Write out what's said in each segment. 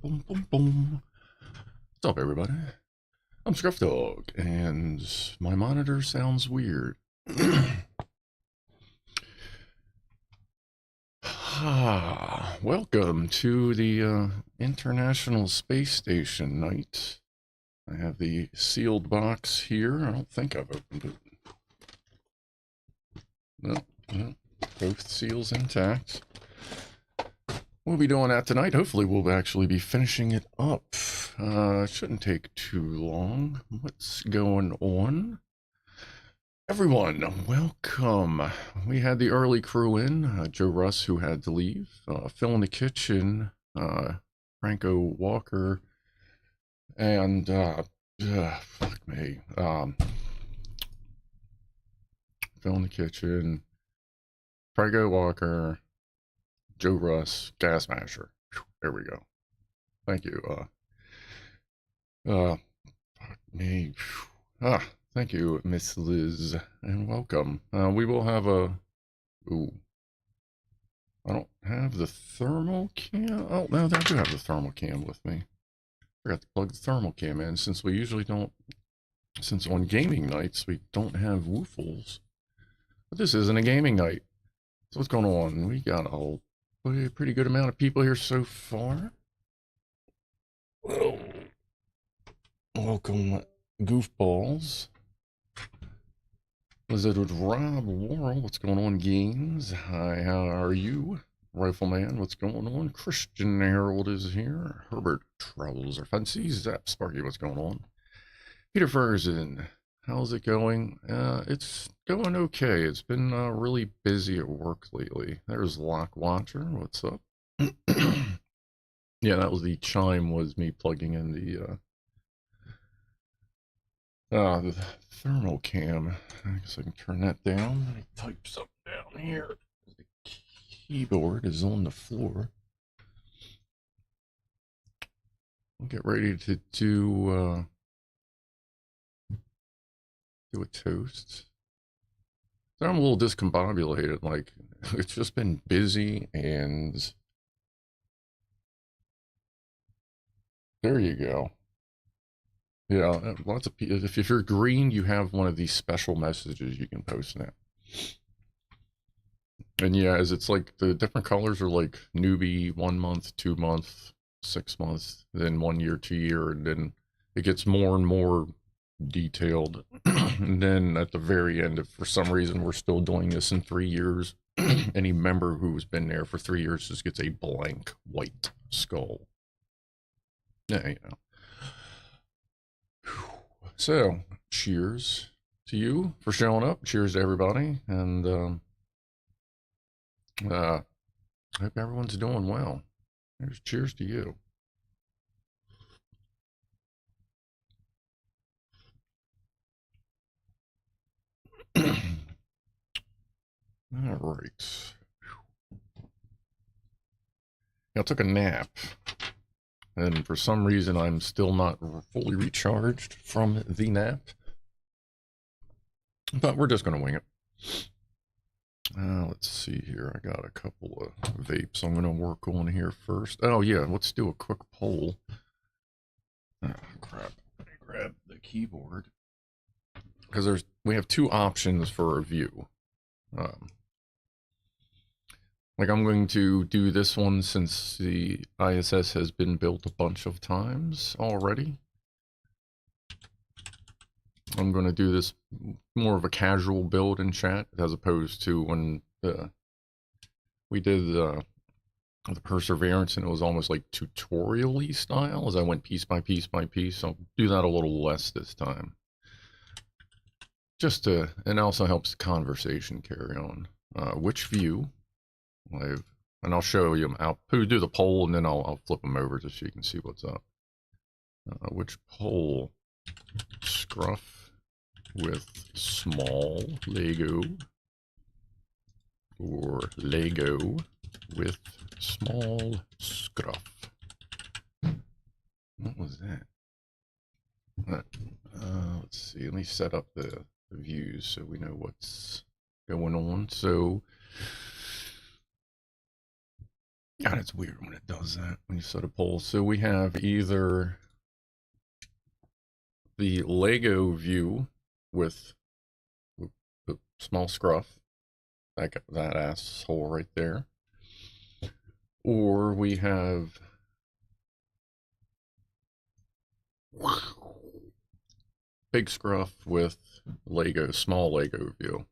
Boom, boom, boom. What's up, everybody? I'm Scruff Dog, and my monitor sounds weird. Welcome to the International Space Station night. I have the sealed box here. I don't think I've opened it. No, both seals intact. We'll be doing that tonight. Hopefully we'll actually be finishing it up. It shouldn't take too long. What's going on? Everyone, welcome. We had the early crew in. Joe Russ, who had to leave. Phil in the kitchen. Franco Walker. And, fuck me. Phil in the kitchen. Franco Walker. Joe Russ, Gas Masher. There we go. Thank you. Me. Thank you, Miss Liz, and welcome. We will have a. Ooh. I don't have the thermal cam. Oh, no, I do have the thermal cam with me. Forgot to plug the thermal cam in since we usually don't. Since on gaming nights we don't have woofles. But this isn't a gaming night. So what's going on? We got a pretty good amount of people here so far. Well, welcome, goofballs. Visited Rob Worrell. What's going on, Games? Hi, how are you? Rifleman, what's going on? Christian Harold is here. Herbert Travels are fancy. Zap Sparky, what's going on? Peter Ferguson, how's it going? It's going okay. It's been really busy at work lately. There's Lock Watcher. What's up? Yeah, that was the chime, was me plugging in the thermal cam. I guess I can turn that down. Let me type something down here. The keyboard is on the floor. We'll get ready to do a toast. So I'm a little discombobulated. Like, it's just been busy, and there you go. Yeah, lots of people. If you're green, you have one of these special messages you can post now. And yeah, as it's like the different colors are like newbie 1 month, 2 month, 6 months, then 1 year, 2 year, and then it gets more and more detailed. And then at the very end, if for some reason we're still doing this in 3 years, any member who's been there for 3 years just gets a blank white skull. Yeah, you know. So, cheers to you for showing up. Cheers to everybody, and I hope everyone's doing well. Here's cheers to you. All right. I took a nap, and for some reason I'm still not fully recharged from the nap. But we're just going to wing it. Let's see here. I got a couple of vapes I'm going to work on here first. Oh, yeah. Let's do a quick poll. Oh, crap. I grab the keyboard. Because we have two options for review. Like, I'm going to do this one since the ISS has been built a bunch of times already. I'm going to do this more of a casual build in chat as opposed to when we did the Perseverance, and it was almost like tutorial-y style as I went piece by piece by piece. I'll do that a little less this time. Just to, and also helps the conversation carry on. Which view? And I'll show you. I'll do the poll, and then I'll flip them over just so you can see what's up. Which poll? Scruff with small Lego, or Lego with small Scruff? What was that? Let's see. Let me set up the views so we know what's going on. So God, it's weird when it does that, when you set a poll. So we have either the Lego view with the small scruff, that asshole right there, or we have big scruff with Lego, small Lego view.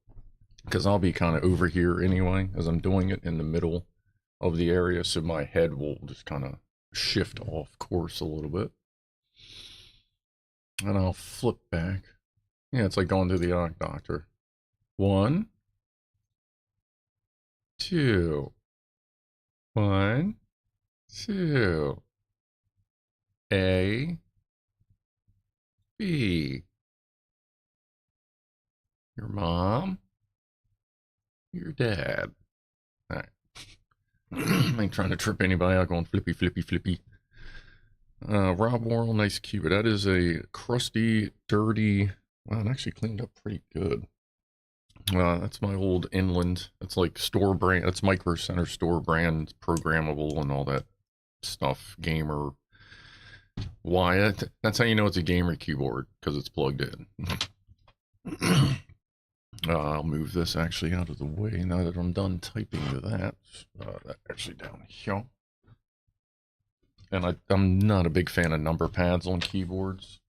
Because I'll be kind of over here anyway, as I'm doing it in the middle of the area, so my head will just kind of shift off course a little bit. And I'll flip back. Yeah, it's like going to the eye doctor. 1, 2. 1, 2. A, B. Your mom, your dad. All right. I ain't trying to trip anybody out going flippy, flippy, flippy. Rob Worrell, nice cube. That is a crusty, dirty. Wow, it actually cleaned up pretty good. That's my old Inland. It's like store brand. It's Micro Center store brand, programmable and all that stuff. Gamer. Why? That's how you know it's a gamer keyboard, because it's plugged in. I'll move this actually out of the way now that I'm done typing to that. That actually down here. And I'm not a big fan of number pads on keyboards.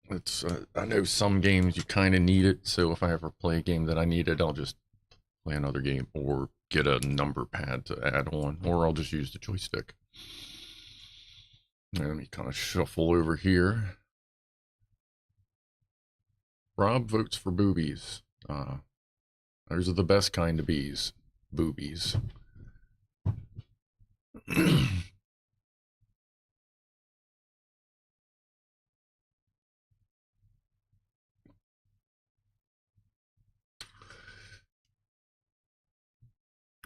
It's I know some games you kind of need it, so if I ever play a game that I need it, I'll just play another game or get a number pad to add on, or I'll just use the joystick. Let me kind of shuffle over here. Rob votes for boobies. Those are the best kind of bees. Boobies.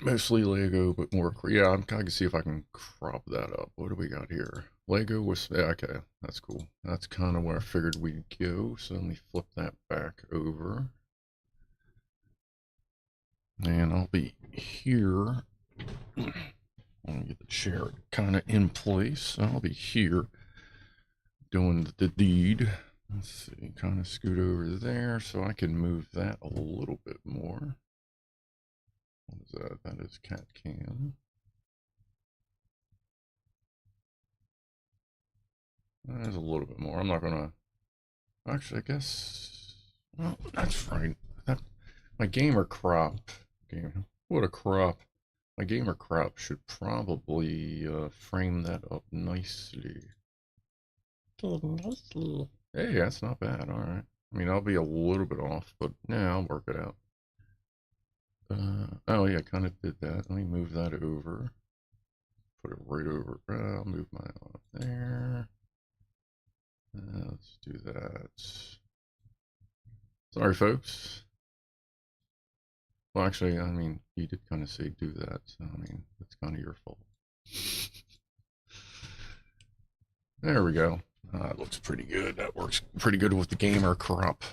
Mostly Lego, but more. Yeah, I can see if I can crop that up. What do we got here? Lego with. Yeah, okay, that's cool. That's kind of where I figured we'd go. So let me flip that back over. And I'll be here. I'm gonna get the chair kind of in place. So I'll be here doing the deed. Let's see, kind of scoot over there so I can move that a little bit more. What is that? That is cat cam. There's a little bit more. I'm not gonna. Actually, I guess. Well, that's right. My gamer crop. What a crop. My gamer crop should probably frame that up nicely. Hey, that's not bad. All right. I mean, I'll be a little bit off, but yeah, I'll work it out. Oh yeah, I kind of did that. Let me move that over. Put it right over. I'll move mine up there. Let's do that. Sorry, folks. Well, actually, I mean, you did kind of say do that, so I mean, it's kind of your fault. There we go. It looks pretty good. That works pretty good with the gamer crop.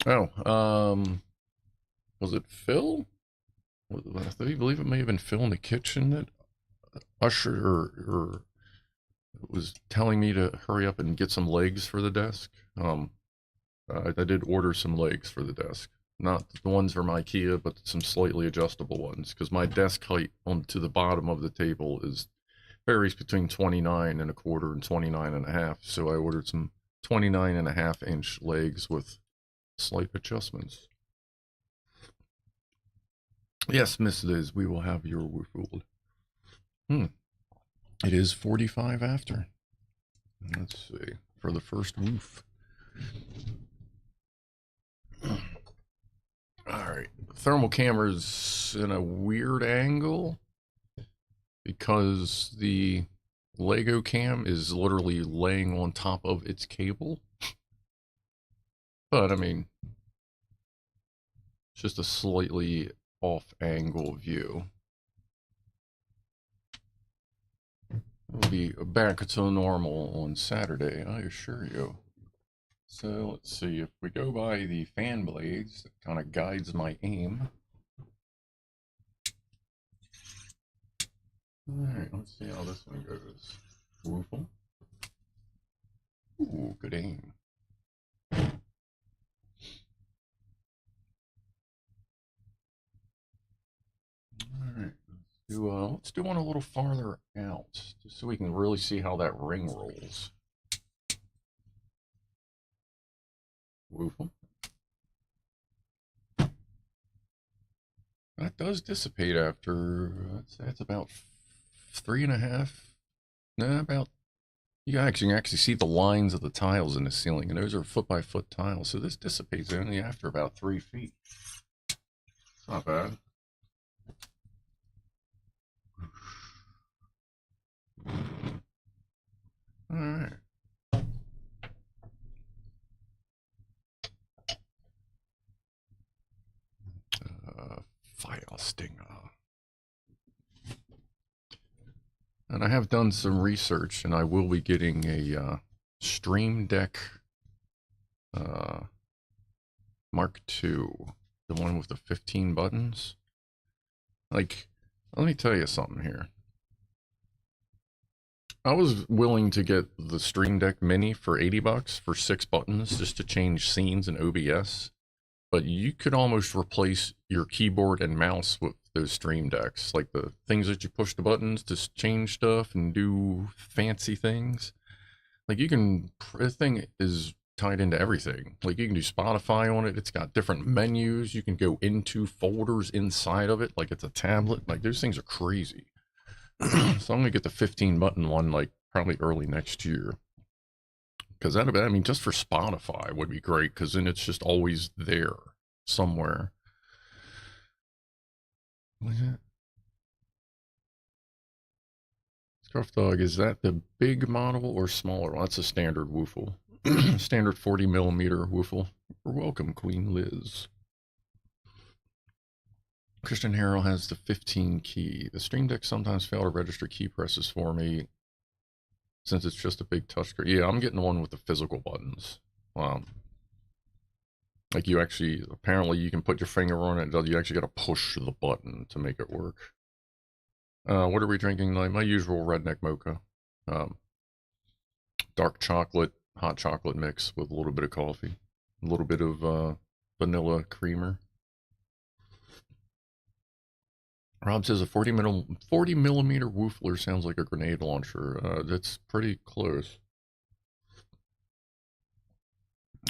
Oh, was it Phil? I believe it may have been Phil in the kitchen that Usher or was telling me to hurry up and get some legs for the desk. I did order some legs for the desk. Not the ones from IKEA, but some slightly adjustable ones, because my desk height onto the bottom of the table varies between 29 and a quarter and 29 and a half. So I ordered some 29 and a half inch legs with slight adjustments. Yes, Miss Liz, we will have your woof ruled. It is 45 after. Let's see, for the first woof. Alright, thermal camera's in a weird angle because the Lego cam is literally laying on top of its cable. But I mean, it's just a slightly off angle view. We'll be back to normal on Saturday, I assure you. So let's see, if we go by the fan blades, it kind of guides my aim. Alright, let's see how this one goes. Woofle. Ooh, good aim. Alright, let's do one a little farther out, just so we can really see how that ring rolls. Woofle. That does dissipate after, that's about 3.5, no, about, you can actually see the lines of the tiles in the ceiling, and those are foot-by-foot tiles, so this dissipates only after about 3 feet. It's not bad. Alright. Fire stinger. And I have done some research, and I will be getting a Stream Deck Mark II, the one with the 15 buttons. Like, let me tell you something here. I was willing to get the Stream Deck Mini for 80 bucks for 6 buttons just to change scenes in OBS. But you could almost replace your keyboard and mouse with those Stream Decks. Like the things that you push the buttons to change stuff and do fancy things. Like you can, this thing is tied into everything. Like you can do Spotify on it. It's got different menus. You can go into folders inside of it like it's a tablet. Like those things are crazy. So I'm going to get the 15 button one like probably early next year. Because that, I mean, just for Spotify would be great, because then it's just always there somewhere. What is that? Scruff Dog, is that the big model or smaller one? That's a standard woofle. Standard 40mm woofle. You're welcome, Queen Liz. Christian Harrell has the 15 key. The Stream Deck sometimes fail to register key presses for me, since it's just a big touchscreen. Yeah, I'm getting the one with the physical buttons. Like you actually, apparently you can put your finger on it. You actually got to push the button to make it work. What are we drinking tonight? My usual redneck mocha. Dark chocolate, hot chocolate mix with a little bit of coffee. A little bit of vanilla creamer. Rob says a 40mm woofler sounds like a grenade launcher. That's pretty close.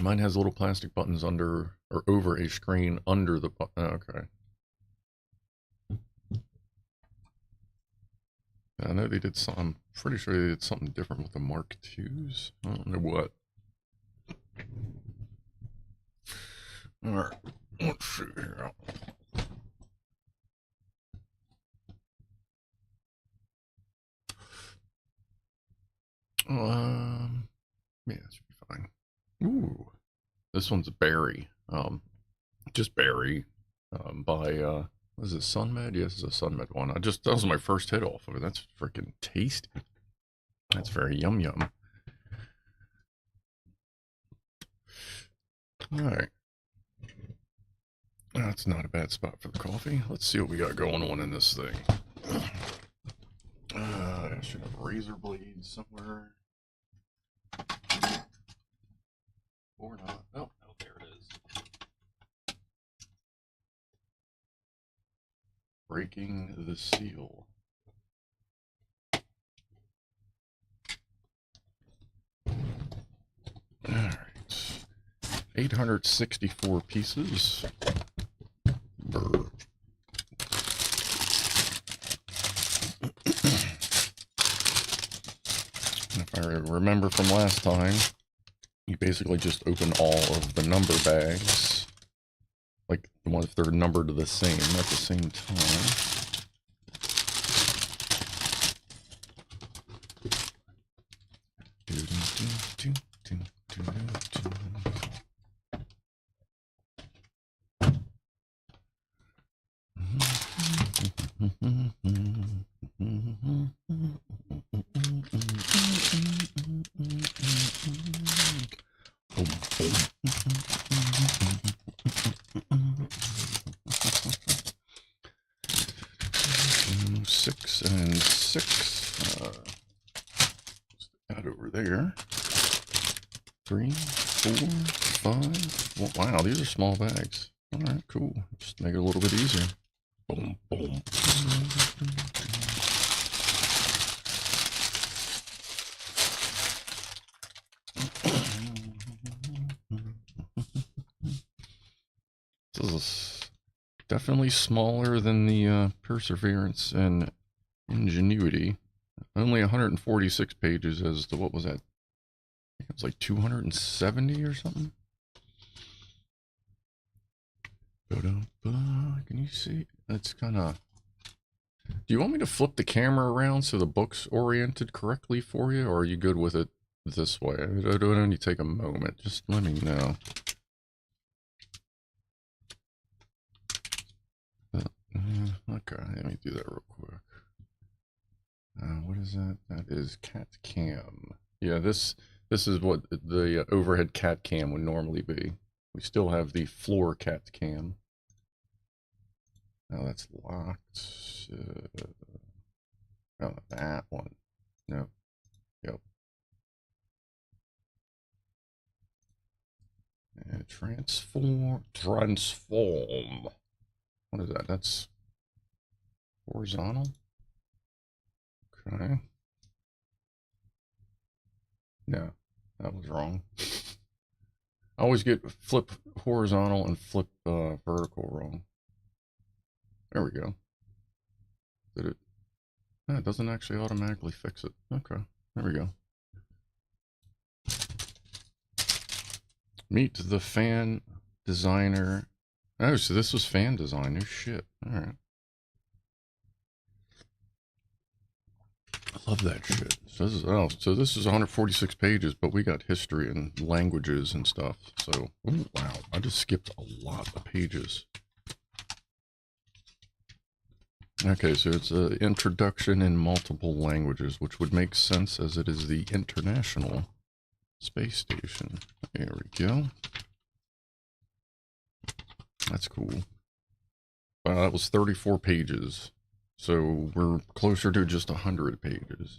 Mine has little plastic buttons under or over a screen under the button. Okay. I know they did some. I'm pretty sure they did something different with the Mark IIs. I don't know what. All right. Let's see here. Yeah, it should be fine. Ooh, this one's a berry. Just berry. By was it Sunmed? Yes, it's a Sunmed one. That was my first hit off of it. That's freaking tasty. That's very yum yum. All right. That's not a bad spot for the coffee. Let's see what we got going on in this thing. I should have razor blades somewhere. Or not. Oh, no, there it is. Breaking the seal. Alright. 864 pieces. Brr. If I remember from last time, you basically just open all of the number bags, like the ones that are numbered the same at the same time. 6. That over there. 3, 4, 5. Well, wow, these are small bags. All right, cool. Just make it a little bit easier. Boom, boom. This is definitely smaller than the Perseverance and Ingenuity. Only 146 pages as to, what was that? I think it was like 270 or something. Can you see? It's kind of... Do you want me to flip the camera around so the book's oriented correctly for you, or are you good with it this way? It would only take a moment. Just let me know. Okay, let me do that real quick. What is that? That is cat cam. Yeah, this is what the overhead cat cam would normally be. We still have the floor cat cam. Oh, that's locked. Oh, that one. No. Yep. And transform. What is that? That's horizontal. Okay. No, that was wrong. I always get flip horizontal and flip vertical wrong. There we go. Did it? No, it doesn't actually automatically fix it. Okay, there we go. Meet the fan designer. Oh, so this was fan design. No shit. All right. I love that shit. So this is 146 pages, but we got history and languages and stuff. So, ooh, wow, I just skipped a lot of pages. Okay, so it's an introduction in multiple languages, which would make sense as it is the International Space Station. There we go. That's cool. Wow, that was 34 pages. So we're closer to just 100 pages.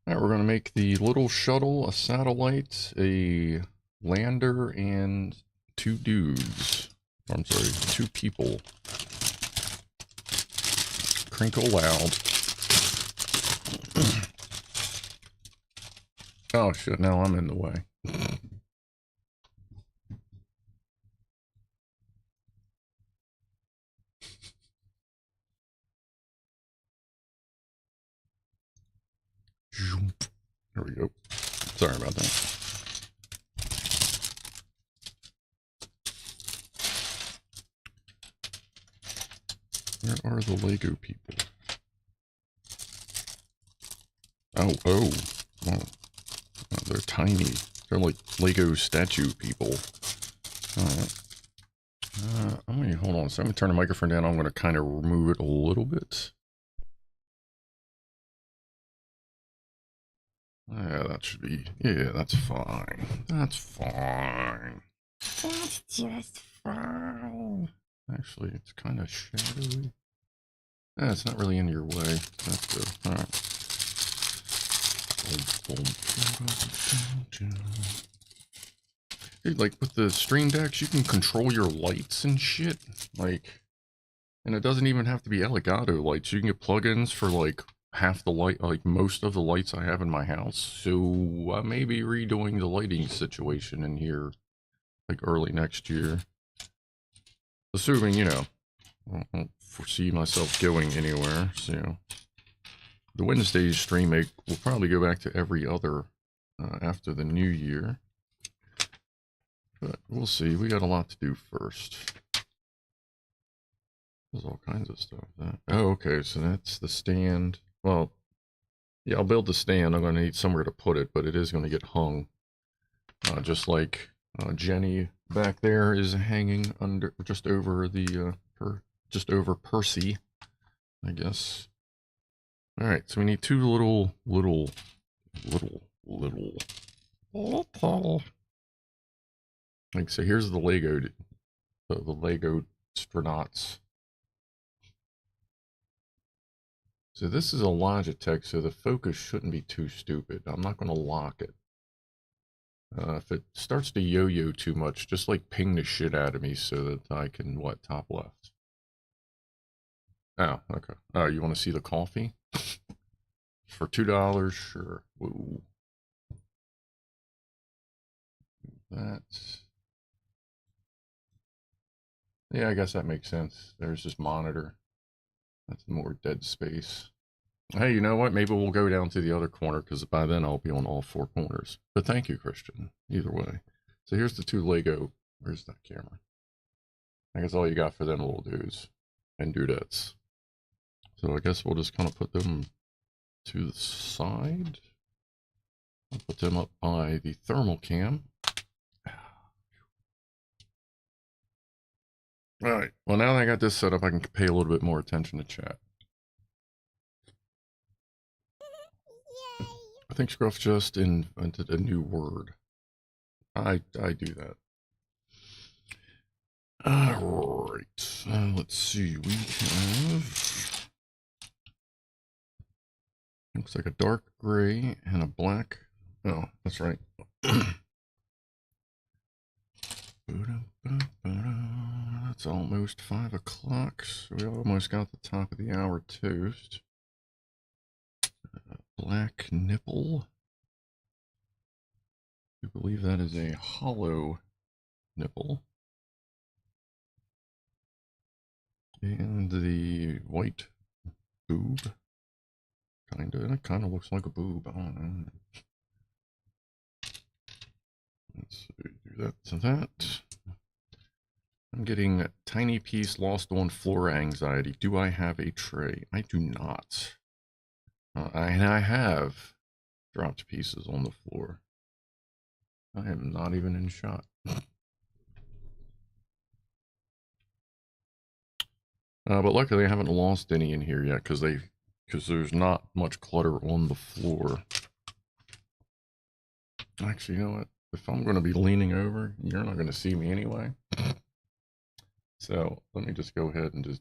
All right, we're going to make the little shuttle, a satellite, a lander, and 2 dudes. I'm sorry, 2 people. Crinkle loud. Oh shit, now I'm in the way. There we go. Sorry about that. Where are the Lego people? Oh, they're tiny. They're like Lego statue people. Alright. I'm gonna, hold on, so I'm gonna turn the microphone down. I'm gonna kind of remove it a little bit. Yeah, that should be, yeah, that's fine. That's fine. That's just fine. Actually, it's kind of shadowy. Yeah, it's not really in your way. That's good. Alright. Dude, like with the Stream Decks, you can control your lights and shit. Like, and it doesn't even have to be Elgato lights. You can get plugins for like half the light, like most of the lights I have in my house. So I may be redoing the lighting situation in here like early next year. Assuming, you know, I don't foresee myself going anywhere. So the Wednesday stream will probably go back to every other after the new year. But we'll see. We got a lot to do first. There's all kinds of stuff. Oh, okay. So that's the stand. Well, yeah, I'll build the stand. I'm going to need somewhere to put it, but it is going to get hung. Just like Jenny back there is hanging under, just over the, just over Percy, I guess. All right. So we need 2 little. Like, so here's the Lego, the Lego astronauts. So this is a Logitech, so the focus shouldn't be too stupid. I'm not going to lock it. If it starts to yo-yo too much, just like ping the shit out of me so that I can, what, top left? Oh, okay. Oh, you want to see the coffee? For $2, sure. Whoa. That's... Yeah, I guess that makes sense. There's this monitor. That's more dead space. Hey, you know what? Maybe we'll go down to the other corner, because by then I'll be on all four corners. But thank you, Christian. Either way. So here's the two Lego. Where's that camera? I guess all you got for them little dudes and dudettes. So I guess we'll just kind of put them to the side. I'll put them up by the thermal cam. All right. Well, now that I got this set up, I can pay a little bit more attention to chat. I think Scruff just invented a new word. I do that. All right. Let's see. We have... Looks like a dark gray and a black. Oh, that's right. It's almost 5 o'clock, so we almost got the top of the hour toast. Black nipple. I believe that is a hollow nipple. And the white boob. It kind of looks like a boob. I don't know. Let's see, do that to that. I'm getting a tiny piece lost on floor anxiety. Do I have a tray? I do not. And I have dropped pieces on the floor. I am not even in shot. But luckily I haven't lost any in here yet because there's not much clutter on the floor. Actually, you know what? If I'm going to be leaning over, you're not going to see me anyway. So let me just go ahead and just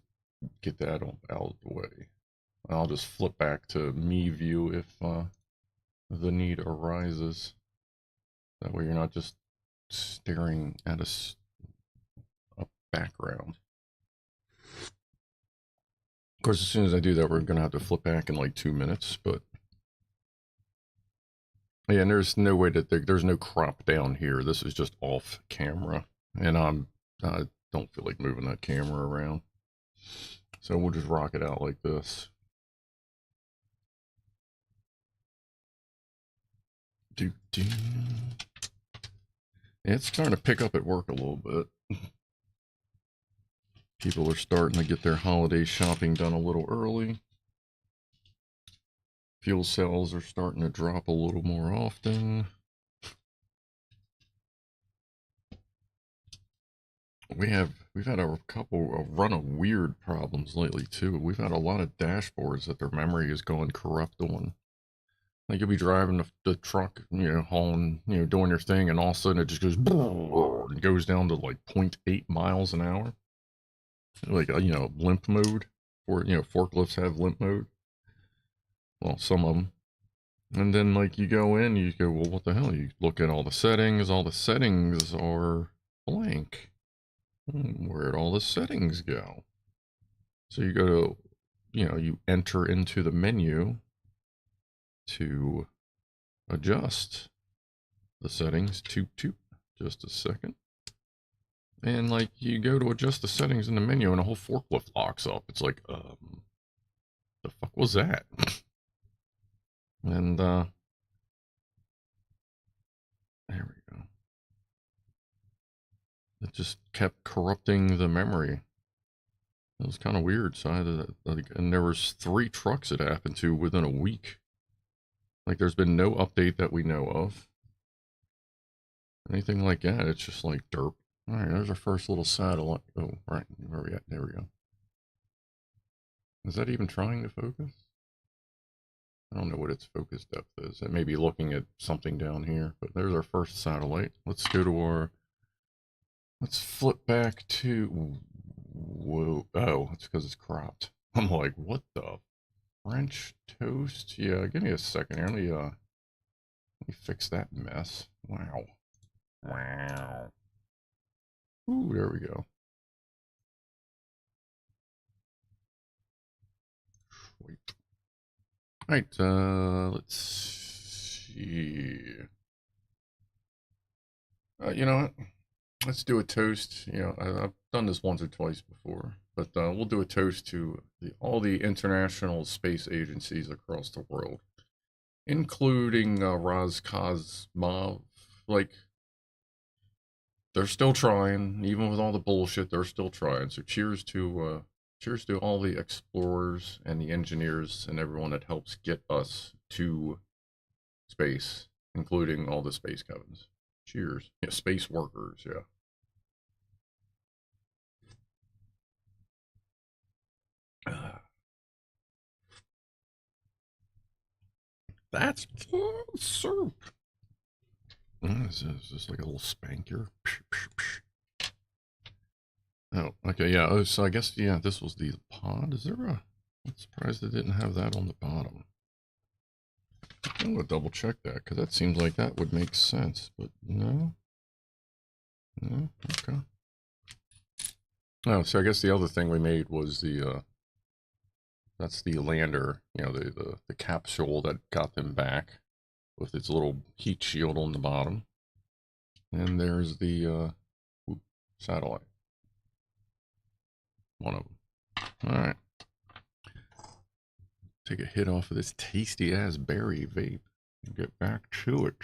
get that out of the way. I'll just flip back to me view if the need arises. That way you're not just staring at a background. Of course, as soon as I do that, we're going to have to flip back in like 2 minutes, but yeah, and there's no way that there's no crop down here. This is just off camera, and I don't feel like moving that camera around. So we'll just rock it out like this. It's starting to pick up at work a little bit. People are starting to get their holiday shopping done a little early. Fuel cells are starting to drop a little more often. We've had a run of weird problems lately too. We've had a lot of dashboards that their memory is going corrupt on. Like you'll be driving the truck, hauling, doing your thing, and all of a sudden it just goes and goes down to like 0.8 miles an hour. Like limp mode, or forklifts have limp mode. Well, some of them. And then like you go in, you go, well, what the hell? You look at all the settings are blank. Where'd all the settings go? So you go to, you enter into the menu to adjust the settings. Just a second. And like you go to adjust the settings in the menu and the whole forklift locks up. It's like, the fuck was that? And there we go. It just kept corrupting the memory. It was kind of weird. So I had to, and there was 3 trucks it happened to within a week. Like there's been no update that we know of. Anything like that, it's just like derp. All right, there's our first little satellite. Oh, right, where are we at? There we go. Is that even trying to focus? I don't know what its focus depth is. It may be looking at something down here, but there's our first satellite. Let's go to let's flip back to, whoa, oh, it's because it's cropped. I'm like, what the French toast. Yeah, give me a second here. Let me fix that mess. Wow. Wow. Ooh, there we go. Wait. All right, let's see. You know what? Let's do a toast. You know, I've done this once or twice before, but we'll do a toast to all the international space agencies across the world, including Roscosmos. Like, they're still trying, even with all the bullshit. They're still trying. So cheers to all the explorers and the engineers and everyone that helps get us to space, including all the space cabins. Cheers. Yeah, space workers. Yeah. That's syrup. Is this like a little spanker? Oh, okay, yeah. Oh, so I guess, yeah, this was the pod. Is there a... I'm surprised they didn't have that on the bottom. I'm gonna double check that, because that seems like that would make sense, but no. No? Okay. Oh, so I guess the other thing we made was the, that's the lander, you know, the capsule that got them back with its little heat shield on the bottom. And there's the, satellite. One of them. All right. Take a hit off of this tasty ass berry vape and get back to it.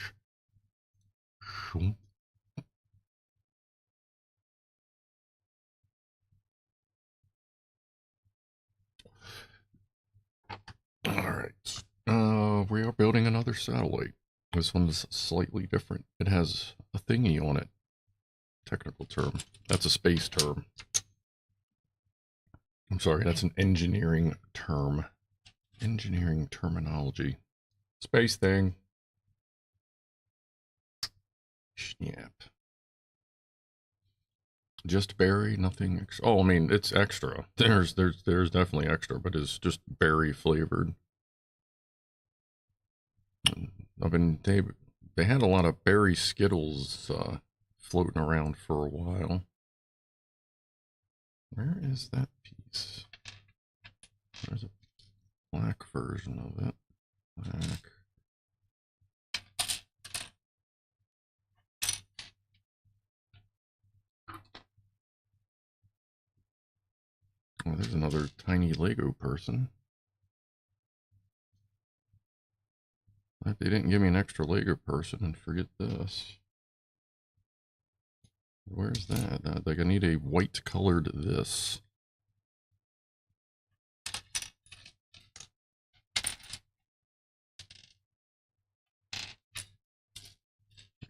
Alright. We are building another satellite. This one's slightly different. It has a thingy on it. Technical term. That's a space term. I'm sorry, that's an engineering term. Engineering terminology. Space thing. Snap. Just berry, nothing extra. Oh, I mean, it's extra. There's definitely extra, but it's just berry flavored. I mean, they had a lot of berry Skittles floating around for a while. Where is that piece? There's a black version of it. Black. Oh, there's another tiny Lego person. Like they didn't give me an extra Lego person, and forget this. Where's that? Like I need a white colored this.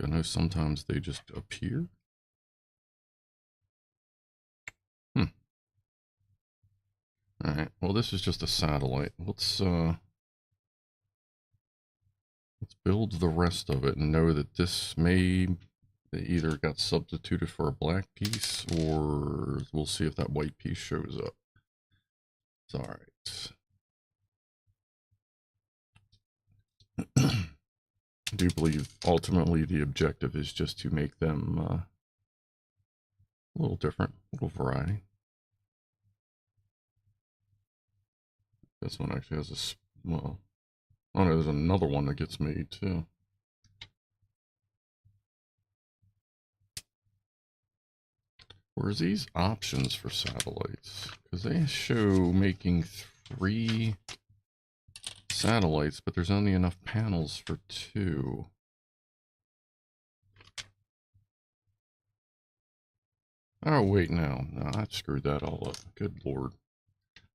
I know sometimes they just appear. Alright, well this is just a satellite. Let's build the rest of it and know that this may... They either got substituted for a black piece, or we'll see if that white piece shows up. It's alright. I do believe ultimately the objective is just to make them a little different, a little variety. This one actually has a, well, oh no, there's another one that gets made too. Where's these options for satellites? Because they show making 3 satellites, but there's only enough panels for 2. Oh, wait, no, I screwed that all up. Good lord.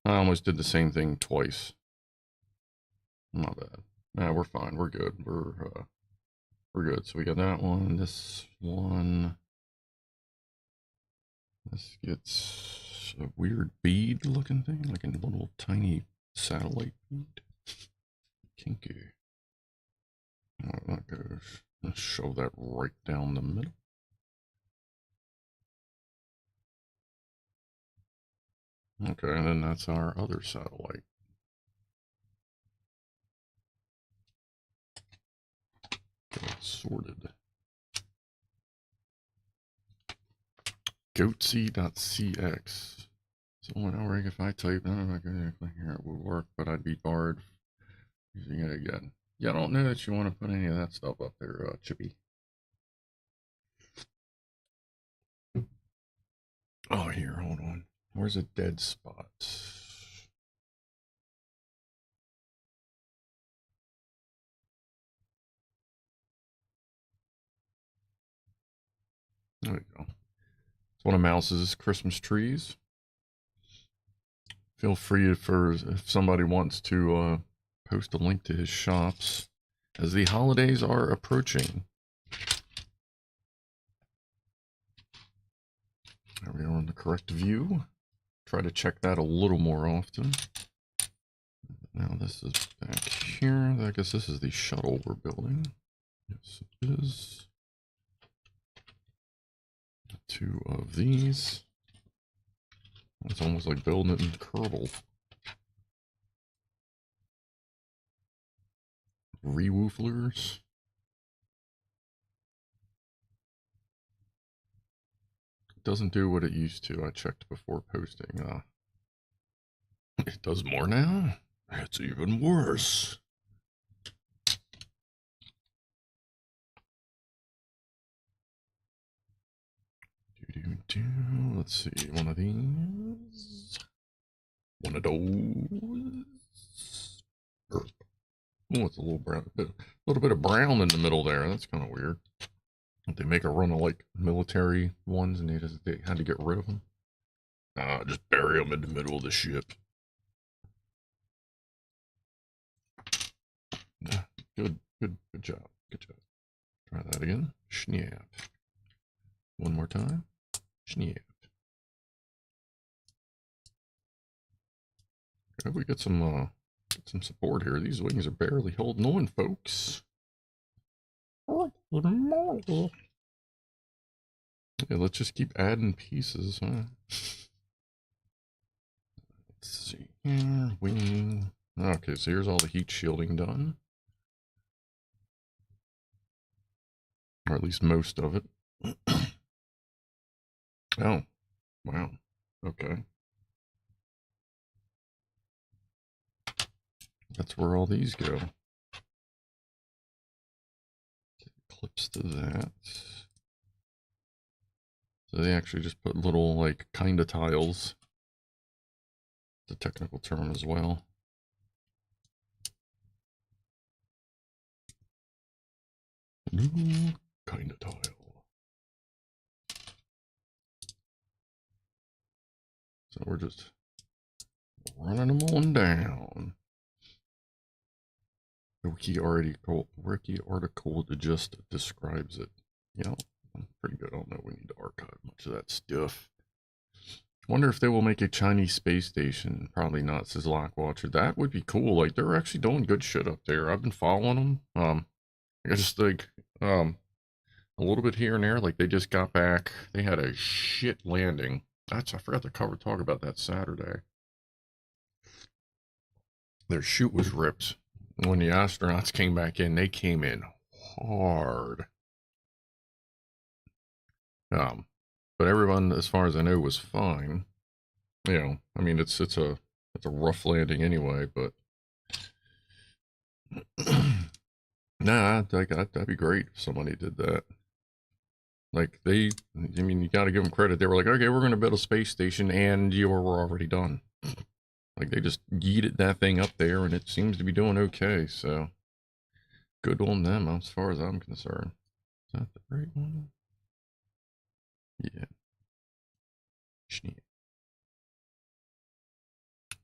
I almost did the same thing twice. Not bad. Nah, we're fine. We're good. We're good. So we got that one, this one. This gets a weird bead looking thing, like a little tiny satellite bead. Kinky. That goes. Let's shove that right down the middle. Okay, and then that's our other satellite. sorted. Goatsy.cx. So whenever if I type, here it would work, but I'd be barred using it again. Yeah, I don't know that you want to put any of that stuff up there, Chippy. Oh, here, hold on. Where's a dead spot? There we go. It's one of Mouse's Christmas trees. Feel free for if somebody wants to post a link to his shops as the holidays are approaching. Are we on the correct view? Try to check that a little more often. Now this is back here. I guess this is the shuttle we're building. Yes, it is. 2 of these. It's almost like building it in Kerbal. Rewooflers. Doesn't do what it used to. I checked before posting. It does more now? It's even worse. Let's see, one of these. One of those. Oh, it's a little brown. A little bit of brown in the middle there. That's kind of weird. They make a run of like military ones, and they had to get rid of them. Just bury them in the middle of the ship. Good job. Good job. Try that again. Snap. One more time. Snap. Okay, we get some support here. These wings are barely holding on, folks. Yeah, let's just keep adding pieces, huh? Let's see here. Wing. Okay, so here's all the heat shielding done. Or at least most of it. Oh, wow. Okay. That's where all these go. Clips to that. So they actually just put little, like, kinda tiles. It's a technical term as well. New kinda tile. So we're just running them on down. The wiki article just describes it. Yeah, I'm pretty good. I don't know. We need to archive much of that stuff. Wonder if they will make a Chinese space station. Probably not, says Lockwatcher. That would be cool. Like, they're actually doing good shit up there. I've been following them. I just like a little bit here and there. Like, they just got back. They had a shit landing. I forgot to talk about that Saturday. Their chute was ripped. When the astronauts came back in, they came in hard. But everyone, as far as I know, was fine. You know, I mean, it's a rough landing anyway, but nah, that'd be great if somebody did that. Like, I mean, you got to give them credit. They were like, okay, we're going to build a space station, and you were already done. Like, they just yeeted that thing up there, and it seems to be doing okay, so good on them as far as I'm concerned. Is that the right one? Yeah.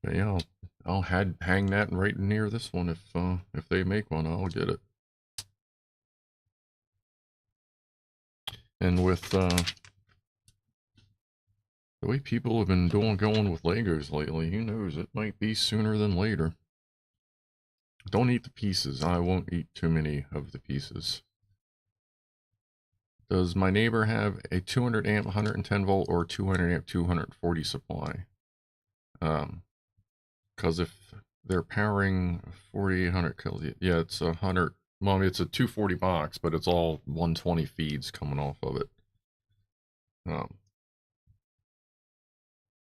But yeah, I'll hang that right near this one if they make one, I'll get it. And with the way people have been going with Legos lately, who knows, it might be sooner than later. Don't eat the pieces. I won't eat too many of the pieces. Does my neighbor have a 200 amp 110 volt or 200 amp 240 supply? Because if they're powering 4800 kills, yeah, it's 100 Well, I mean, it's a 240 box, but it's all 120 feeds coming off of it.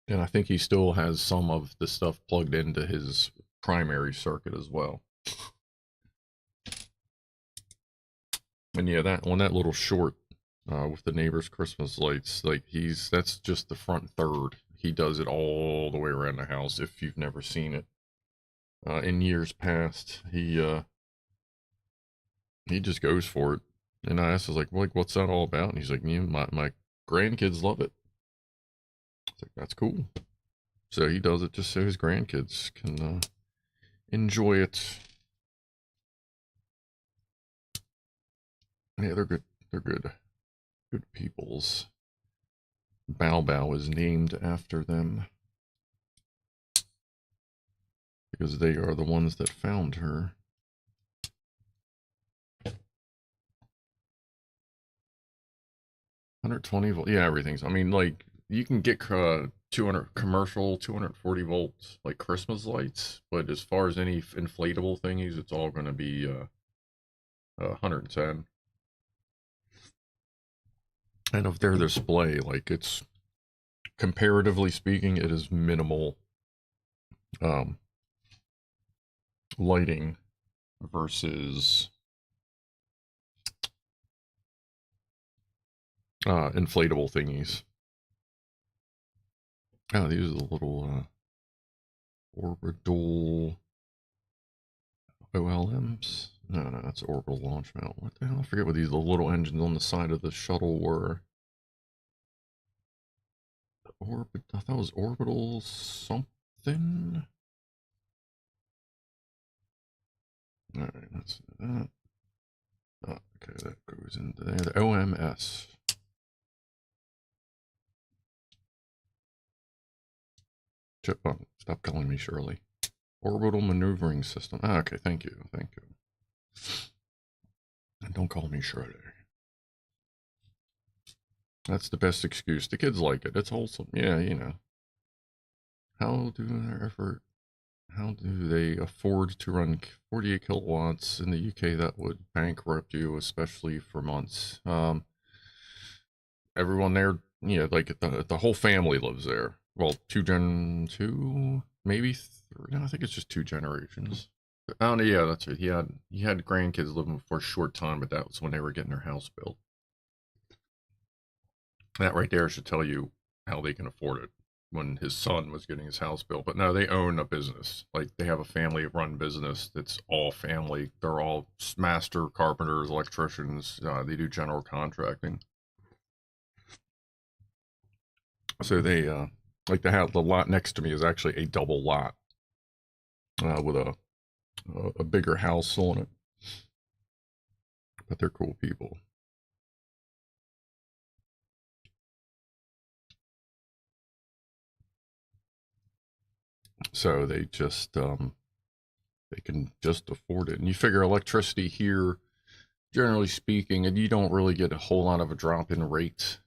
And I think he still has some of the stuff plugged into his primary circuit as well. And yeah, that little short with the neighbor's Christmas lights, like that's just the front third. He does it all the way around the house. If you've never seen it, in years past, he just goes for it. And I asked, I was like, what's that all about? And he's like, my grandkids love it. I was like, that's cool. So he does it just so his grandkids can enjoy it. Yeah, they're good. They're good. Good peoples. Bao Bao is named after them, because they are the ones that found her. 120 volt. Yeah, everything's. I mean, like, you can get 200 commercial 240 volts like Christmas lights, but as far as any inflatable thingies, it's all going to be 110. And of their display, like, it's comparatively speaking, it is minimal lighting versus inflatable thingies. Oh, these are the little orbital OLMs. No, that's orbital launch mount. What the hell? I forget what these little engines on the side of the shuttle were. I thought it was orbital something. All right, that's that. Oh, okay, that goes into there. The OMS. Oh, stop calling me Shirley. Orbital maneuvering system. Ah, okay, thank you, thank you. And don't call me Shirley. That's the best excuse. The kids like it. It's wholesome. Yeah, you know. How do they afford to run 48 kilowatts in the UK? That would bankrupt you, especially for months. Everyone there, yeah, like the whole family lives there. Well, two, maybe three. No, I think it's just 2 generations. Oh no, yeah, that's right. He had grandkids living for a short time, but that was when they were getting their house built. That right there should tell you how they can afford it. When his son was getting his house built, but no, they own a business. Like, they have a family-run business that's all family. They're all master carpenters, electricians. They do general contracting. So they like the lot next to me is actually a double lot with a bigger house on it. But they're cool people. So they just they can just afford it. And you figure electricity here, generally speaking, and you don't really get a whole lot of a drop in rate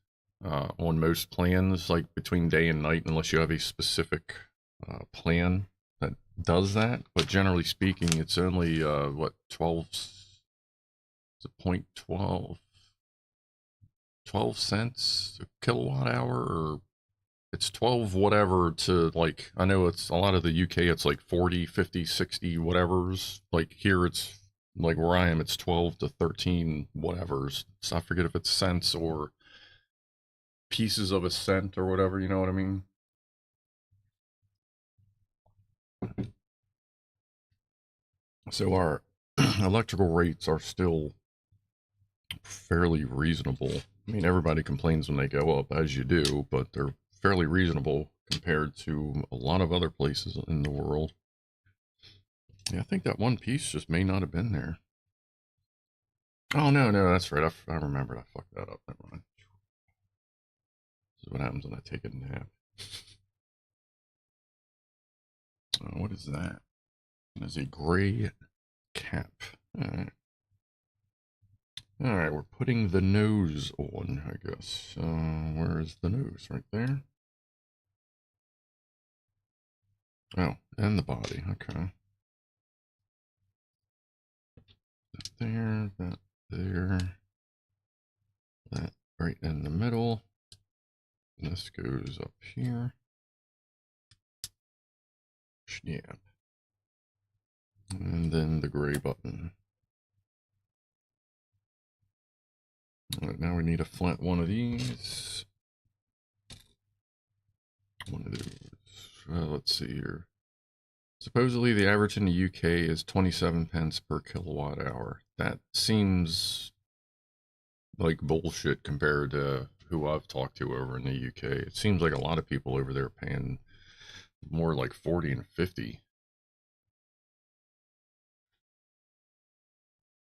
on most plans, like between day and night, unless you have a specific plan that does that. But generally speaking, it's only what, 12, it's a 12 cents a kilowatt hour, or it's 12 whatever to, like, I know it's a lot of the UK, it's like 40, 50, 60 whatevers. Like here it's like where I am, it's 12 to 13 whatevers. So I forget if it's cents or pieces of a cent or whatever, you know what I mean? So our electrical rates are still fairly reasonable. I mean, everybody complains when they go up, as you do, but they're fairly reasonable compared to a lot of other places in the world. Yeah, I think that one piece just may not have been there. Oh, no, that's right. I remembered. I fucked that up. Never mind. This is what happens when I take a nap. What is that? That is a gray cap. Alright. Alright, we're putting the nose on, I guess. Where is the nose? Right there? Oh, and the body. Okay. there, that there, that right in the middle. And this goes up here. Snap. And then the gray button. All right, now we need a flat one of these. One of those. Let's see here. Supposedly the average in the UK is 27 pence per kilowatt hour. That seems like bullshit compared to who I've talked to over in the UK. It seems like a lot of people over there are paying more like 40 and 50.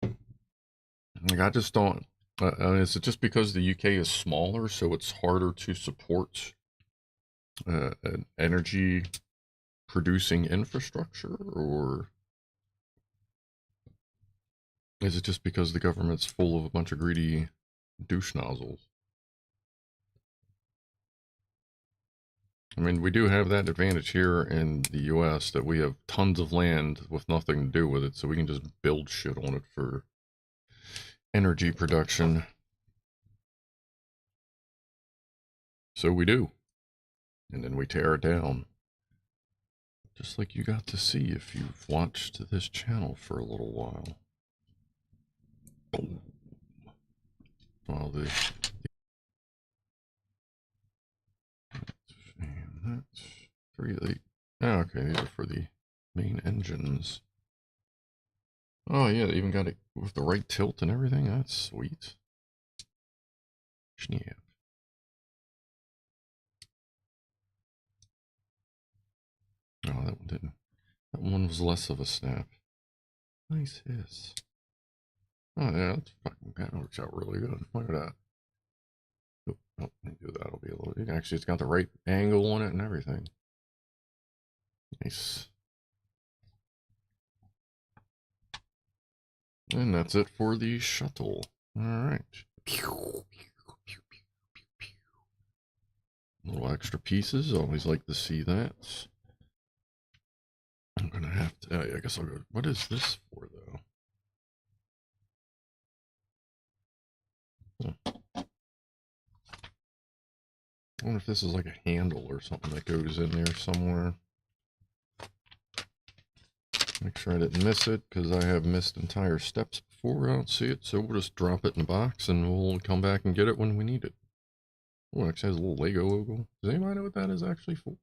Like, I just don't. Is it just because the UK is smaller, so it's harder to support an energy producing infrastructure, or is it just because the government's full of a bunch of greedy douche nozzles? I mean, we do have that advantage here in the US that we have tons of land with nothing to do with it, so we can just build shit on it for energy production. So we do. And then we tear it down. Just like you got to see if you've watched this channel for a little while. Boom. Well, that's 3 of the. Oh, okay, these are for the main engines. Oh yeah, they even got it with the right tilt and everything. That's sweet. Snap. Oh, that one didn't. That one was less of a snap. Nice hiss. Oh yeah, that works out really good. Look at that. Oh, let me do that. It'll be a little. Actually, it's got the right angle on it and everything. Nice. And that's it for the shuttle. All right. Little extra pieces. Always like to see that. I'm gonna have to. I guess I'll go. What is this for, though? I wonder if this is like a handle or something that goes in there somewhere. Make sure I didn't miss it, because I have missed entire steps before. I don't see it, so we'll just drop it in the box and we'll come back and get it when we need it. Oh, it actually has a little Lego logo. Does anybody know what that is actually for?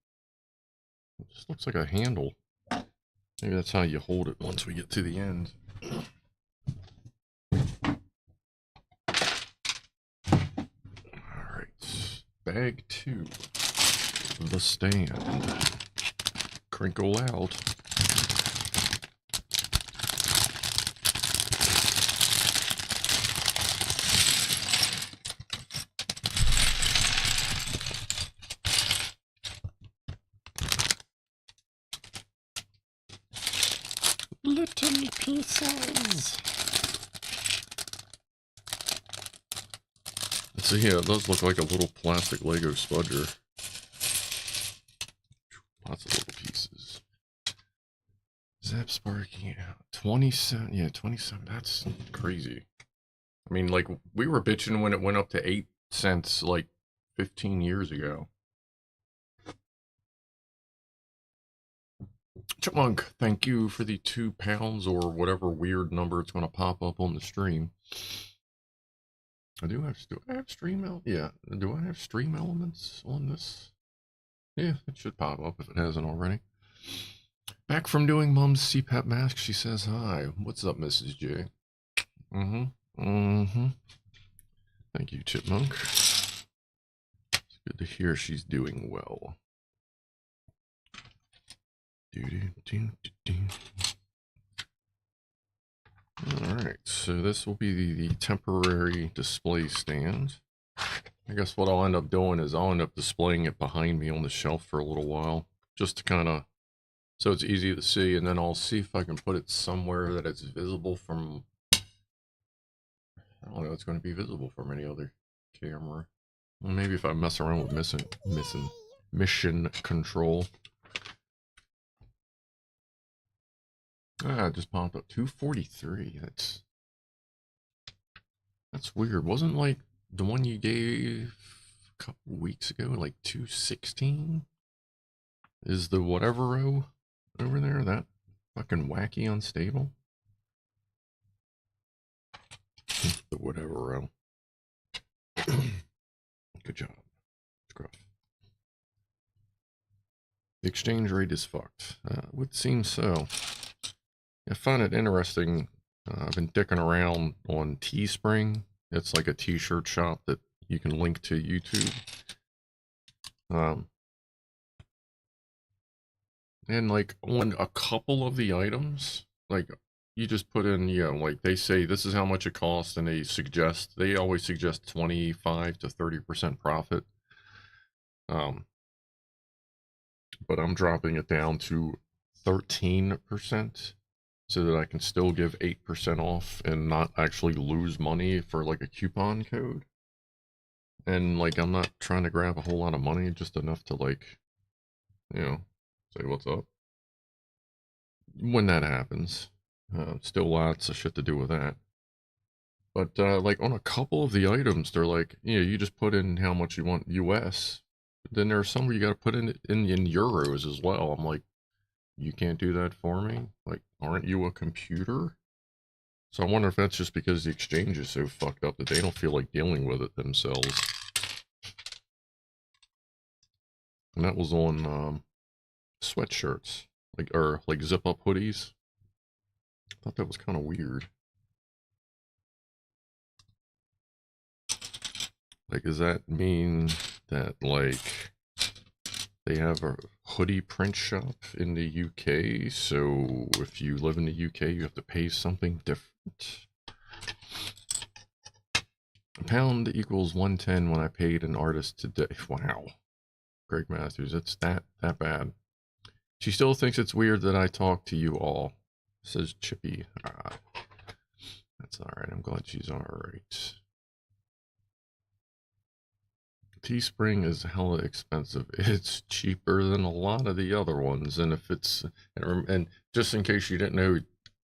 It just looks like a handle. Maybe that's how you hold it once we get to the end. Alright, bag 2. The stand. Crinkle out. Little pieces. So yeah, it does look like a little plastic Lego spudger. Lots of little pieces. Zap sparking out. 27, yeah, 27, that's crazy. I mean, like, we were bitching when it went up to 8 cents like 15 years ago. Chipmunk, thank you for the £2 or whatever weird number it's going to pop up on the stream. Do I have stream yeah, do I have stream elements on this? Yeah, it should pop up if it hasn't already. Back from doing Mom's CPAP mask, she says hi. What's up, Mrs. J? Thank you, Chipmunk. It's good to hear she's doing well. Alright, so this will be the temporary display stand. I guess what I'll end up doing is I'll end up displaying it behind me on the shelf for a little while, just to kind of, so it's easy to see, and then I'll see if I can put it somewhere that it's visible from, I don't know, it's going to be visible from any other camera. Well, maybe if I mess around with mission control. Ah, it just popped up 243. That's That's weird. Wasn't like the one you gave a couple weeks ago, like 216? Is the whatever O over there that fucking wacky unstable? The whatever O. Good job. Scruff. The exchange rate is fucked. Would seem so. I find it interesting. I've been dicking around on Teespring. It's like a t-shirt shop that you can link to YouTube. And like on a couple of the items, like you just put in, you know, like they say this is how much it costs, and they always suggest 25 to 30% profit. But I'm dropping it down to 13% so that I can still give 8% off and not actually lose money for like a coupon code. And like I'm not trying to grab a whole lot of money, just enough to like, you know, say what's up. When that happens, still lots of shit to do with that. But like on a couple of the items, they're like, you know, you just put in how much you want US. Then there are some where you got to put in euros as well. I'm like, you can't do that for me? Like, aren't you a computer? So I wonder if that's just because the exchange is so fucked up that they don't feel like dealing with it themselves. And that was on sweatshirts, like zip up hoodies. I thought that was kind of weird. Like, does that mean that like they have a hoodie print shop in the UK, so if you live in the UK you have to pay something different? A pound equals 110 when I paid an artist today. Wow. Greg Matthews, it's that bad. She still thinks it's weird that I talk to you all, says Chippy. That's alright, I'm glad she's alright. Teespring is hella expensive. It's cheaper than a lot of the other ones, and if it's, and just in case you didn't know,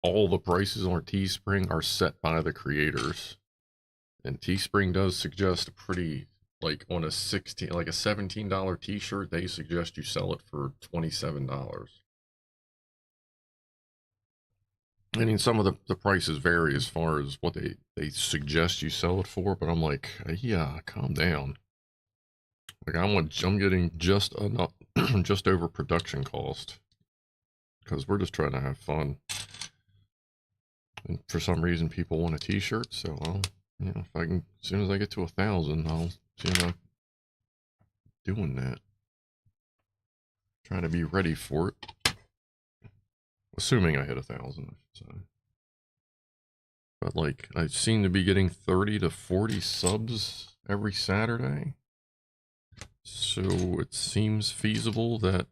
all the prices on Teespring are set by the creators. And Teespring does suggest a pretty, like on a $17 t-shirt, they suggest you sell it for $27. I mean, some of the prices vary as far as what they suggest you sell it for, but I'm like, yeah, calm down. Like I'm getting just enough, just over production cost, because we're just trying to have fun. And for some reason, people want a t-shirt, so I'll, you know, if I can, as soon as I get to 1,000, I'll see about doing that. Trying to be ready for it. Assuming I hit 1,000, so. But like, I seem to be getting 30 to 40 subs every Saturday. So it seems feasible that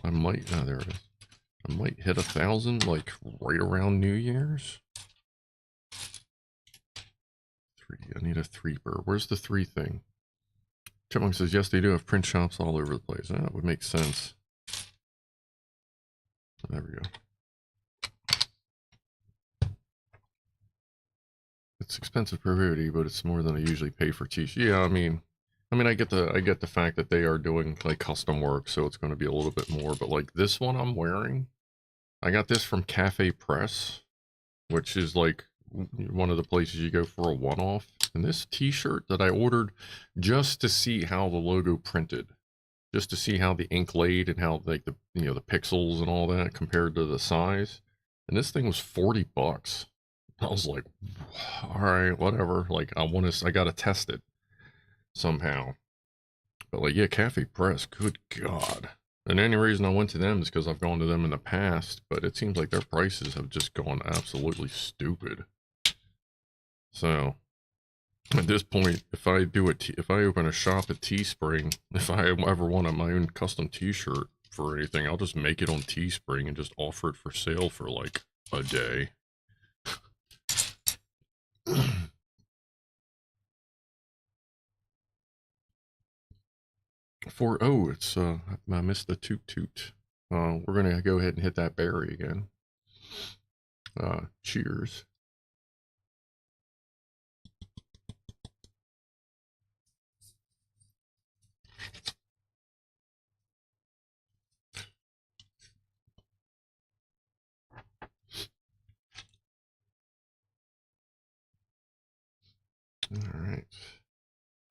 I might, there it is. I might hit 1,000 like right around New Year's. 3, I need a 3-per. Where's the 3 thing? Chipmunk says, yes, they do have print shops all over the place. That would make sense. There we go. It's expensive per hoodie, but it's more than I usually pay for t-shirts. Yeah, I mean, I get the fact that they are doing like custom work, so it's going to be a little bit more. But like this one I'm wearing, I got this from Cafe Press, which is like one of the places you go for a one-off. And this t-shirt that I ordered just to see how the logo printed, just to see how the ink laid and how like the, you know, the pixels and all that compared to the size. And this thing was $40. I was like, all right, whatever. Like I gotta test it somehow. But like, yeah, Cafe Press, good God. And the only reason I went to them is because I've gone to them in the past, but it seems like their prices have just gone absolutely stupid. So at this point, if I open a shop at Teespring, if I ever want my own custom t-shirt for anything, I'll just make it on Teespring and just offer it for sale for like a day. Oh, it's I missed the toot toot. we're gonna go ahead and hit that berry again. Cheers. All right.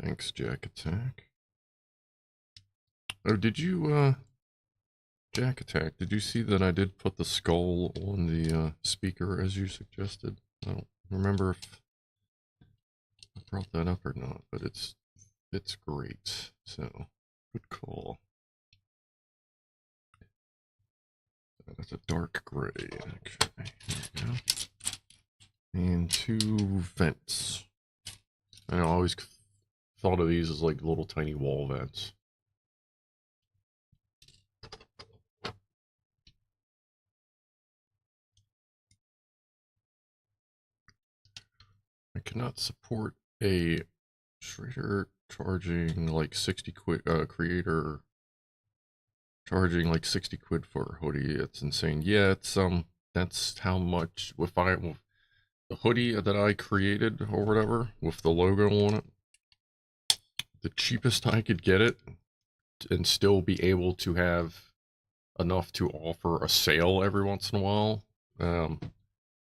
Thanks, Jack Attack. Oh, did you, Jack Attack, did you see that I did put the skull on the speaker as you suggested? I don't remember if I brought that up or not, but it's great. So, good call. That's a dark gray, actually. There we go. And 2 vents. I always thought of these as like little tiny wall vents. I cannot support a Schrader charging like 60 quid, creator charging like 60 quid for a hoodie. It's insane. Yeah, it's that's how much the hoodie that I created or whatever with the logo on it. The cheapest I could get it and still be able to have enough to offer a sale every once in a while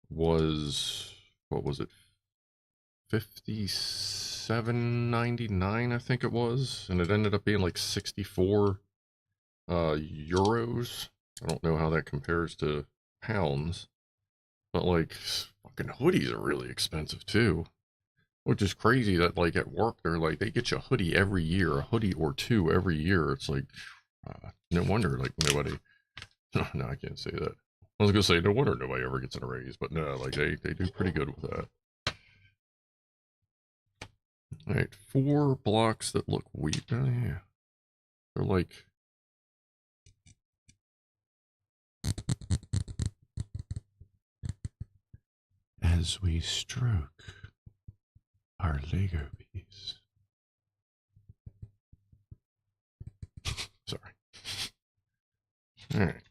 was, what was it, $57.99 I think it was, and it ended up being like 64 euros. I don't know how that compares to pounds, but like fucking hoodies are really expensive too, which is crazy that like at work they're like they get you a hoodie every year, a hoodie or 2 every year. It's like no wonder like nobody no, I can't say that. I was gonna say no wonder nobody ever gets a raise, but no, like they do pretty good with that. All right, 4 blocks that look weak. Oh yeah, they're like as we stroke our Lego piece. Sorry. All right.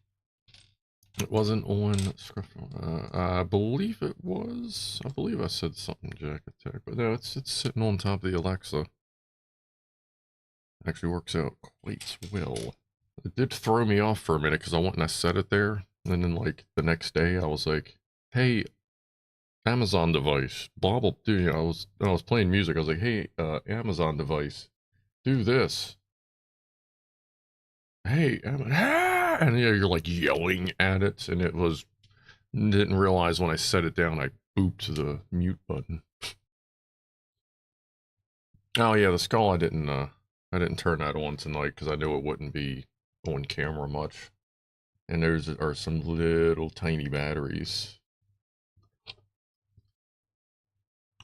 It wasn't on Scruff. I believe it was. I believe I said something, Jack Attack, but no, it's sitting on top of the Alexa. Actually works out quite well. It did throw me off for a minute because I went and I set it there, and then like the next day I was like, "Hey, Amazon device, blah blah." Dude, you know, I was playing music. I was like, "Hey, Amazon device, do this." Hey, and yeah, you're like yelling at it, and it was. Didn't realize when I set it down, I booped the mute button. Oh yeah, the skull I didn't turn that on tonight because I knew it wouldn't be on camera much. And there's are some little tiny batteries.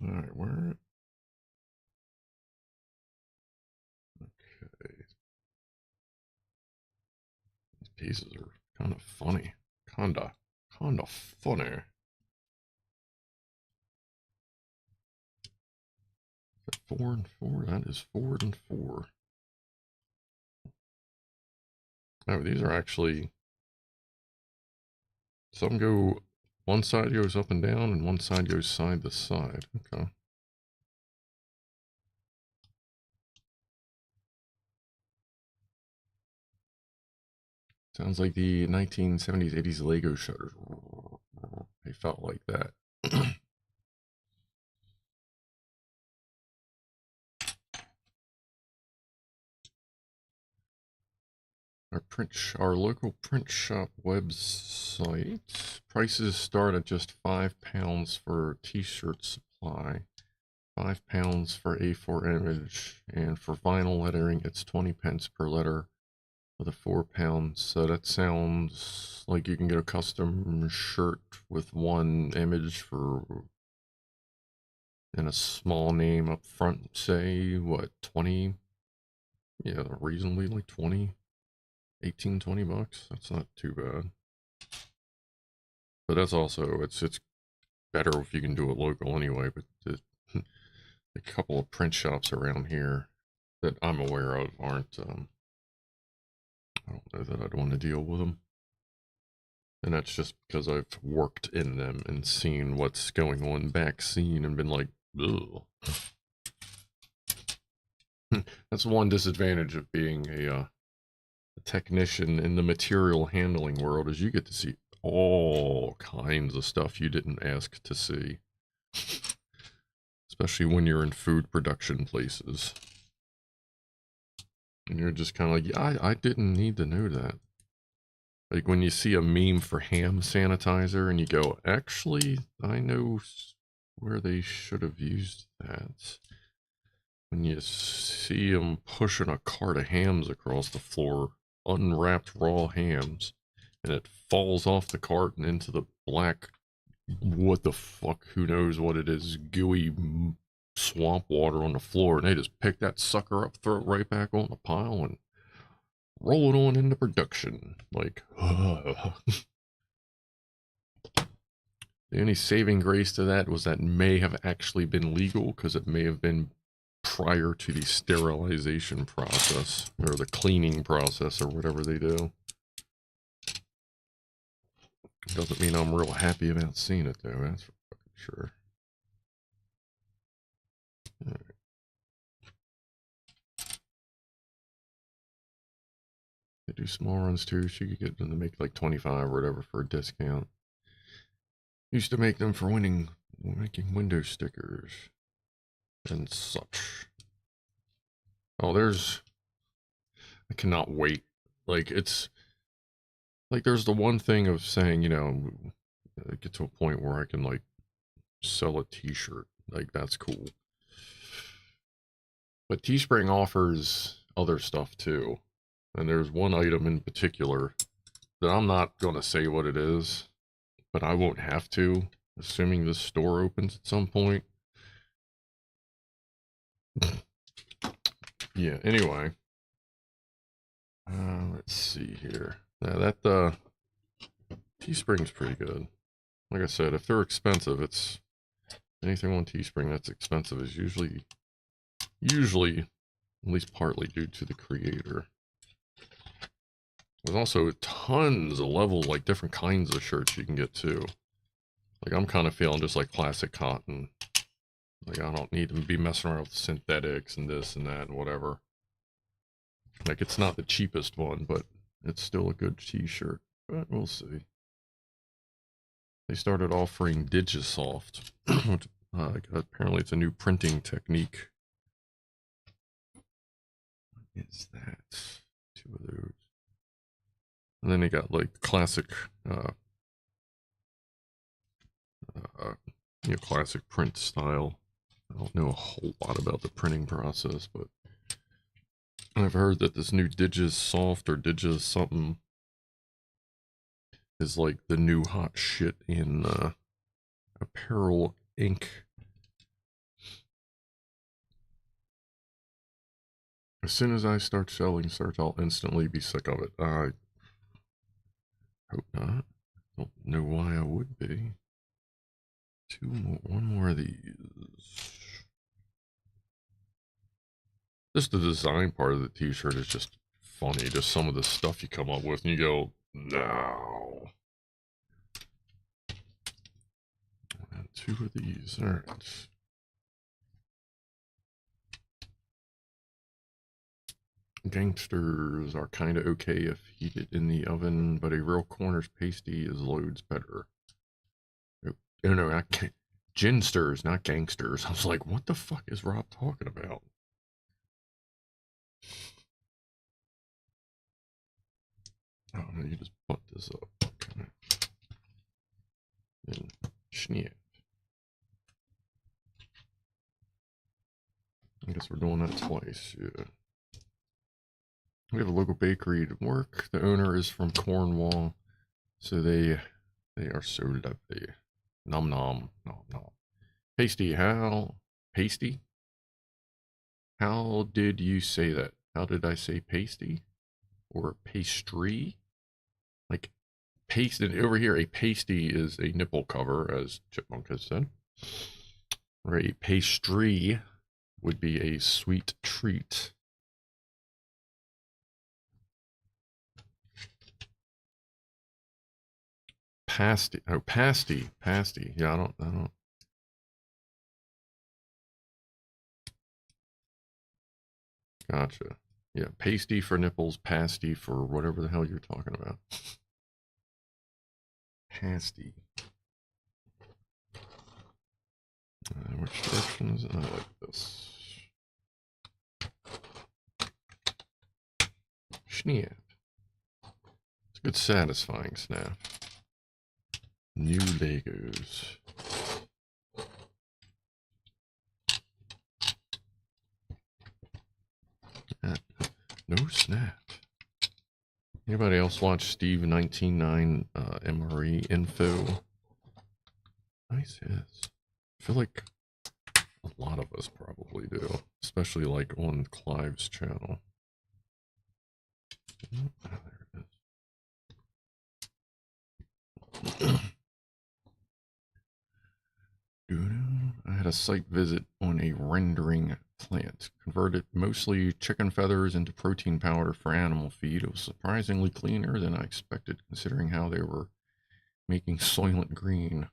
All right, where? Okay, these pieces are kind of funny, kinda funny. 4 and 4. That is 4 and 4. Oh, these are actually. Some go. One side goes up and down, and one side goes side to side. Okay. Sounds like the 1970s, 80s Lego shutters. They felt like that. Our local print shop website prices start at just £5 for t-shirt supply, £5 for A4 image, and for vinyl lettering it's 20 pence per letter with a £4. So that sounds like you can get a custom shirt with 1 image for and a small name up front. Say what, 20? Yeah, reasonably like 20. 18, 20 bucks. That's not too bad. But that's also, it's better if you can do it local anyway. But a couple of print shops around here that I'm aware of aren't, I don't know that I'd want to deal with them. And that's just because I've worked in them and seen what's going on back scene and been like, ugh. That's one disadvantage of being a technician in the material handling world, is you get to see all kinds of stuff you didn't ask to see. Especially when you're in food production places. And you're just kind of like, yeah, I didn't need to know that. Like when you see a meme for ham sanitizer and you go, actually, I know where they should have used that. When you see them pushing a cart of hams across the floor, unwrapped raw hams, and it falls off the cart and into the black, what the fuck, who knows what it is, gooey swamp water on the floor, and they just pick that sucker up, throw it right back on the pile, and roll it on into production. Like, the only saving grace to that was that may have actually been legal, because it may have been prior to the sterilization process, or the cleaning process, or whatever they do. Doesn't mean I'm real happy about seeing it, though, that's for fucking sure. All right. They do small runs too. She could get them to make like 25 or whatever for a discount. Used to make them for making window stickers and such. Oh, I cannot wait. Like, it's like there's the one thing of saying, you know, get to a point where I can like sell a t-shirt. Like, that's cool. But Teespring offers other stuff too. And there's one item in particular that I'm not going to say what it is, but I won't have to, assuming this store opens at some point. Yeah, anyway. Let's see here. Now that Teespring's pretty good. Like I said, if they're expensive, it's anything on Teespring that's expensive is usually at least partly due to the creator. There's also tons of levels, like different kinds of shirts you can get too. Like, I'm kind of feeling just like classic cotton. Like, I don't need to be messing around with synthetics and this and that and whatever. Like, it's not the cheapest one, but it's still a good t-shirt. But we'll see. They started offering Digisoft, which apparently it's a new printing technique. What is that? 2 of those. And then they got like classic, classic print style. I don't know a whole lot about the printing process, but I've heard that this new Digisoft or Digis something is like the new hot shit in apparel ink. As soon as I start selling search, I'll instantly be sick of it. I hope not. Don't know why I would be. One more of these. Just the design part of the t-shirt is just funny. Just some of the stuff you come up with and you go, no. And 2 of these. All right. Gangsters are kind of okay if heated in the oven, but a real Cornish pasty is loads better. Oh, no, not ginsters, not gangsters. I was like, what the fuck is Rob talking about? Oh, no, you just butt this up. Okay. And snip. I guess we're doing that twice, yeah. We have a local bakery to work. The owner is from Cornwall, so they are so lovely. Nom nom, nom nom. Pasty, pasty? How did you say that? How did I say pasty? Or pastry? Like, pasty, over here, a pasty is a nipple cover, as Chipmunk has said. Or a pastry would be a sweet treat. pasty. Oh, pasty. Pasty. Yeah, I don't. Gotcha. Yeah, pasty for nipples, pasty for whatever the hell you're talking about. Pasty. Which direction is it? I like this. Snap. It's a good satisfying snap. New Legos. No snap. Anybody else watch Steve 199 MRE info? Nice hits. I feel like a lot of us probably do, especially like on Clive's channel. Oh, there it is. I had a site visit on a rendering plant. Converted mostly chicken feathers into protein powder for animal feed. It was surprisingly cleaner than I expected, considering how they were making Soylent Green.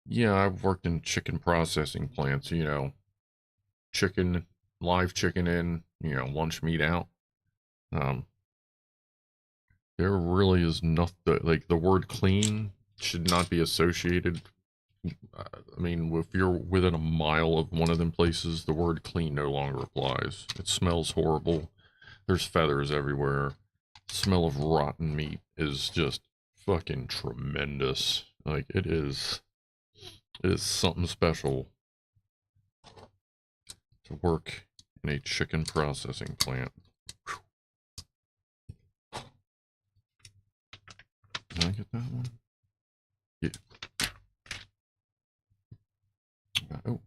Yeah, I've worked in chicken processing plants, you know, chicken, live chicken in, you know, lunch meat out. There really is nothing, like the word clean should not be associated. I mean, if you're within a mile of one of them places, the word clean no longer applies. It smells horrible. There's feathers everywhere. The smell of rotten meat is just fucking tremendous. Like, it is something special to work in a chicken processing plant. Can I get that one? Yeah. Oh.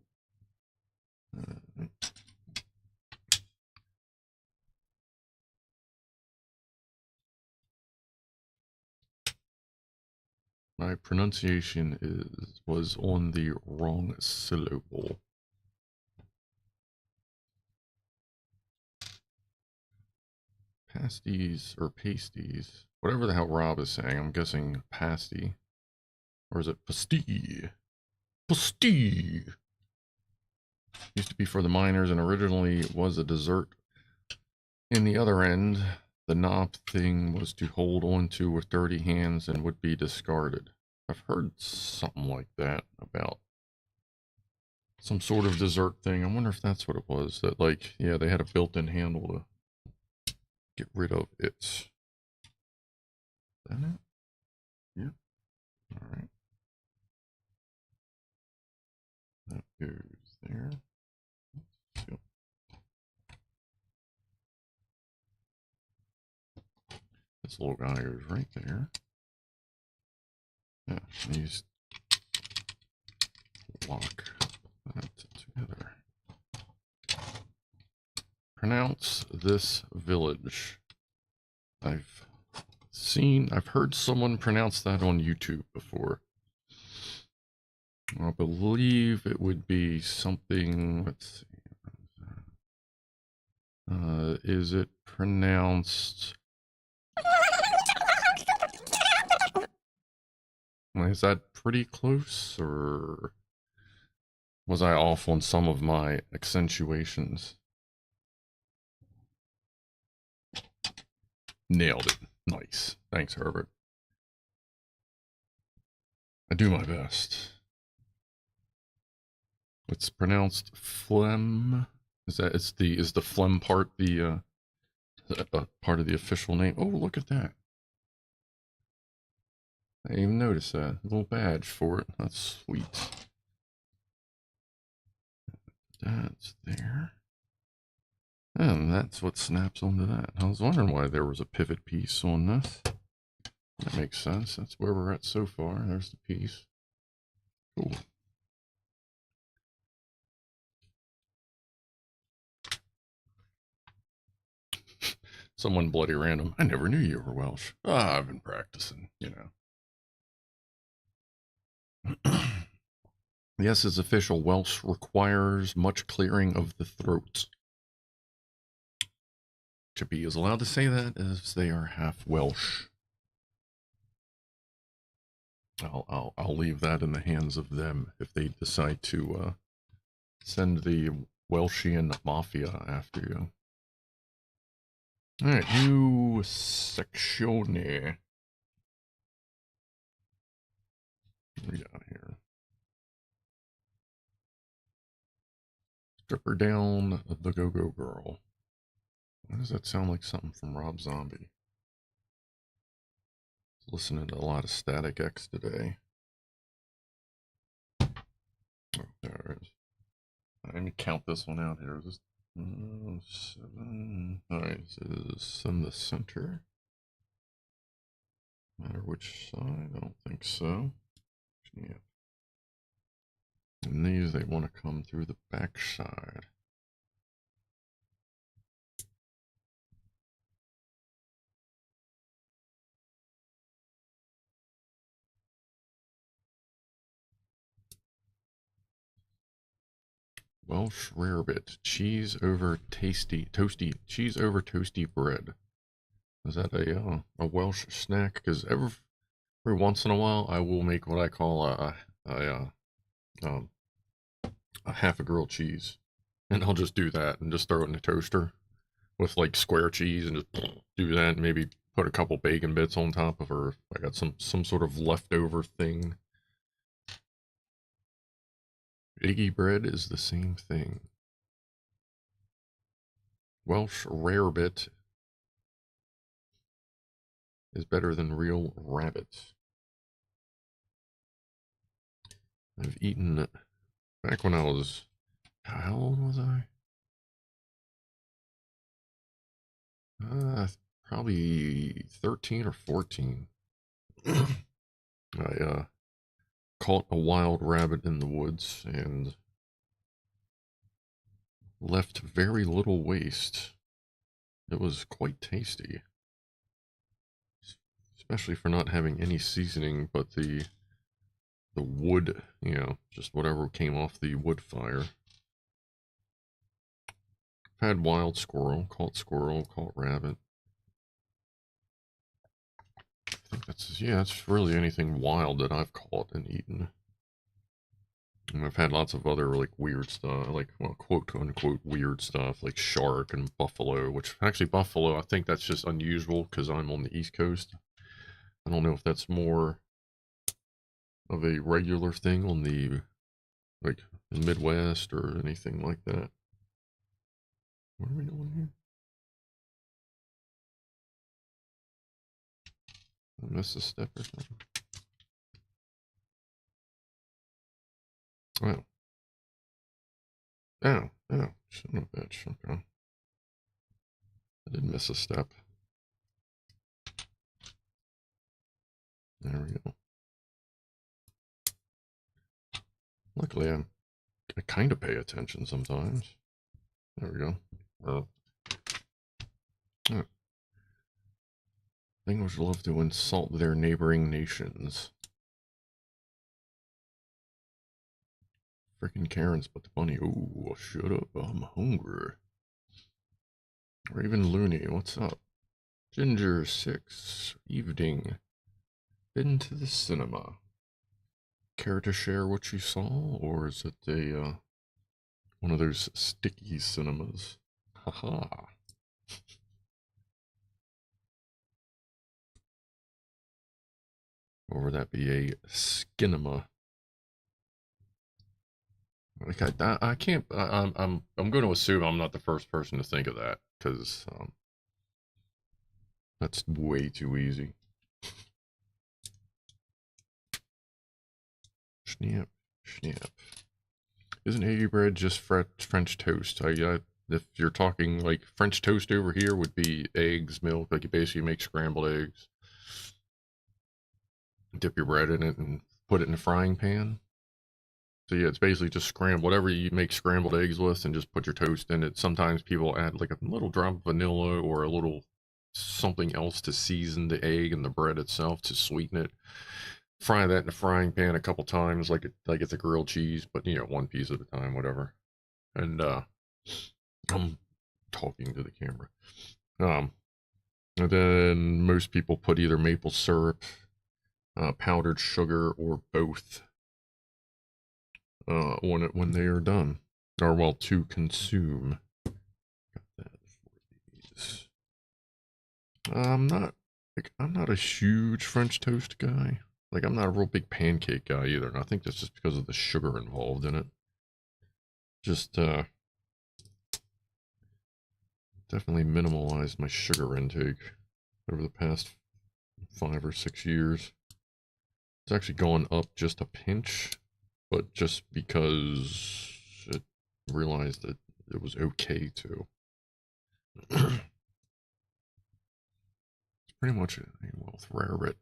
My pronunciation was on the wrong syllable. Pasties or pasties, whatever the hell Rob is saying. I'm guessing pasty, or is it pasty? Pasty used to be for the miners, and originally was a dessert. In the other end, the knob thing was to hold onto with dirty hands and would be discarded. I've heard something like that about some sort of dessert thing. I wonder if that's what it was. That, like, yeah, they had a built-in handle to get rid of it. Is that it? Yeah. All right. That goes there. Yep. This little guy goes right there. Yeah, these lock that together. Pronounce this village. I've heard someone pronounce that on YouTube before. I believe it would be something, let's see. Is it pronounced? Is that pretty close, or was I off on some of my accentuations? Nailed it. Nice. Thanks, Herbert. I do my best. It's pronounced phlegm. Is the phlegm part the part of the official name? Oh, look at that. I didn't even notice that. A little badge for it. That's sweet. That's there. And that's what snaps onto that. I was wondering why there was a pivot piece on this. That makes sense. That's where we're at so far. There's the piece. Cool. Someone bloody random. I never knew you were Welsh. Ah, I've been practicing, you know. Yes, it's official. Welsh requires much clearing of the throat. Chippy is allowed to say that as they are half Welsh. I'll leave that in the hands of them if they decide to send the Welshian Mafia after you. Alright, new sectione. What we got here? Strip her down, the go-go girl. Why does that sound like something from Rob Zombie? Listening to a lot of Static X today. Oh, there it is. Let me count this one out here. This 7. Alright, so this is in the center. Matter which side? I don't think so. Yeah. And these, they want to come through the back side. Welsh rarebit, cheese over toasty bread. Is that a Welsh snack? Because every once in a while, I will make what I call a half a grilled cheese, and I'll just do that and just throw it in the toaster with like square cheese and just do that. And maybe put a couple bacon bits on top of her. I got some sort of leftover thing. Iggy bread is the same thing. Welsh rarebit is better than real rabbit. I've eaten back when I was, how old was I? Probably 13 or 14. I caught a wild rabbit in the woods and left very little waste. It was quite tasty, especially for not having any seasoning but the wood, you know, just whatever came off the wood fire. I've had wild squirrel, caught rabbit. I think that's really anything wild that I've caught and eaten. And I've had lots of other like weird stuff, like, well, quote unquote weird stuff, like shark and buffalo, which actually buffalo, I think that's just unusual because I'm on the East Coast. I don't know if that's more of a regular thing on the, like, the Midwest or anything like that. What are we doing here? I missed a step or something. Oh. Oh, oh, son of a bitch. Okay. I did miss a step. There we go. Luckily, I kind of pay attention sometimes. There we go. Oh. Language love to insult their neighboring nations. Frickin' Karen's but the bunny. Ooh, shut up. I'm hungry. Raven Looney, what's up? Ginger 6, evening. Been to the cinema. Care to share what you saw, or is it a one of those sticky cinemas? Haha. Or would that be a skinema? Like I can't. I'm going to assume I'm not the first person to think of that because that's way too easy. Snap, snap. Isn't eggy bread just French toast? If you're talking like French toast over here would be eggs, milk, like you basically make scrambled eggs. Dip your bread in it and put it in a frying pan. So yeah, it's basically just whatever you make scrambled eggs with and just put your toast in it. Sometimes people add like a little drop of vanilla or a little something else to season the egg and the bread itself to sweeten it. Fry that in a frying pan a couple times like it's a grilled cheese, but you know, one piece at a time, whatever. And I'm talking to the camera. And then most people put either maple syrup, powdered sugar or both when they are done, or well, to consume. Got that for these. I'm not a huge French toast guy. Like, I'm not a real big pancake guy either, and I think that's just because of the sugar involved in it. Just definitely minimalized my sugar intake over the past 5 or 6 years. It's actually gone up just a pinch, but just because it realized that it was okay to. It's pretty much a Welsh rarebit.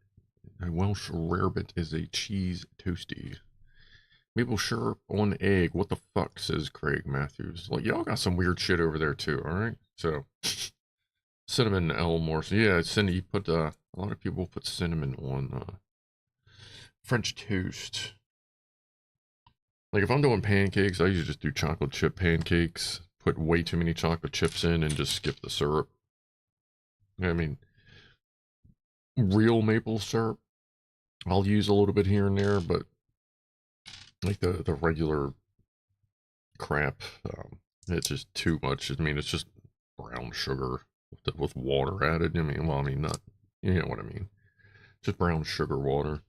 A Welsh rarebit is a cheese toasty. Maple syrup on egg. What the fuck, says Craig Matthews. Like, y'all got some weird shit over there too, alright? So, cinnamon Elmore. So yeah, you put, a lot of people put cinnamon on, French toast. Like, if I'm doing pancakes, I usually just do chocolate chip pancakes. Put way too many chocolate chips in and just skip the syrup. I mean, real maple syrup, I'll use a little bit here and there, but like the regular crap, it's just too much. I mean, it's just brown sugar with water added. I mean, well, I mean, not, you know what I mean. Just brown sugar water.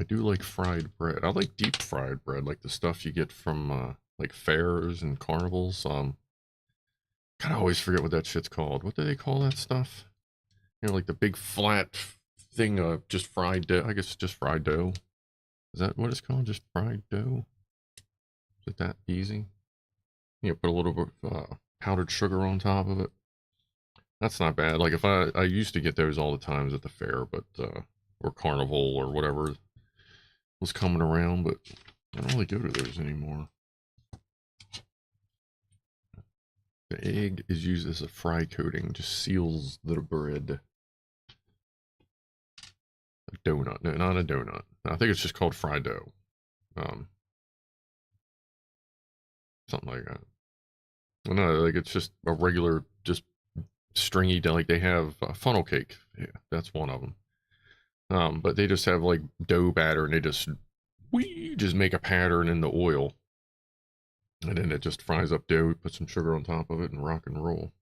I do like fried bread. I like deep fried bread, like the stuff you get from, like fairs and carnivals. God, I always forget what that shit's called. What do they call that stuff? You know, like the big flat thing of just fried dough. I guess it's just fried dough. Is that what it's called? Just fried dough? Is it that easy? You know, put a little bit of powdered sugar on top of it. That's not bad. Like, if I used to get those all the times at the fair, but, or carnival or whatever was coming around, but I don't really go to those anymore. The egg is used as a fry coating, just seals the bread. A donut. No, not a donut. I think it's just called fried dough. Something like that. Well, no, like it's just a regular, just stringy, like they have funnel cake. Yeah, that's one of them. But they just have like dough batter and they just make a pattern in the oil. And then it just fries up dough, put some sugar on top of it and rock and roll.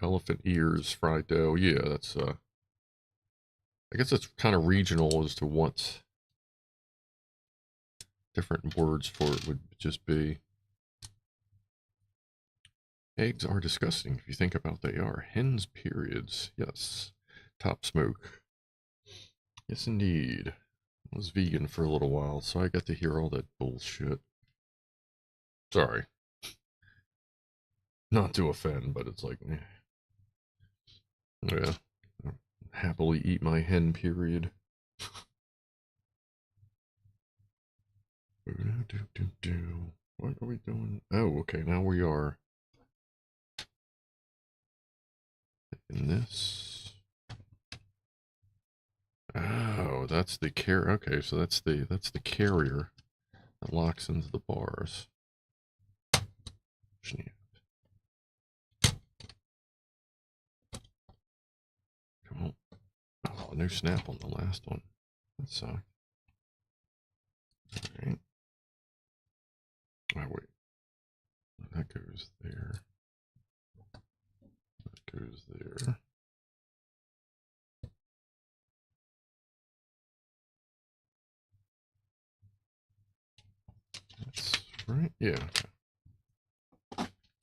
Elephant ears, fried dough. Yeah, that's, I guess it's kind of regional as to what different words for it would just be. Eggs are disgusting if you think about they are. Hens, periods. Yes. Top smoke. Yes, indeed. I was vegan for a little while, so I got to hear all that bullshit. Sorry. Not to offend, but it's like, yeah. I'll happily eat my hen period. What are we doing? Oh, okay, now we are in this. Oh, that's the okay, so that's the carrier that locks into the bars. Come on. Oh, no snap on the last one. That sucked. Alright. Oh, wait. That goes there. That goes there. That's right. Yeah.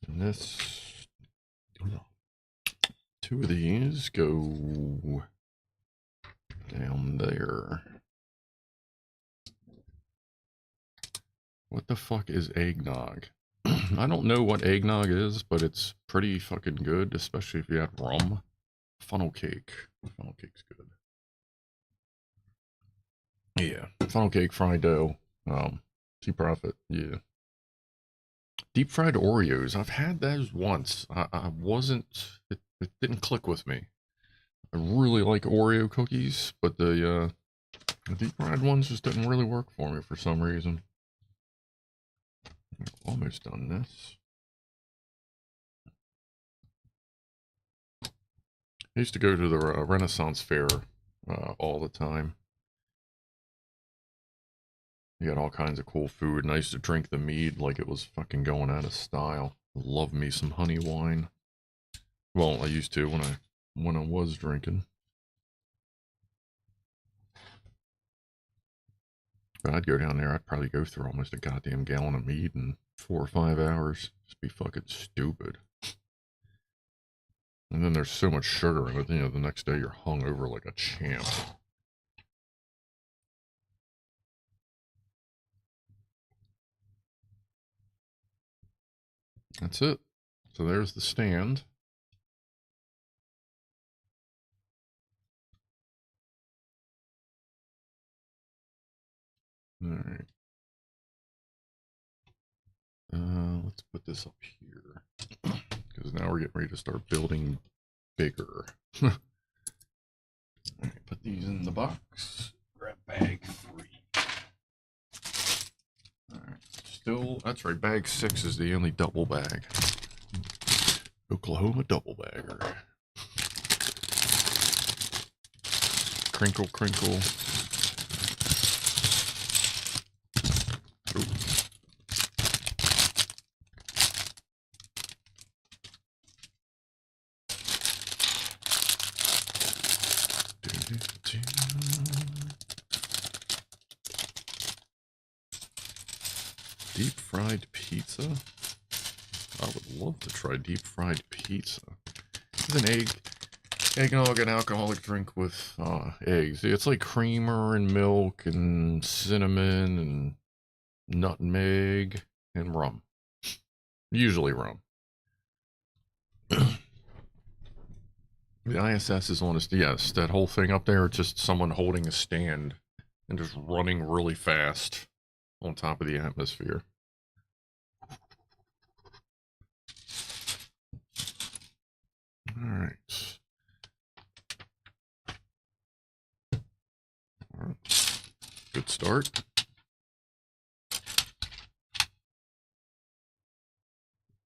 And this. Two of these go down there. What the fuck is eggnog? I don't know what eggnog is, but it's pretty fucking good, especially if you add rum. Funnel cake. Funnel cake's good. Yeah. Funnel cake, fried dough. Tea profit. Yeah. Deep fried Oreos. I've had those once. I wasn't, it didn't click with me. I really like Oreo cookies, but the deep fried ones just didn't really work for me for some reason. Almost done this. I used to go to the Renaissance Fair all the time. You got all kinds of cool food, and I used to drink the mead like it was fucking going out of style. Love me some honey wine. Well, I used to when I was drinking. But I'd go down there, I'd probably go through almost a goddamn gallon of mead in 4 or 5 hours. Just be fucking stupid. And then there's so much sugar in it, you know, the next day you're hung over like a champ. That's it. So there's the stand. Alright. Let's put this up here. Because now we're getting ready to start building bigger. Alright, put these in the box. Grab bag 3. Alright, still, that's right, bag 6 is the only double bag. Oklahoma double bagger. Crinkle, crinkle. Ooh. Deep fried pizza? I would love to try deep fried pizza. It's an eggnog, an alcoholic drink with eggs. It's like creamer and milk and cinnamon and nutmeg and rum. Usually rum. The ISS is on a, yes, that whole thing up there, it's just someone holding a stand and just running really fast on top of the atmosphere. Alright. Good start.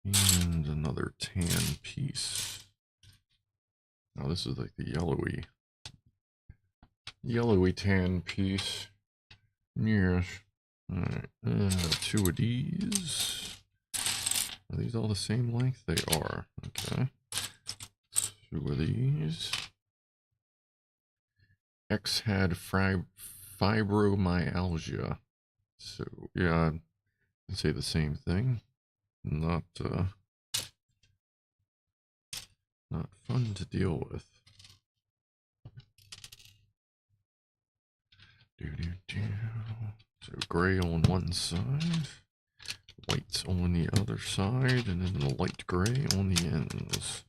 And another tan piece. Now this is like the yellowy tan piece. Yes. Alright, 2 of these. Are these all the same length? They are. Okay. 2 of these. X had fibromyalgia. So, yeah, I'd say the same thing. Not fun to deal with. So gray on one side, white on the other side, and then the light gray on the ends.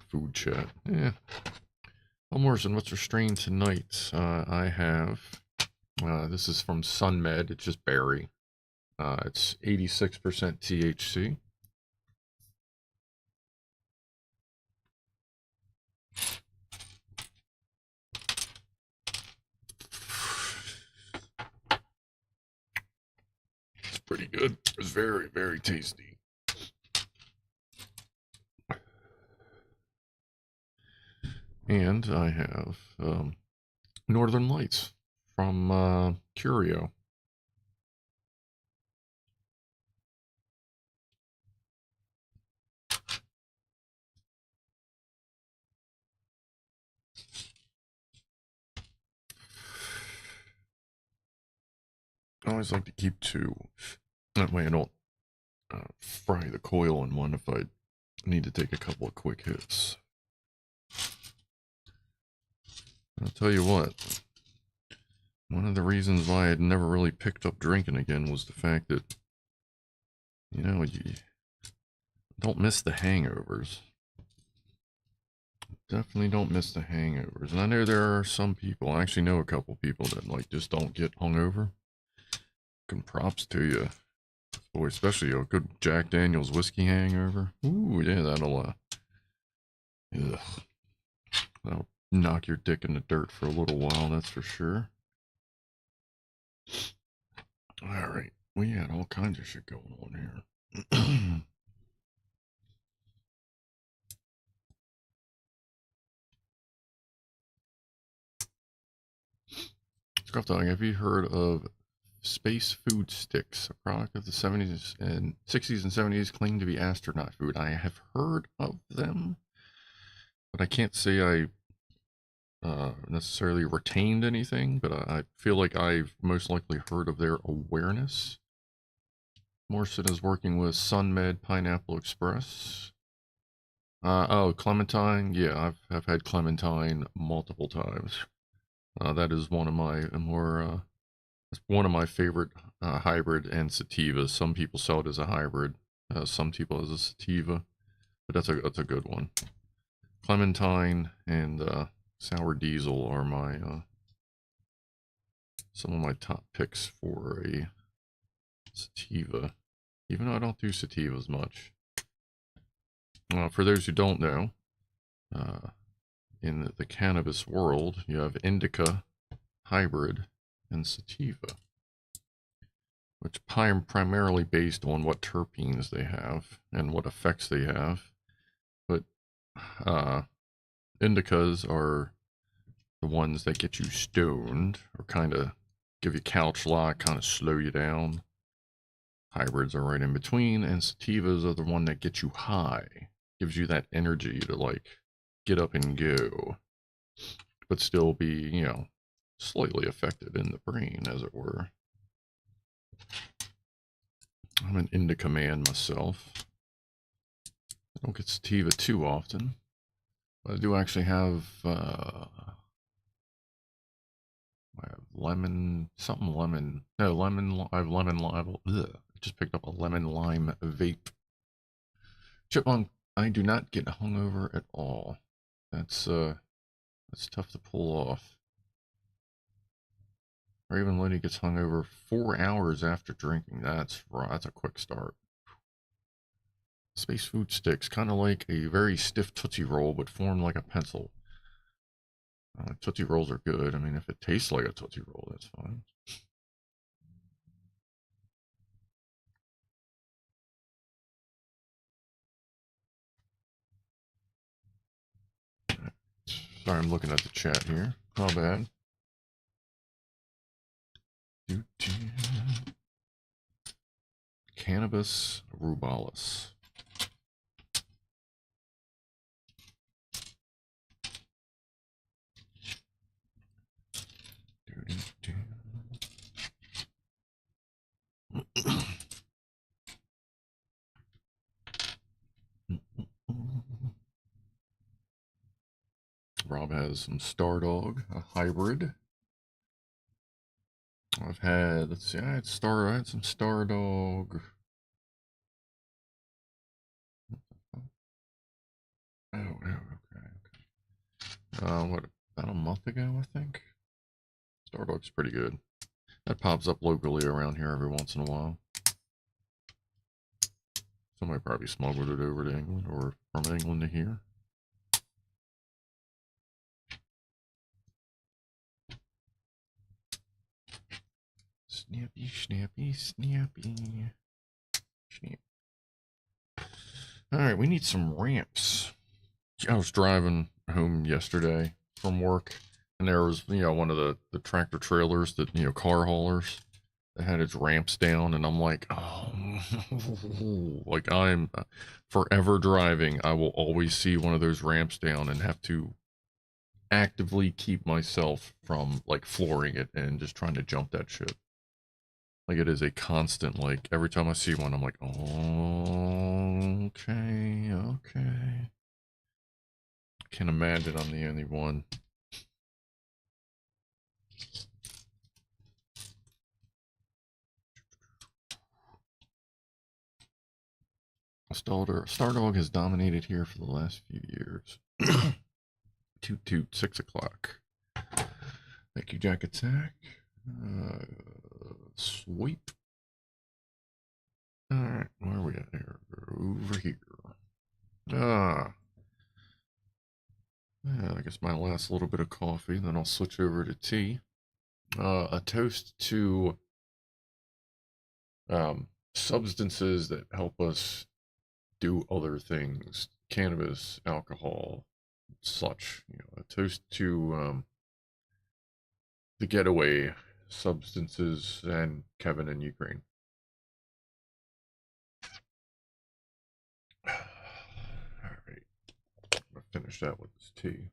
Food chat. Yeah. Morrison, what's your strain tonight? I have, this is from SunMed. It's just berry. It's 86% THC. It's pretty good. It's very, very tasty. And I have Northern Lights from Curio. I always like to keep 2. That way I don't fry the coil in one if I need to take a couple of quick hits. I'll tell you what, one of the reasons why I'd never really picked up drinking again was the fact that, you know, you don't miss the hangovers. Definitely don't miss the hangovers. And I know there are some people, I actually know a couple people that like just don't get hungover. Fucking props to you. Boy, especially a good Jack Daniels whiskey hangover. Ooh, yeah, that'll knock your dick in the dirt for a little while, that's for sure. All right, we had all kinds of shit going on here. Scruff Dog, have you heard of space food sticks, a product of the 70s and 60s and 70s, claimed to be astronaut food? I have heard of them, but I can't say I necessarily retained anything, but I feel like I've most likely heard of their awareness. Morrison is working with SunMed Pineapple Express. Oh, Clementine. Yeah, I've had Clementine multiple times. That is one of my more it's one of my favorite hybrid and sativas. Some people sell it as a hybrid, some people as a sativa, but that's a good one. Clementine and Sour Diesel are my some of my top picks for a sativa, even though I don't do sativas much. For those who don't know, in the cannabis world, you have indica, hybrid, and sativa, which primarily based on what terpenes they have and what effects they have. But indicas are the ones that get you stoned or kind of give you couch lock, kind of slow you down. Hybrids are right in between, and sativas are the one that get you high, gives you that energy to like get up and go, but still be, you know, slightly affected in the brain, as it were. I'm an indica man myself. I don't get sativa too often, but I do actually have I have lemon, something lemon. No, lemon. I have lemon lime. Ugh, just picked up a lemon lime vape. Chipmunk, I do not get hungover at all. That's tough to pull off. Or even Lenny gets hungover 4 hours after drinking. That's a quick start. Space food sticks, kind of like a very stiff Tootsie Roll, but formed like a pencil. Tootsie Rolls are good. I mean, if it tastes like a Tootsie Roll, that's fine. Sorry, I'm looking at the chat here. How bad? Cannabis rubalis. Rob has some Stardog, a hybrid. I've had, let's see, I had some Stardog. Oh, okay. What, about a month ago, I think? Stardog's pretty good. That pops up locally around here every once in a while. Somebody probably smuggled it over to England or from England to here. Snappy, snappy, snappy. Snap. Alright, we need some ramps. I was driving home yesterday from work, and there was, you know, one of the tractor trailers that, you know, car haulers that had its ramps down, and I'm like, oh, like I'm forever driving. I will always see one of those ramps down and have to actively keep myself from like flooring it and just trying to jump that shit. Like it is a constant, like every time I see one, I'm like, oh, okay, okay. Can't imagine I'm the only one. Stardog has dominated here for the last few years. Toot toot, 6 o'clock. Thank you, Jack Attack. Sweep. Alright, where are we at here? Over here. Yeah, I guess my last little bit of coffee, then I'll switch over to tea. A toast to substances that help us do other things, cannabis, alcohol, such. You know, a toast to the getaway substances and Kevin in Ukraine. All right, I'm gonna finish that with this tea.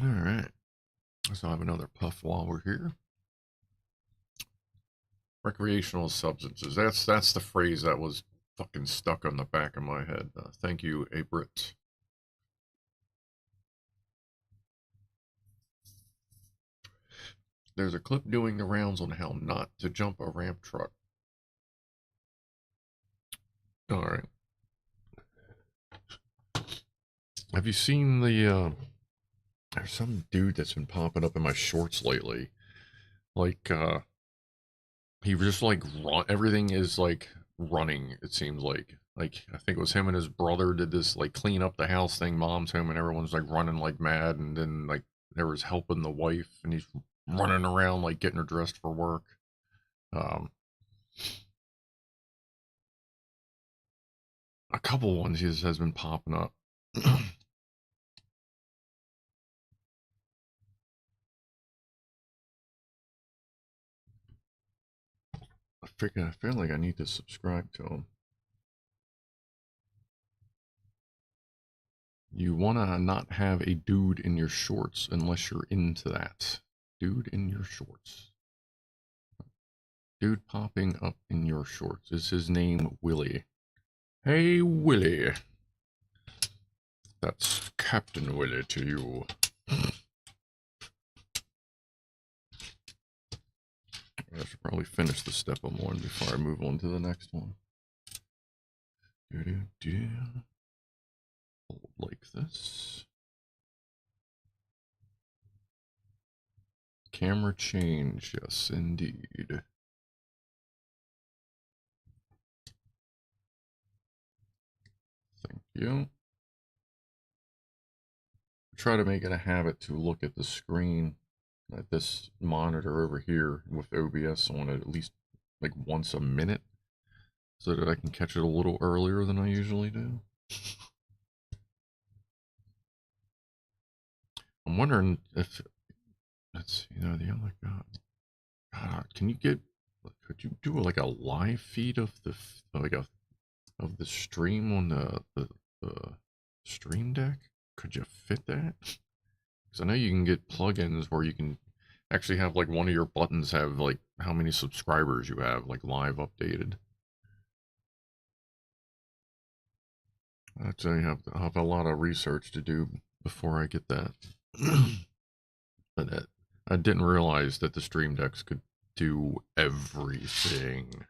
All right, so I have another puff while we're here. Recreational substances. That's the phrase that was fucking stuck on the back of my head. Thank you, A Brit. There's a clip doing the rounds on how not to jump a ramp truck. All right. Have you seen the there's some dude that's been popping up in my shorts lately. Like he just like everything is like running, it seems like. Like I think it was him and his brother did this like clean up the house thing, mom's home, and everyone's like running like mad, and then like there was helping the wife and he's running around like getting her dressed for work. A couple ones has been popping up. I feel like I need to subscribe to him. You want to not have a dude in your shorts unless you're into that. Dude in your shorts. Dude popping up in your shorts. Is his name Willie? Hey, Willie. That's Captain Willie to you. I should probably finish the step I'm on before I move on to the next one. Hold like this. Camera change, yes indeed. Thank you. Try to make it a habit to look at the screen at this monitor over here with OBS on it at least like once a minute so that I can catch it a little earlier than I usually do. I'm wondering if, let's see, no, the other God, can you get, could you do like a live feed of the, like a, of the stream on the Stream Deck? Could you fit that? Because I know you can get plugins where you can actually have like one of your buttons have like how many subscribers you have, like live updated. I'll have a lot of research to do before I get that. But I didn't realize that the Stream Decks could do everything.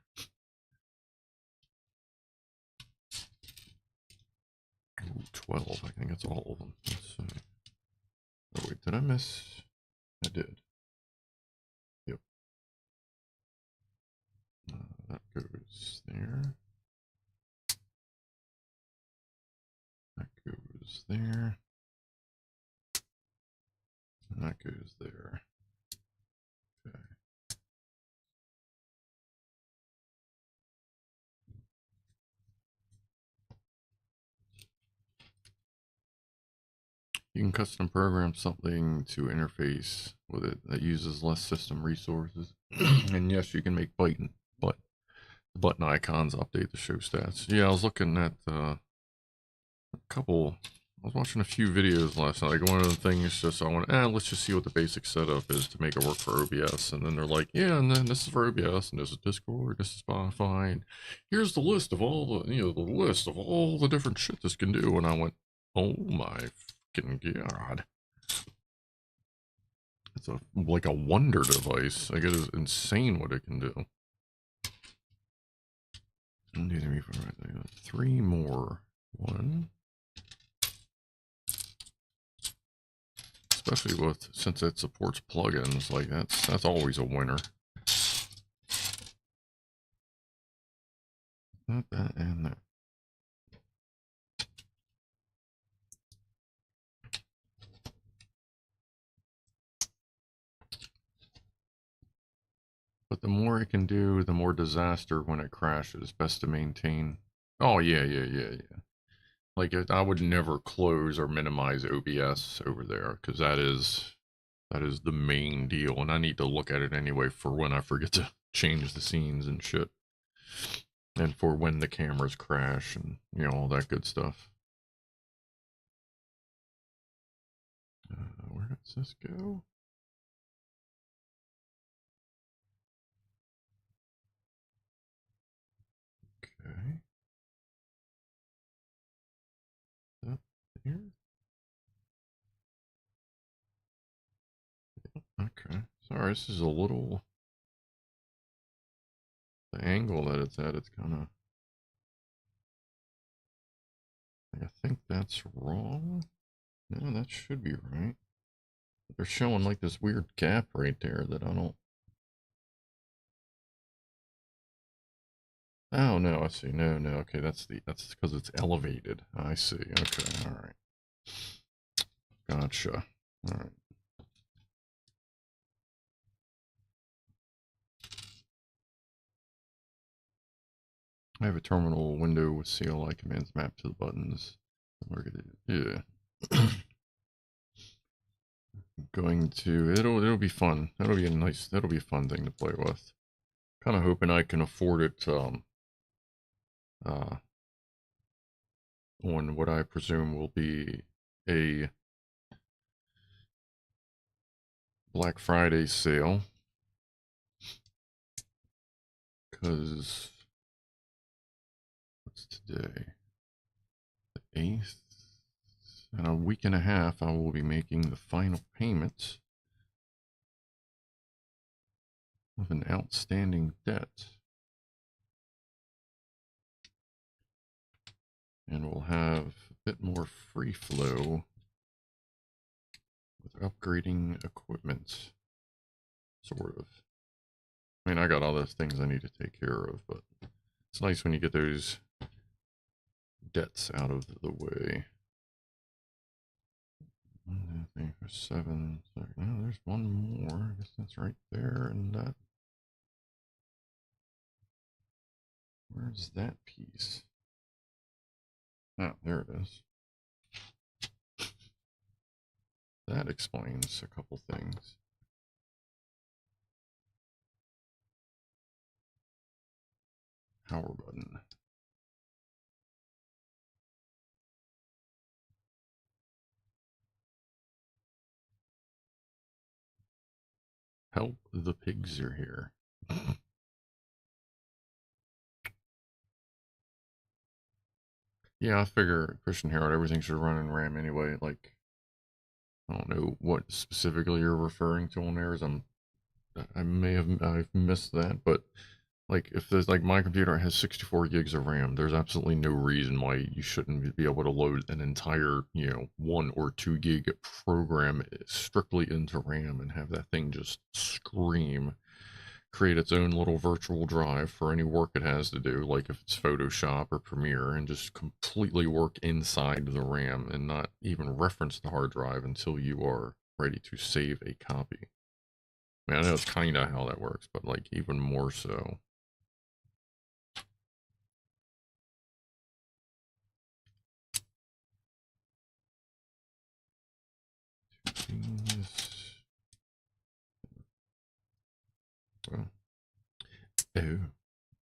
Ooh, 12, I think that's all of them. Let's see. Oh wait, did I miss? I did. Yep. That goes there. That goes there. And that goes there. Okay. You can custom program something to interface with it that uses less system resources. And yes, you can make button icons update the show stats. Yeah, I was looking at a couple. I was watching a few videos last night. Like one of the things, just I want, let's just see what the basic setup is to make it work for OBS. And then they're like, yeah, and then this is for OBS, and this is Discord, this is Spotify, and here's the list of all the, the list of all the different shit this can do. And I went, oh my fucking God. It's like a wonder device. Like it is insane what it can do. 1, 2, 3, 4, 5, 6, 3 more. 1. Especially with, since it supports plugins, like that's always a winner. Not that and that. But the more it can do, the more disaster when it crashes. Best to maintain. Oh, yeah. Like, I would never close or minimize OBS over there, because that is the main deal, and I need to look at it anyway for when I forget to change the scenes and shit. And for when the cameras crash and, you know, all that good stuff. Where does this go? Okay. Up here? Okay. Sorry, this is a little... The angle that it's at, it's kind of... I think that's wrong. No, that should be right. They're showing like this weird gap right there that I don't... Oh, no, I see. No, okay, that's because it's elevated. I see. Okay, all right. Gotcha. All right. I have a terminal window with CLI commands mapped to the buttons. Yeah. Going to, it'll be fun. That'll be a fun thing to play with. Kind of hoping I can afford it on what I presume will be a Black Friday sale. Because what's today? The 8th. In a week and a half, I will be making the final payment of an outstanding debt. And we'll have a bit more free flow with upgrading equipment, sort of. I mean, I got all those things I need to take care of, but it's nice when you get those debts out of the way. 1, 2, 3, 4, 7. So, no, there's one more. I guess that's right there, and that. Where's that piece? Oh, there it is. That explains a couple things. Power button. Help, the pigs are here. Yeah, I figure Christian Herald, everything should run in RAM anyway. Like, I don't know what specifically you're referring to on there. I've missed that, but like if there's like my computer has 64 gigs of RAM, there's absolutely no reason why you shouldn't be able to load an entire, 1 or 2 gig program strictly into RAM and have that thing just scream, create its own little virtual drive for any work it has to do, like if it's Photoshop or Premiere, and just completely work inside the RAM and not even reference the hard drive until you are ready to save a copy. I mean, I know it's kind of how that works, but like even more so.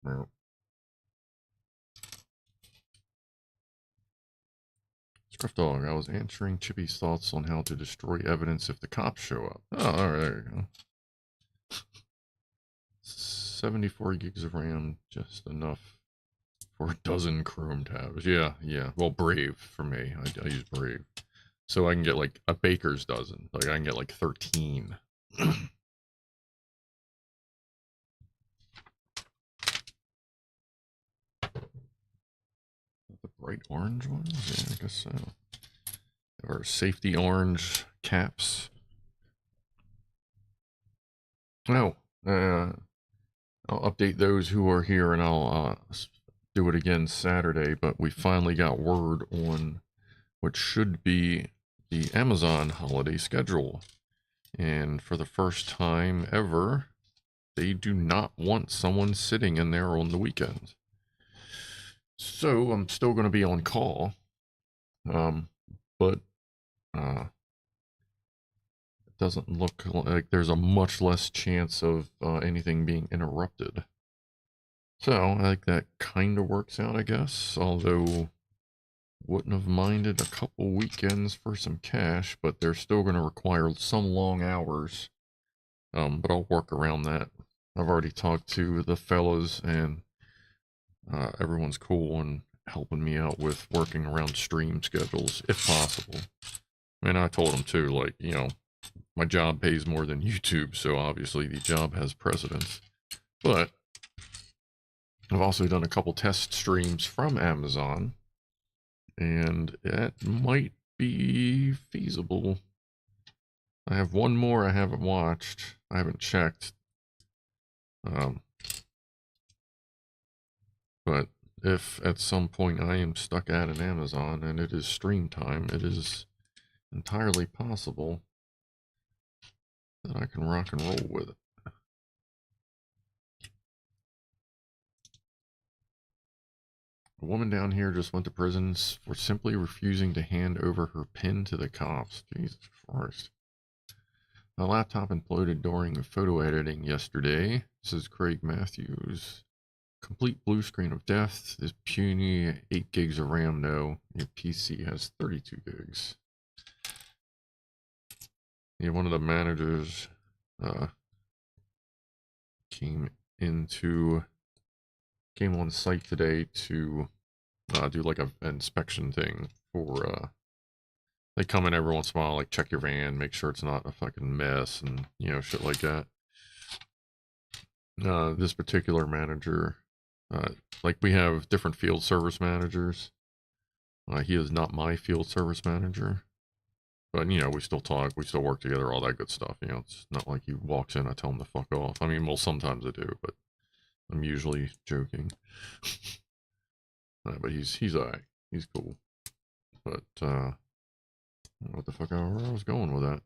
Oh. Scruff Dog, I was answering Chippy's thoughts on how to destroy evidence if the cops show up. Oh, alright, there you go. 74 gigs of RAM, just enough for a dozen Chrome tabs. Yeah. Well, Brave for me. I use Brave. So I can get like a baker's dozen. Like I can get like 13. The bright orange ones? Yeah, I guess so. Or safety orange caps. No. I'll update those who are here, and I'll do it again Saturday, but we finally got word on what should be the Amazon holiday schedule. And for the first time ever, they do not want someone sitting in there on the weekends. So I'm still going to be on call, but it doesn't look like there's a much less chance of anything being interrupted. So I think that kind of works out, I guess, although wouldn't have minded a couple weekends for some cash, but they're still going to require some long hours. But I'll work around that. I've already talked to the fellas, and everyone's cool and helping me out with working around stream schedules, if possible. And I told them too, like, you know, my job pays more than YouTube, so obviously the job has precedence. But I've also done a couple test streams from Amazon, and it might be feasible. I have one more I haven't watched. I haven't checked. But if at some point I am stuck at an Amazon and it is stream time, it is entirely possible that I can rock and roll with it. A woman down here just went to prison for simply refusing to hand over her PIN to the cops. Jesus Christ. My laptop imploded during photo editing yesterday, says Craig Matthews. Complete blue screen of death. This puny 8 gigs of RAM, though. Your PC has 32 gigs. Yeah, one of the managers came on site today to do like an inspection thing for they come in every once in a while, like check your van, make sure it's not a fucking mess, and you know, shit like that. This particular manager, like we have different field service managers. He is not my field service manager, but you know, we still talk, we still work together, all that good stuff. You know, it's not like he walks in, I tell him to fuck off. I mean, well, sometimes I do, but I'm usually joking. But he's alright. He's cool. But what the fuck I was going with that.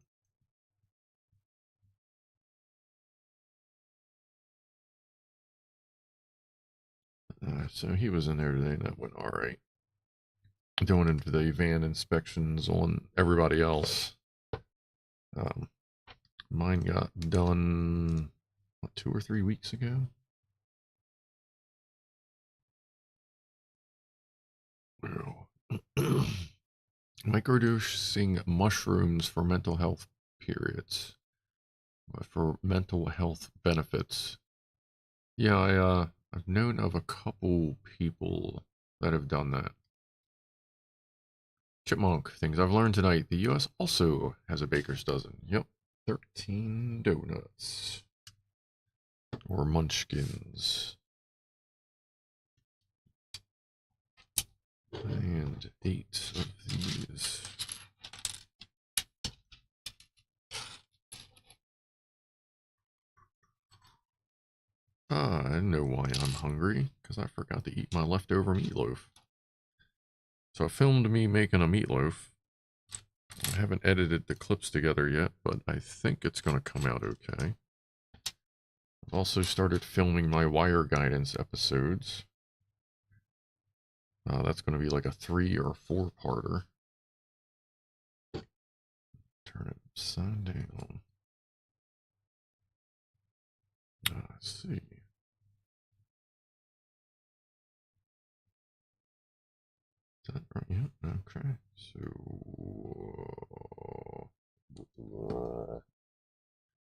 So he was in there today, and that went all right. Doing into the van inspections on everybody else. Mine got done, what, 2 or 3 weeks ago? Microdosing mushrooms for mental health periods. For mental health benefits. Yeah, I've known of a couple people that have done that. Chipmunk, things I've learned tonight. The US also has a baker's dozen. Yep, 13 donuts. Or munchkins. And 8 of these. I know why I'm hungry, because I forgot to eat my leftover meatloaf. So I filmed me making a meatloaf. I haven't edited the clips together yet, but I think it's going to come out okay. I've also started filming my wire guidance episodes. That's going to be like a 3 or 4-parter. Turn it upside down. Let's see. Is that right? Yeah, okay. So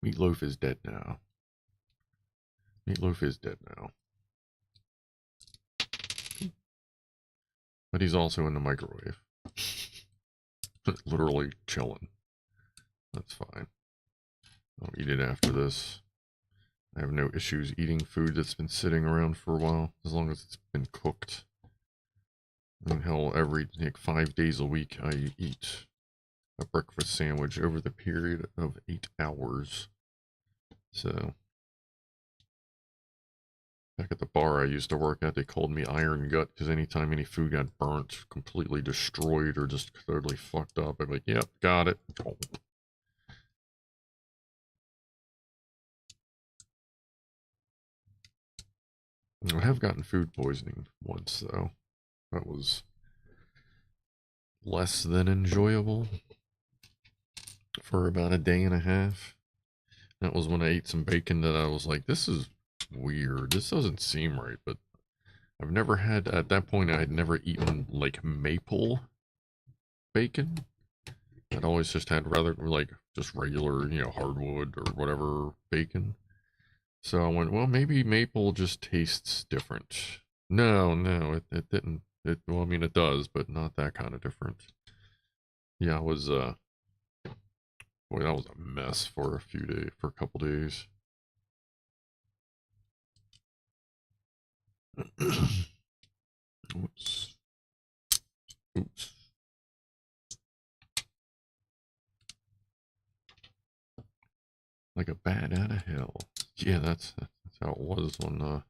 Meatloaf is dead now. Meatloaf is dead now. But he's also in the microwave. Literally chilling. That's fine. I'll eat it after this. I have no issues eating food that's been sitting around for a while, as long as it's been cooked. And hell, every like 5 days a week I eat a breakfast sandwich over the period of 8 hours. So back at the bar I used to work at, they called me Iron Gut, because anytime any food got burnt, completely destroyed, or just totally fucked up, I'd be like, yep, got it. I have gotten food poisoning once, though. That was less than enjoyable for about a day and a half. That was when I ate some bacon that I was like, this is weird. This doesn't seem right, but I've never had, at that point, I had never eaten, like, maple bacon. I'd always just had rather, like, just regular, you know, hardwood or whatever bacon. So I went, well, maybe maple just tastes different. No, it didn't. Well, I mean, it does, but not that kind of different. Yeah, it was, boy, that was a mess for a couple days. Oops. Oops. Like a bat out of hell. Yeah, that's how it was when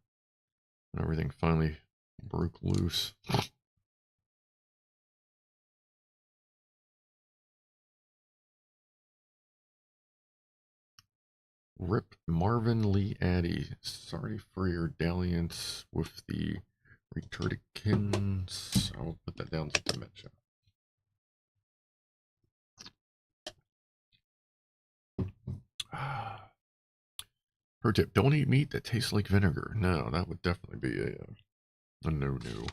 everything finally broke loose. Rip Marvin Lee Addy. Sorry for your dalliance with the retardikins. I'll put that down to dementia. Pro tip, don't eat meat that tastes like vinegar. No, that would definitely be a no-no.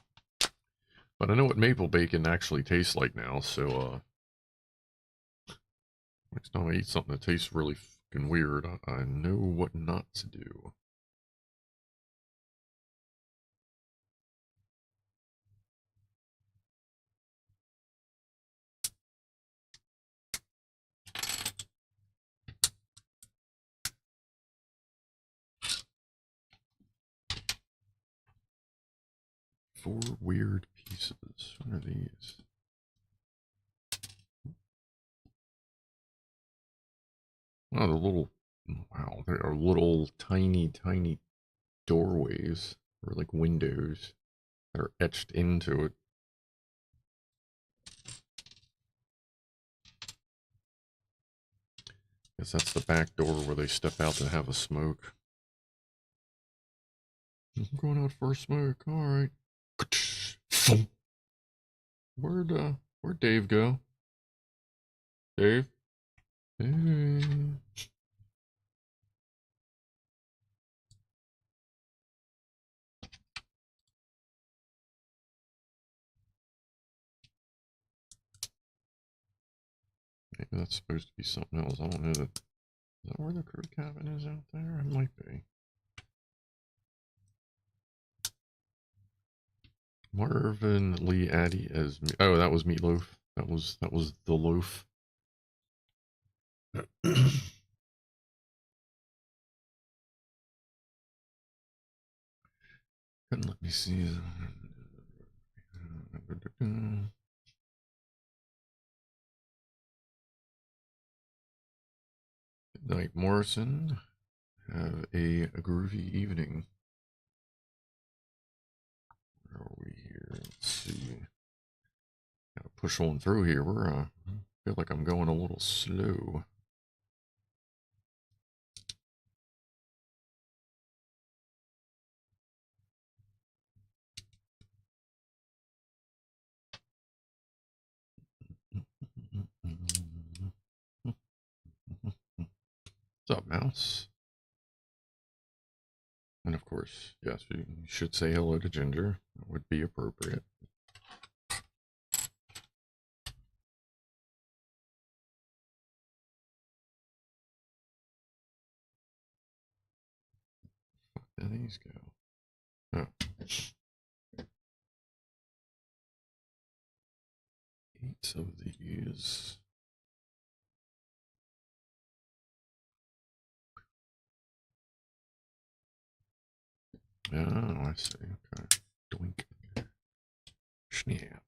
But I know what maple bacon actually tastes like now, so next time I eat something that tastes really fucking weird, I know what not to do. Four weird pieces. What are these? Oh, they're little. Wow, they are little tiny doorways or like windows that are etched into it. Guess that's the back door where they step out to have a smoke. I'm going out for a smoke. All right. Where'd Dave go? Dave? Hey. Maybe that's supposed to be something else. I don't know that. Is that where the crew cabin is out there? It might be. Marvin Lee Addy as oh, that was Meatloaf. That was the loaf. Couldn't let me see. Good night, Morrison. Have a groovy evening. Where are we here? Let's see. Gotta push on through here. I feel like I'm going a little slow. What's up, Mouse? And of course, yes, you should say hello to Ginger. That would be appropriate. Where did these go? Oh. 8 of these. Oh, I see. Okay. Doink. Snap.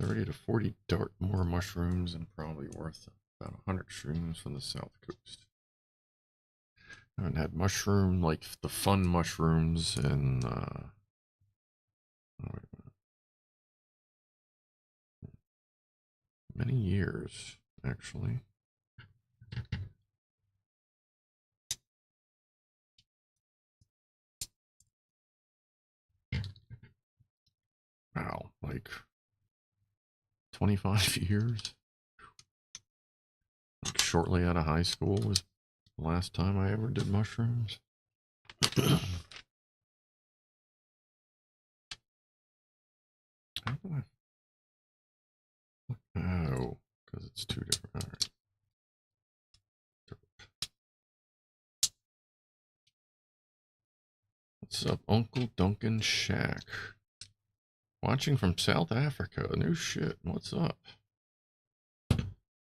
$30 to $40 more mushrooms and probably worth about 100 shrooms from the South Coast. I haven't had mushroom, like the fun mushrooms, and Many years, actually. Wow, like 25 years? Like shortly out of high school was the last time I ever did mushrooms. How do I... Oh, because it's two different. All right. What's up, Uncle Duncan Shack? Watching from South Africa. No shit. What's up?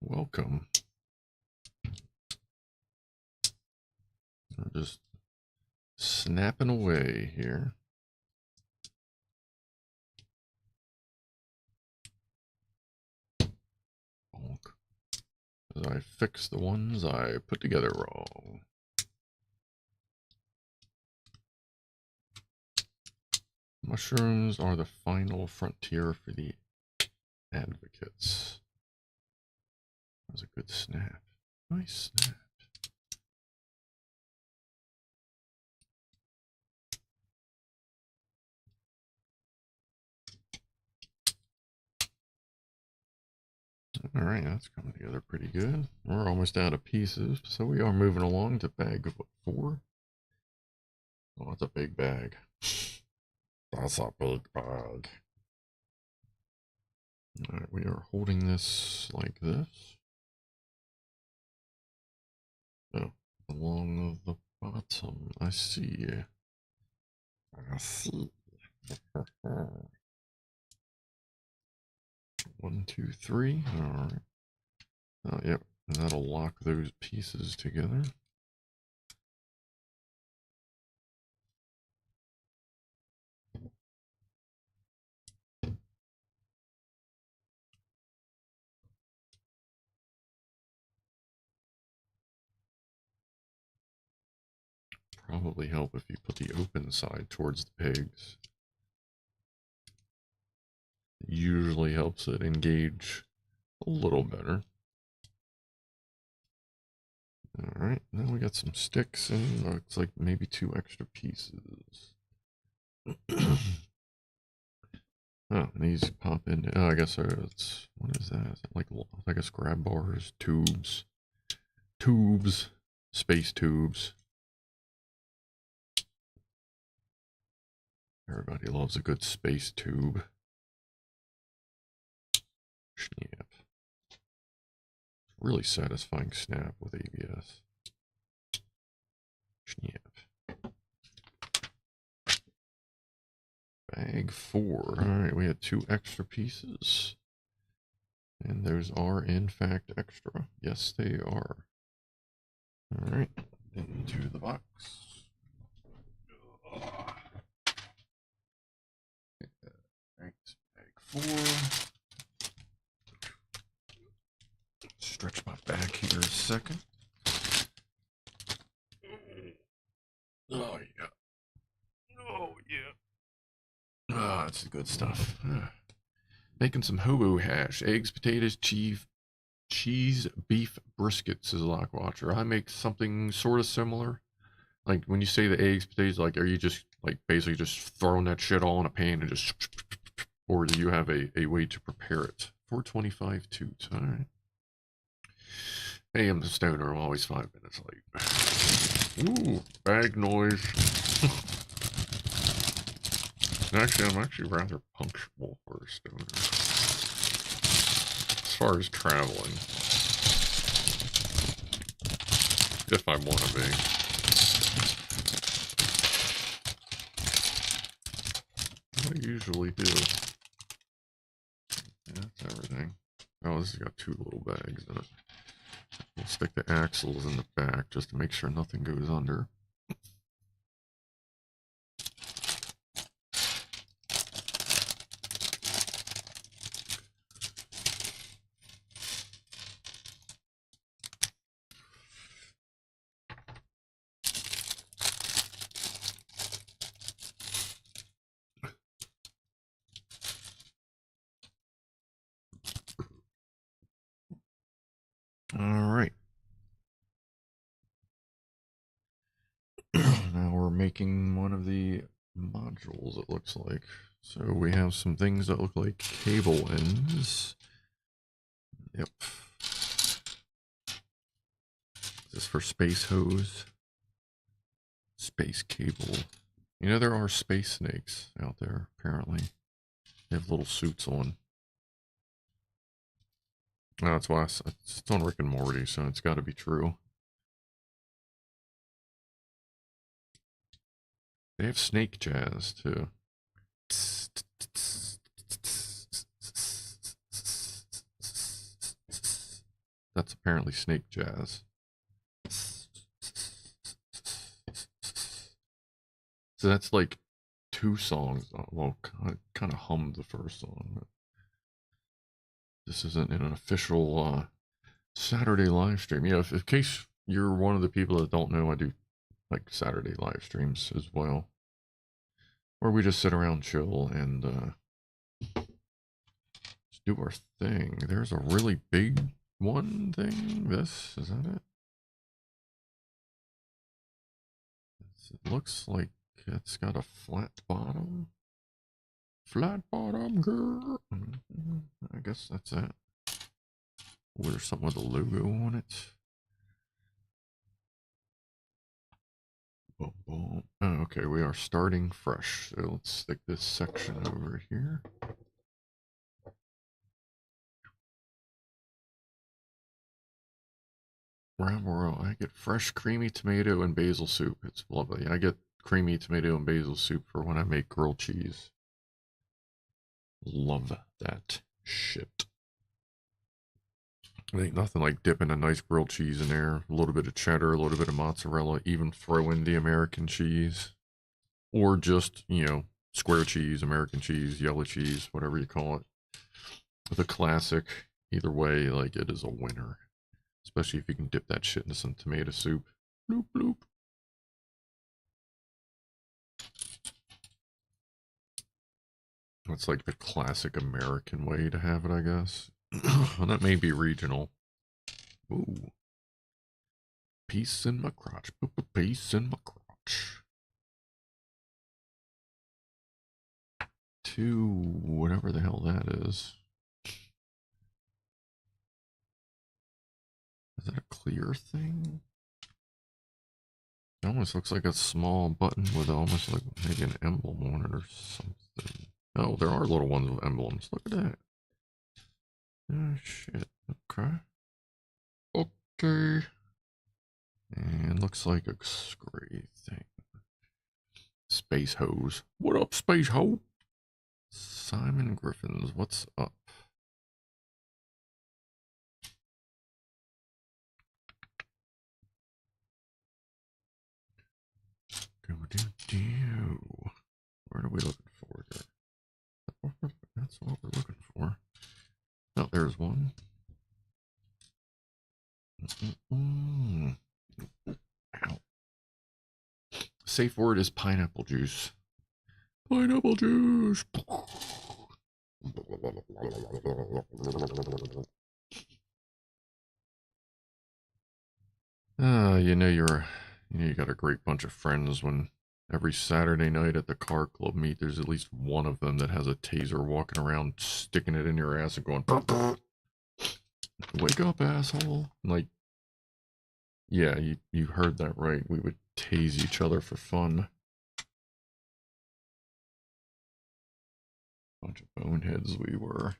Welcome. I'm just snapping away here. As I fix the ones I put together wrong. Mushrooms are the final frontier for the advocates. That was a good snap. Nice snap. All right, that's coming together pretty good. We're almost out of pieces, so we are moving along to bag 4. Oh, that's a big bag. That's a big bag. All right, we are holding this like this. Oh, along the bottom. I see. I see. 1, 2, 3. All right. Oh, yep. And that'll lock those pieces together. Probably help if you put the open side towards the pegs. It usually helps it engage a little better. All right, now we got some sticks and looks like maybe 2 extra pieces. Oh, these pop in. Oh, I guess it's, what is that? Is it like, I guess grab bars, tubes, space tubes. Everybody loves a good space tube. Snap. Really satisfying snap with ABS. Snap. Bag 4. Alright, we had 2 extra pieces. And those are in fact extra. Yes, they are. Alright, into the box. Thanks, bag 4. Stretch my back here a second. Oh, yeah. Oh, yeah. Ah, that's the good stuff. Making some hobo hash. Eggs, potatoes, cheese, beef, brisket, says Lockwatcher. I make something sort of similar. Like, when you say the eggs, potatoes, like, are you just, like, basically just throwing that shit all in a pan and just... Or do you have a way to prepare it? 425 toots. All right. Hey, I'm the stoner. I'm always 5 minutes late. Ooh, bag noise. Actually, I'm actually rather punctual for a stoner. As far as traveling. If I want to be. I usually do. Yeah, that's everything. Oh, this has got 2 little bags in it. We'll stick the axles in the back just to make sure nothing goes under. All right. Now we're making one of the modules, it looks like. So we have some things that look like cable ends. Yep. Is this for space hose? Space cable. You know, there are space snakes out there, apparently. They have little suits on. Oh, that's why it's on Rick and Morty, so it's got to be true. They have snake jazz, too. That's apparently snake jazz. So that's like 2 songs. Well, I kind of hummed the first song, but this isn't an official Saturday live stream. You know, in case you're one of the people that don't know, I do like Saturday live streams as well, where we just sit around, chill, and just do our thing. There's a really big one thing. Is that it? It looks like it's got a flat bottom. Flat bottom, girl. I guess that's it. Oh, there's something with a logo on it. Boom, boom. Oh, okay, we are starting fresh. So let's stick this section over here. Ramoro, I get fresh creamy tomato and basil soup. It's lovely. I get creamy tomato and basil soup for when I make grilled cheese. Love that shit. Ain't nothing like dipping a nice grilled cheese in there. A little bit of cheddar, a little bit of mozzarella, even throw in the American cheese. Or just, you know, square cheese, American cheese, yellow cheese, whatever you call it. The classic. Either way, like, it is a winner. Especially if you can dip that shit into some tomato soup. Bloop, bloop. It's like the classic American way to have it, I guess. Well, that may be regional. Ooh. Peace in my crotch. Peace in my crotch. To whatever the hell that is. Is that a clear thing? It almost looks like a small button with almost like maybe an emblem on it or something. Oh, there are little ones with emblems. Look at that. Oh, shit. Okay. Okay. And looks like a gray thing. Space hose. What up, space hose? Simon Griffins, what's up? What are we looking for here? That's what we're looking for. Oh, there's one. Ow. Safe word is pineapple juice. Pineapple juice. You got a great bunch of friends when every Saturday night at the car club meet, there's at least one of them that has a taser walking around, sticking it in your ass and going, burp, burp. Wake up, asshole. Like, yeah, you heard that right. We would tase each other for fun. Bunch of boneheads we were.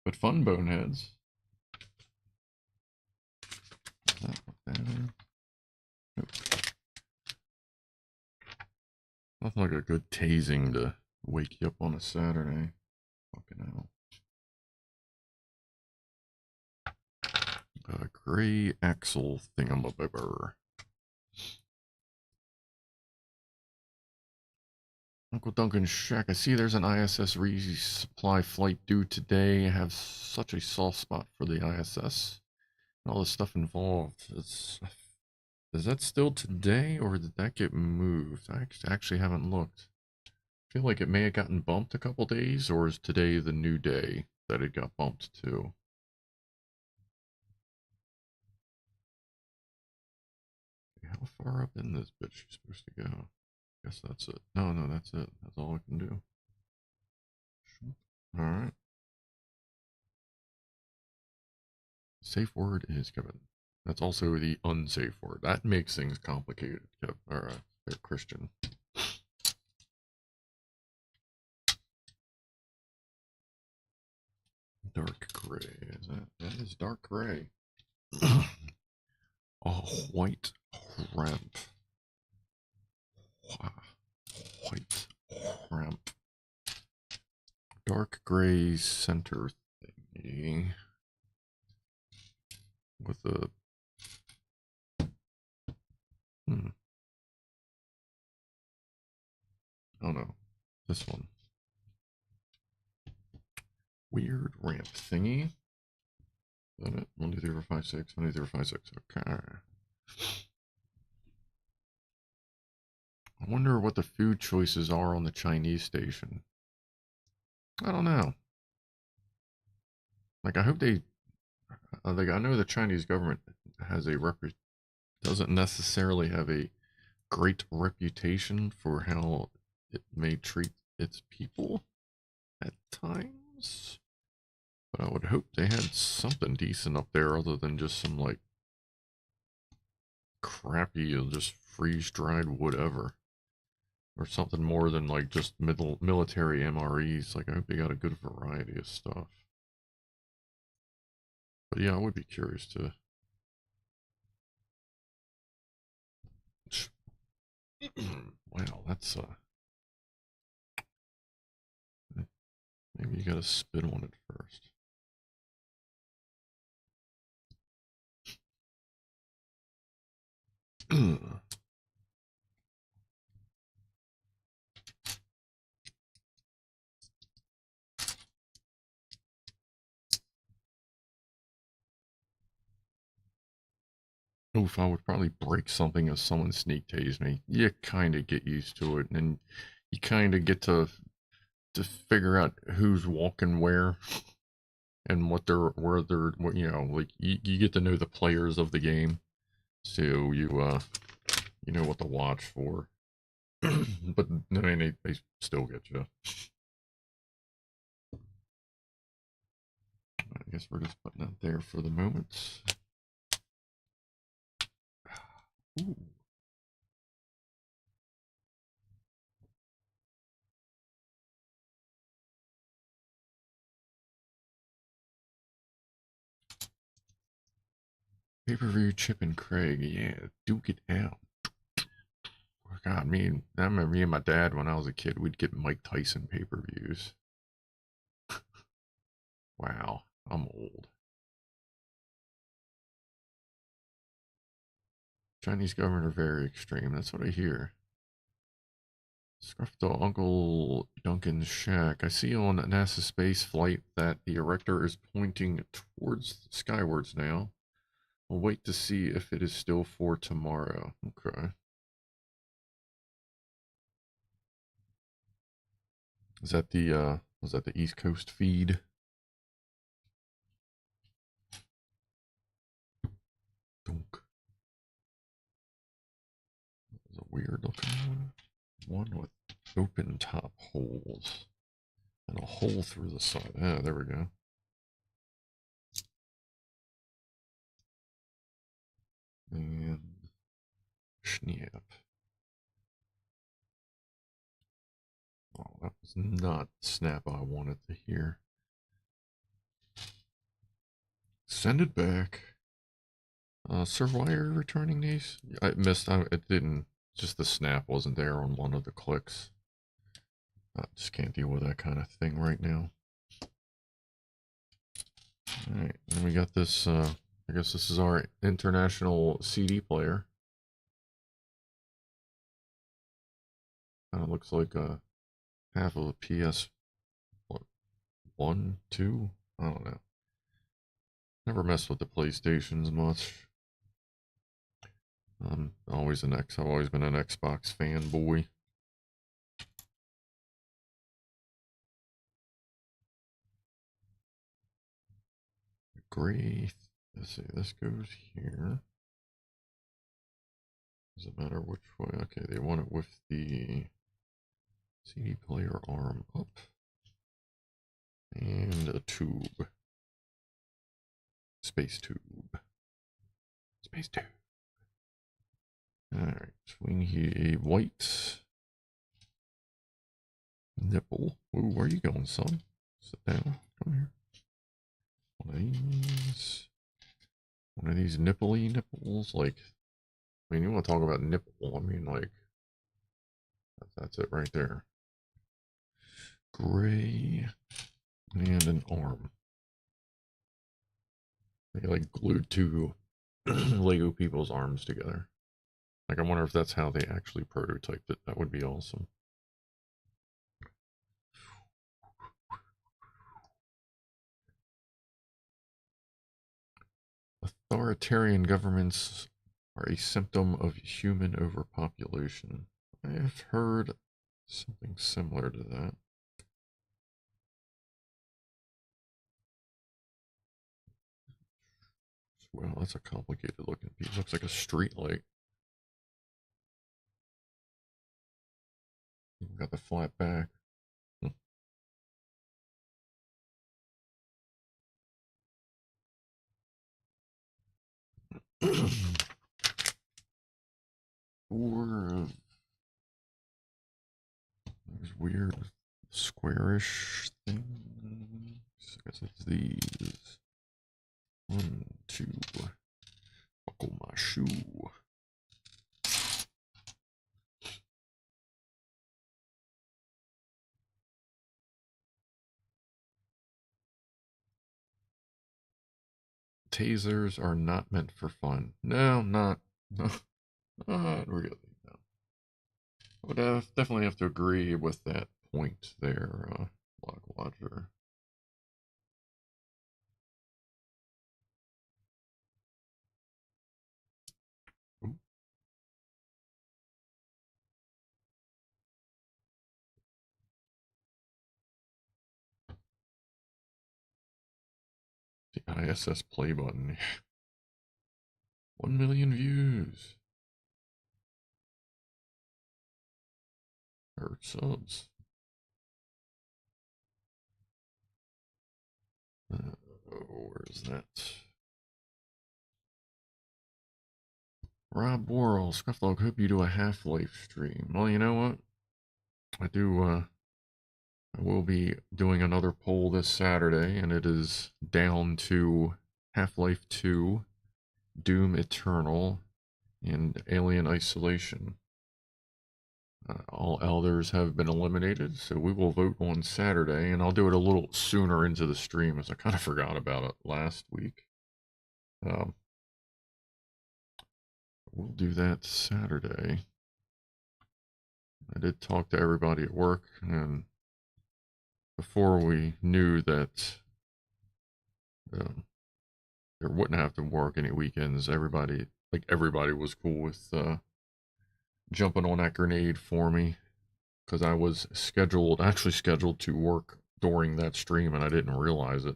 But fun boneheads. Is that what that is? Nope. Nothing like a good tasing to wake you up on a Saturday. Fucking hell. A gray axle thingamabobber. Uncle Duncan's Shack. I see there's an ISS resupply flight due today. I have such a soft spot for the ISS. And all the stuff involved. Is that still today, or did that get moved? I actually haven't looked. I feel like it may have gotten bumped a couple days, or is today the new day that it got bumped to? How far up in this bitch you supposed to go? Guess that's it. No, that's it. That's all I can do. Alright. Safe word is Kevin. That's also the unsafe word. That makes things complicated, Kev. Alright, Christian. Dark gray. That is dark gray. A white ramp. White ramp. Dark gray center thingy. With a oh no, this one. Weird ramp thingy. Is that it? 1, 2, 3, 4, 5, 6. 1, 2, 3, 4, 5, 6. Okay. I wonder what the food choices are on the Chinese station. I don't know. Like, I hope they. Like, I know the Chinese government has a doesn't necessarily have a great reputation for how it may treat its people at times. But I would hope they had something decent up there other than just some, like, crappy, just freeze-dried whatever. Or something more than, like, just military MREs. Like, I hope they got a good variety of stuff. But yeah, I would be curious to... Wow, that's, maybe you gotta spit on it first. Oof, I would probably break something if someone sneak tased me. You kind of get used to it, and you kind of get to figure out who's walking where and what where they're, you know, like you get to know the players of the game, so you know what to watch for. But I mean, they still get you. I guess we're just putting that there for the moment. Ooh. Pay-per-view Chip and Craig, yeah, duke it out. God, I remember me and my dad when I was a kid, we'd get Mike Tyson pay-per-views. Wow, I'm old. Chinese government are very extreme. That's what I hear. Scruffed Uncle Duncan's shack. I see on NASA space flight that the erector is pointing towards skywards now. We'll wait to see if it is still for tomorrow. Okay. Is that the was that the East Coast feed? Dunk. That was a weird looking one. One with open top holes. And a hole through the side. Ah, there we go. And snap. Oh, that was not the snap I wanted to hear. Send it back. Sir, why are you returning these? I missed. It didn't. Just the snap wasn't there on one of the clicks. I just can't deal with that kind of thing right now. Alright, then we got this, I guess this is our international CD player. Kind of looks like a half of a PS, what, 1, 2? I don't know. Never messed with the PlayStations much. I've always been an Xbox fanboy. Gray. Let's see, this goes here. Doesn't matter which way. Okay, they want it with the CD player arm up. And a tube. Space tube. Space tube. Alright, so we need a white nipple. Ooh, where are you going, son? Sit down. Come here. One of these nipple-y nipples. Like, I mean, you want to talk about nipple. I mean, like, that's it right there. Gray. And an arm. They like glued two Lego people's arms together. Like, I wonder if that's how they actually prototyped it. That would be awesome. Authoritarian governments are a symptom of human overpopulation. I have heard something similar to that. Well, that's a complicated looking piece. Looks like a street light. Got the flat back. Or these weird squarish things. I guess it's these. 1, 2. Buckle my shoe. Tasers are not meant for fun. No, not really. No. I would definitely have to agree with that point there, Block Watcher. Ooh. The ISS play button. 1 million views. Or subs. Where's that? Rob Worrell, Scufflog, hope you do a Half-Life stream. Well, you know what? I will be doing another poll this Saturday, and it is down to Half-Life 2, Doom Eternal, and Alien Isolation. All elders have been eliminated, so we will vote on Saturday, and I'll do it a little sooner into the stream, as I kind of forgot about it last week. We'll do that Saturday. I did talk to everybody at work, and before we knew that there wouldn't have to work any weekends, everybody was cool with jumping on that grenade for me, because I was actually scheduled to work during that stream, and I didn't realize it.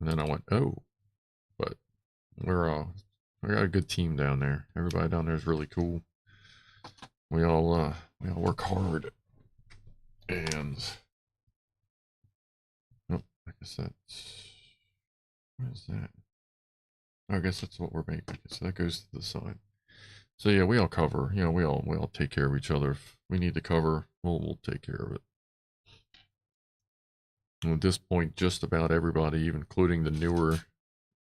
And then I went, oh, but we got a good team down there. Everybody down there is really cool. We all work hard, and oh, I guess that's, what is that? I guess that's what we're making. So that goes to the side. So yeah, we all cover. You know, we all take care of each other. If we need to cover, we'll take care of it. And at this point, just about everybody, even including the newer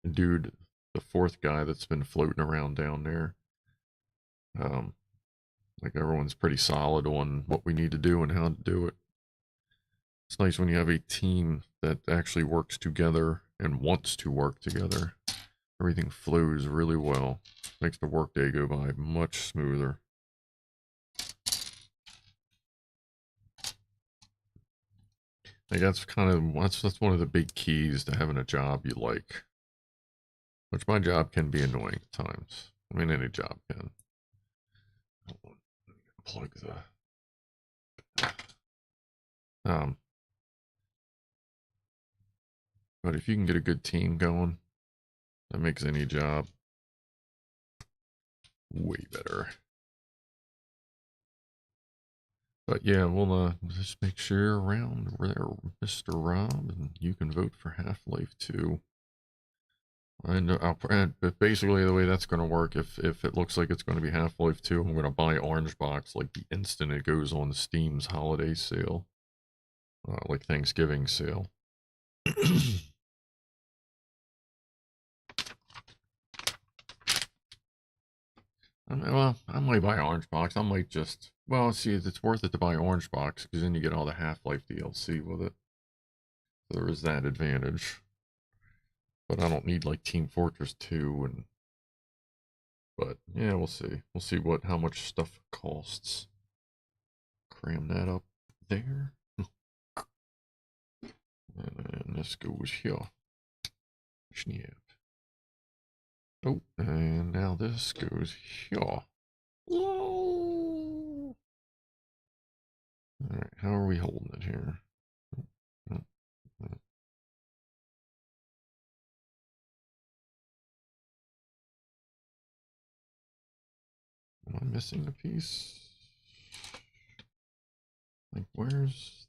dude, the fourth guy that's been floating around down there, like everyone's pretty solid on what we need to do and how to do it. It's nice when you have a team that actually works together and wants to work together. Everything flows really well. Makes the workday go by much smoother. Like that's one of the big keys to having a job you like. Which my job can be annoying at times. I mean, any job can. Plug the but if you can get a good team going, that makes any job Way better. But yeah, we'll just make sure you're around there, Mr. Rob, and you can vote for Half-Life 2. But basically the way that's going to work, if it looks like it's going to be Half-Life 2, I'm going to buy Orange Box like the instant it goes on Steam's holiday sale. Like Thanksgiving sale. Well, I might buy Orange Box. I might just... Well, see, it's worth it to buy Orange Box, because then you get all the Half-Life DLC with it. There is that advantage. But I don't need, like, Team Fortress 2 and... But, yeah, we'll see. We'll see how much stuff costs. Cram that up there. And then this goes here. Snap. Oh, and now this goes here. Whoa! Alright, how are we holding it here? Am I missing a piece? Like, where's...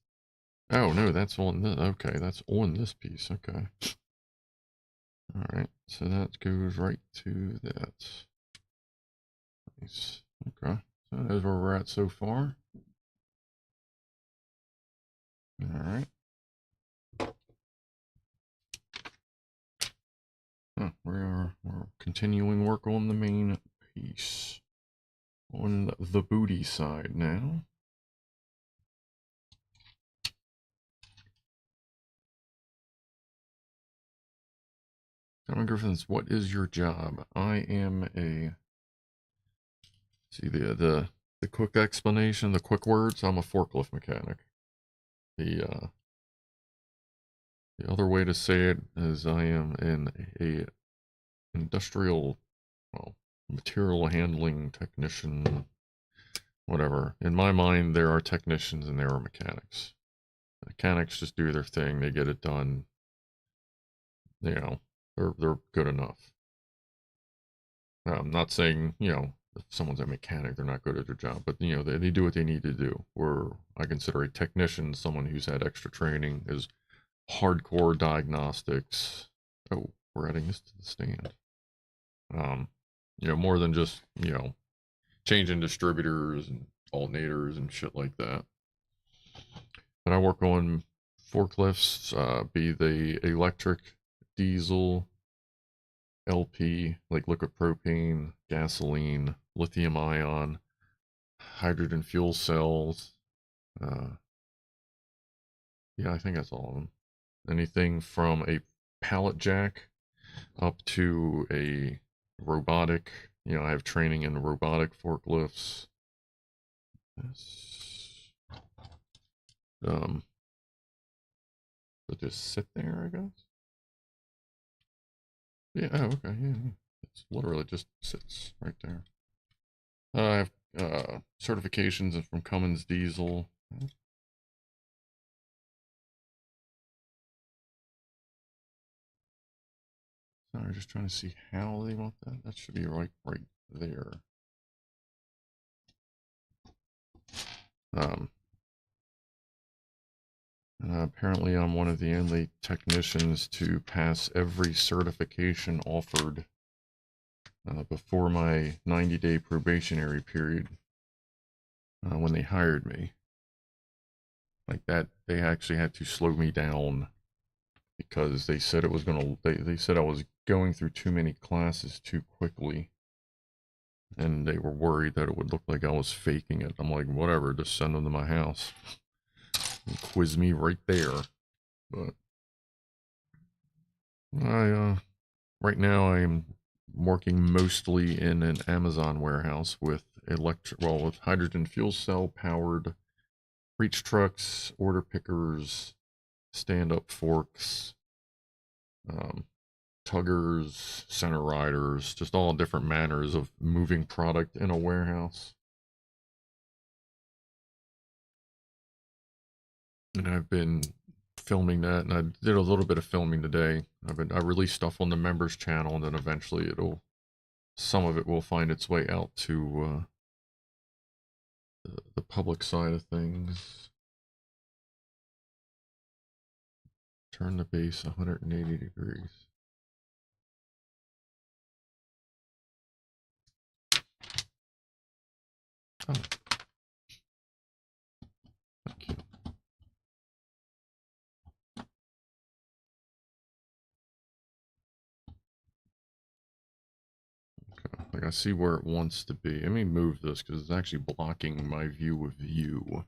Oh, no, that's on this. Okay, that's on this piece. Okay. Alright, so that goes right to that. Nice. Okay, so that's where we're at so far. Alright. We're continuing work on the main piece. On the booty side now. Cameron Griffins, what is your job? I am a... See the quick explanation, the quick words. I'm a forklift mechanic. The other way to say it is I am a industrial, well, material handling technician, whatever. In my mind, there are technicians and there are mechanics. Mechanics just do their thing, they get it done. You know, they're good enough. I'm not saying, you know, if someone's a mechanic, they're not good at their job, but you know, they do what they need to do. Where I consider a technician someone who's had extra training, is hardcore diagnostics. Oh, we're adding this to the stand. You know, more than just, you know, changing distributors and alternators and shit like that. But I work on forklifts, be they electric, diesel, LP, like liquid propane, gasoline, lithium ion, hydrogen fuel cells. Yeah, I think that's all of them. Anything from a pallet jack up to a robotic, you know, I have training in robotic forklifts. So just sit there, I guess. Yeah, oh, okay, yeah. It's literally just sits right there. I have certifications from Cummins Diesel. Sorry, just trying to see how they want that. That should be right there. Apparently I'm one of the only technicians to pass every certification offered before my 90-day probationary period when they hired me. Like that, they actually had to slow me down because they said it was gonna, they said I was going through too many classes too quickly. And they were worried that it would look like I was faking it. I'm like, whatever, just send them to my house. And quiz me right there. But right now I'm working mostly in an Amazon warehouse with with hydrogen fuel cell powered reach trucks, order pickers, stand-up forks, tuggers, center riders, just all different manners of moving product in a warehouse. And I've been filming that, and I did a little bit of filming today. I released stuff on the members channel, and then eventually it'll some of it will find its way out to the public side of things. Turn the base 180 degrees. Oh. Thank you. Okay. Like I see where it wants to be. Let me move this because it's actually blocking my view of you.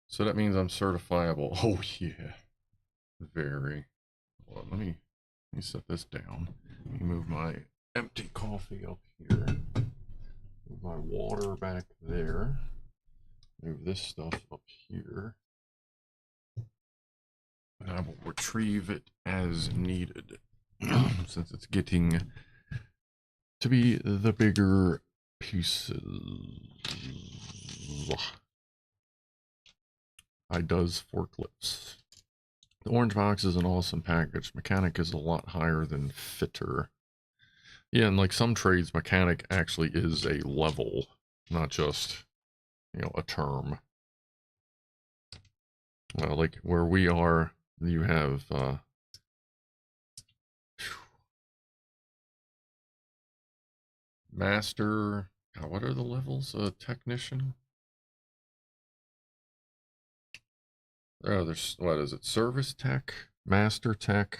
So that means I'm certifiable. Oh yeah. Very. Well, let me set this down. Let me move my empty coffee up here. Move my water back there. Move this stuff up here. And I will retrieve it as needed. Since it's getting to be the bigger pieces. I does forklifts. The orange box is an awesome package. Mechanic is a lot higher than fitter. Yeah, and like some trades, mechanic actually is a level, not just, you know, a term. Like where we are, you have master. God, what are the levels? Technician. Oh, there's, what is it? Service tech, master tech.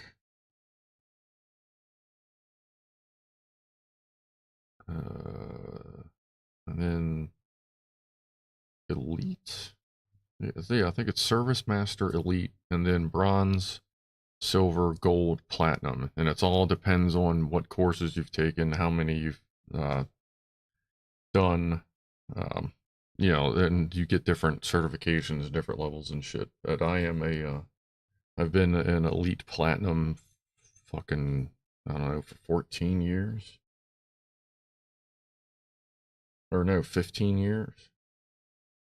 And then elite. Yeah, I think it's service master, elite, and then bronze, silver, gold, platinum. And it's all depends on what courses you've taken, how many you've done. You know, and you get different certifications, different levels and shit. But I am I've been an elite platinum fucking, I don't know, for 14 years. Or no, 15 years.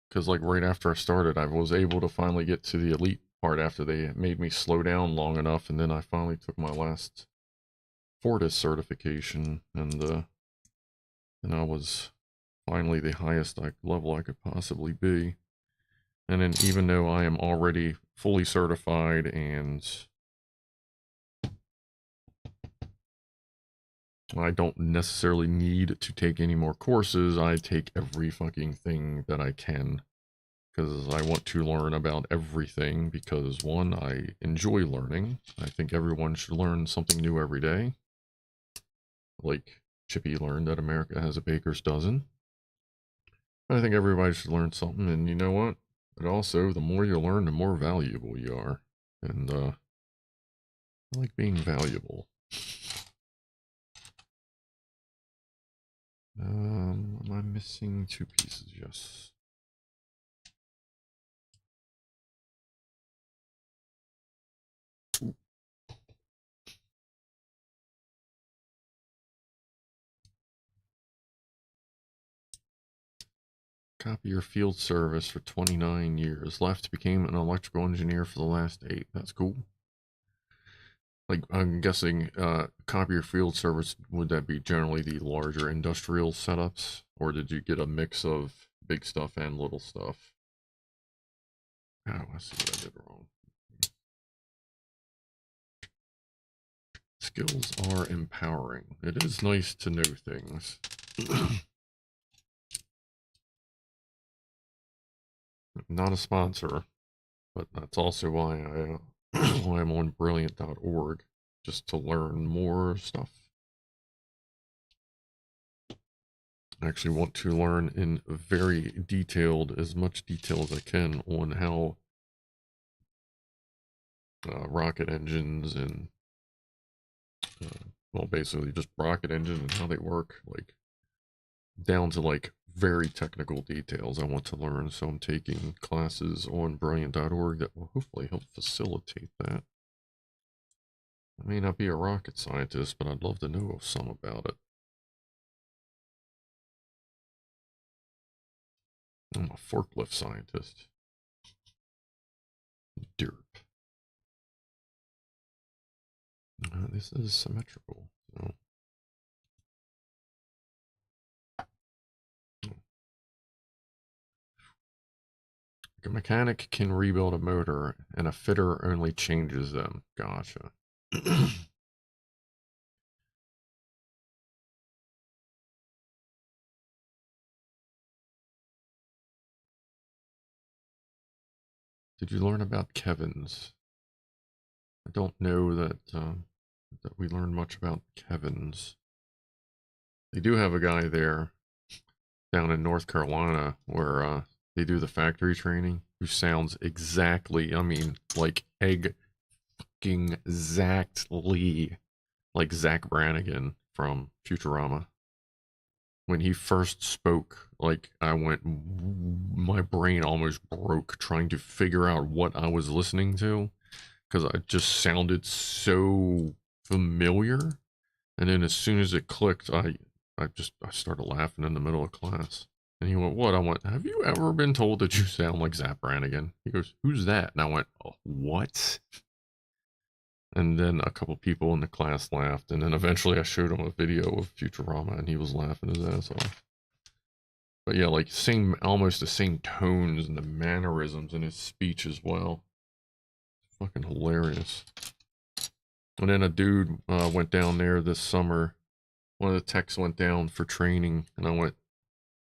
Because like right after I started, I was able to finally get to the elite part after they made me slow down long enough. And then I finally took my last Fortis certification. And I was finally the highest level I could possibly be. And then even though I am already fully certified and I don't necessarily need to take any more courses, I take every fucking thing that I can. Because I want to learn about everything because, one, I enjoy learning. I think everyone should learn something new every day. Like Chippy learned that America has a baker's dozen. I think everybody should learn something, and you know what? But also, the more you learn, the more valuable you are. And I like being valuable. Am I missing 2 pieces? Yes. Ooh. Copier field service for 29 years. Left, became an electrical engineer for the last 8. That's cool. Like, I'm guessing, copier field service, would that be generally the larger industrial setups? Or did you get a mix of big stuff and little stuff? Oh, I see what I did wrong. Skills are empowering. It is nice to know things. Not a sponsor, but that's also why why I'm on brilliant.org, just to learn more stuff. I actually want to learn in very detailed, as much detail as I can, on how rocket engines and well, basically just rocket engines and how they work, like down to like very technical details I want to learn. So I'm taking classes on brilliant.org that will hopefully help facilitate that. I may not be a rocket scientist, but I'd love to know some about it. I'm a forklift scientist. Derp. This is symmetrical. So A mechanic can rebuild a motor, and a fitter only changes them. Gotcha. Did you learn about Kevin's? I don't know that that we learned much about Kevin's. They do have a guy there down in North Carolina where they do the factory training who sounds exactly, I mean, like exactly like Zach Brannigan from Futurama. When he first spoke, like I went, my brain almost broke trying to figure out what I was listening to because it just sounded so familiar. And then as soon as it clicked, I started laughing in the middle of class. And he went, "What?" I went, "Have you ever been told that you sound like Zach Brannigan?" He goes, "Who's that?" And I went, "Oh, what?" And then a couple people in the class laughed. And then eventually I showed him a video of Futurama and he was laughing his ass off. But yeah, like same, almost the same tones and the mannerisms in his speech as well. Fucking hilarious. And then a dude went down there this summer. One of the techs went down for training, and I went,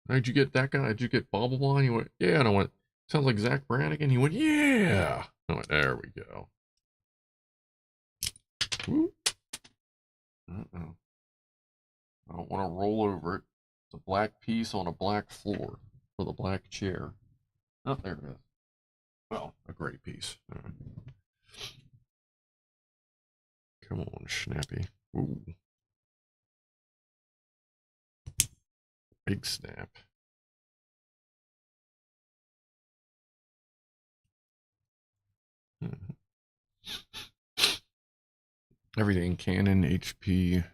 "Did you get that guy? Did you get blah blah blah?" And he went, "Yeah." And I went, "Sounds like Zach Brannigan." He went, "Yeah." I went, "There we go." Uh-oh. I don't want to roll over it. It's a black piece on a black floor for the black chair. Oh, there it is. Well, a gray piece. Come on, Snappy. Ooh. Big snap. Everything Canon, HP.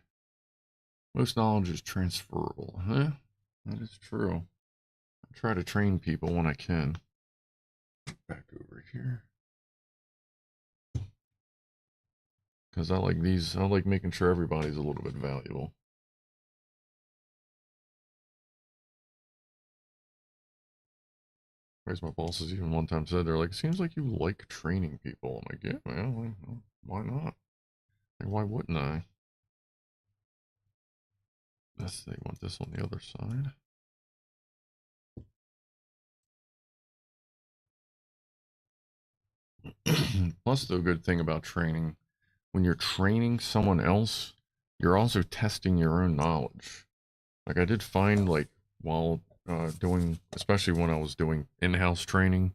Most knowledge is transferable. Huh? That is true. I try to train people when I can. Back over here. Because I like these, I like making sure everybody's a little bit valuable. As my bosses even one time said, they're like, "It seems like you like training people." I'm like, "Yeah, man, why not? Like, why wouldn't I?" They want this on the other side. Plus, the good thing about training, when you're training someone else, you're also testing your own knowledge. Like I did find, like while doing, especially when I was doing in-house training,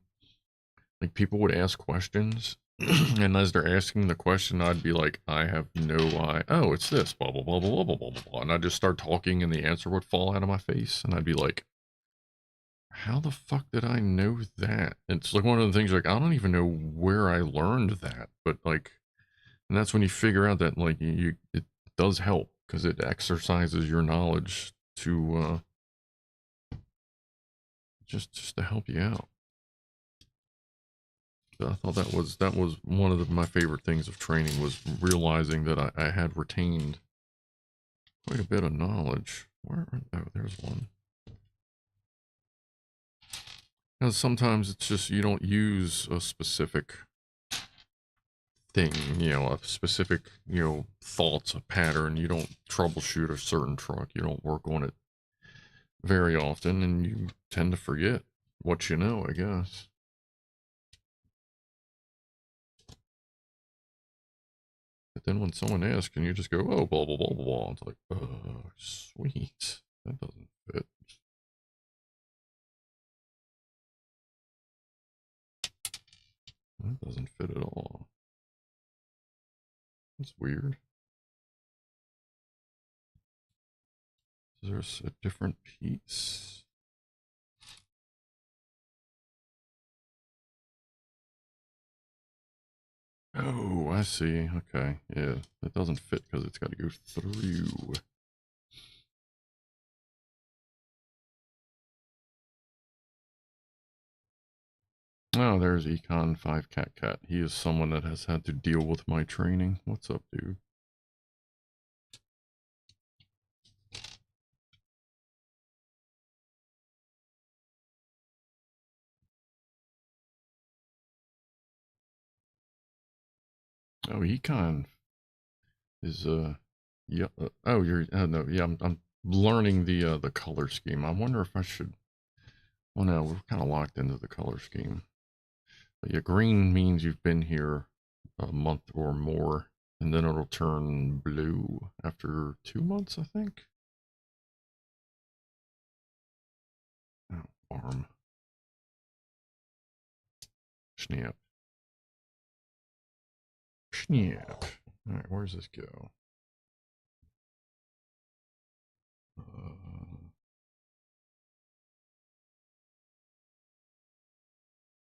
like people would ask questions, and as they're asking the question, I'd be like, "I have no idea. Oh, it's this, blah blah blah blah blah blah blah blah," and I'd just start talking, and the answer would fall out of my face, and I'd be like, "How the fuck did I know that?" It's like one of the things, like I don't even know where I learned that, but like, and that's when you figure out that like it does help because it exercises your knowledge to just to help you out. So I thought that was one of my favorite things of training, was realizing that I had retained quite a bit of knowledge. Where? Oh, there's one. Because sometimes it's just you don't use a specific thing, you know, a specific, you know, thoughts, a pattern. You don't troubleshoot a certain truck. You don't work on it very often, and you tend to forget what you know, I guess. But then when someone asks and you just go, "Oh, blah, blah, blah, blah, blah," it's like, "Oh, sweet. That doesn't fit." That doesn't fit at all. That's weird. There's a different piece. Oh, I see. Okay, yeah. It doesn't fit because it's got to go through. Oh, there's Econ 5 Cat Cat. He is someone that has had to deal with my training. What's up, dude? Oh, Econ is yeah. Oh, you're no, yeah. I'm learning the color scheme. I wonder if I should. Well, no, we're kind of locked into the color scheme. But yeah, green means you've been here a month or more, and then it'll turn blue after 2 months, I think. Oh, farm. Snap. Snap. All right, where's this go?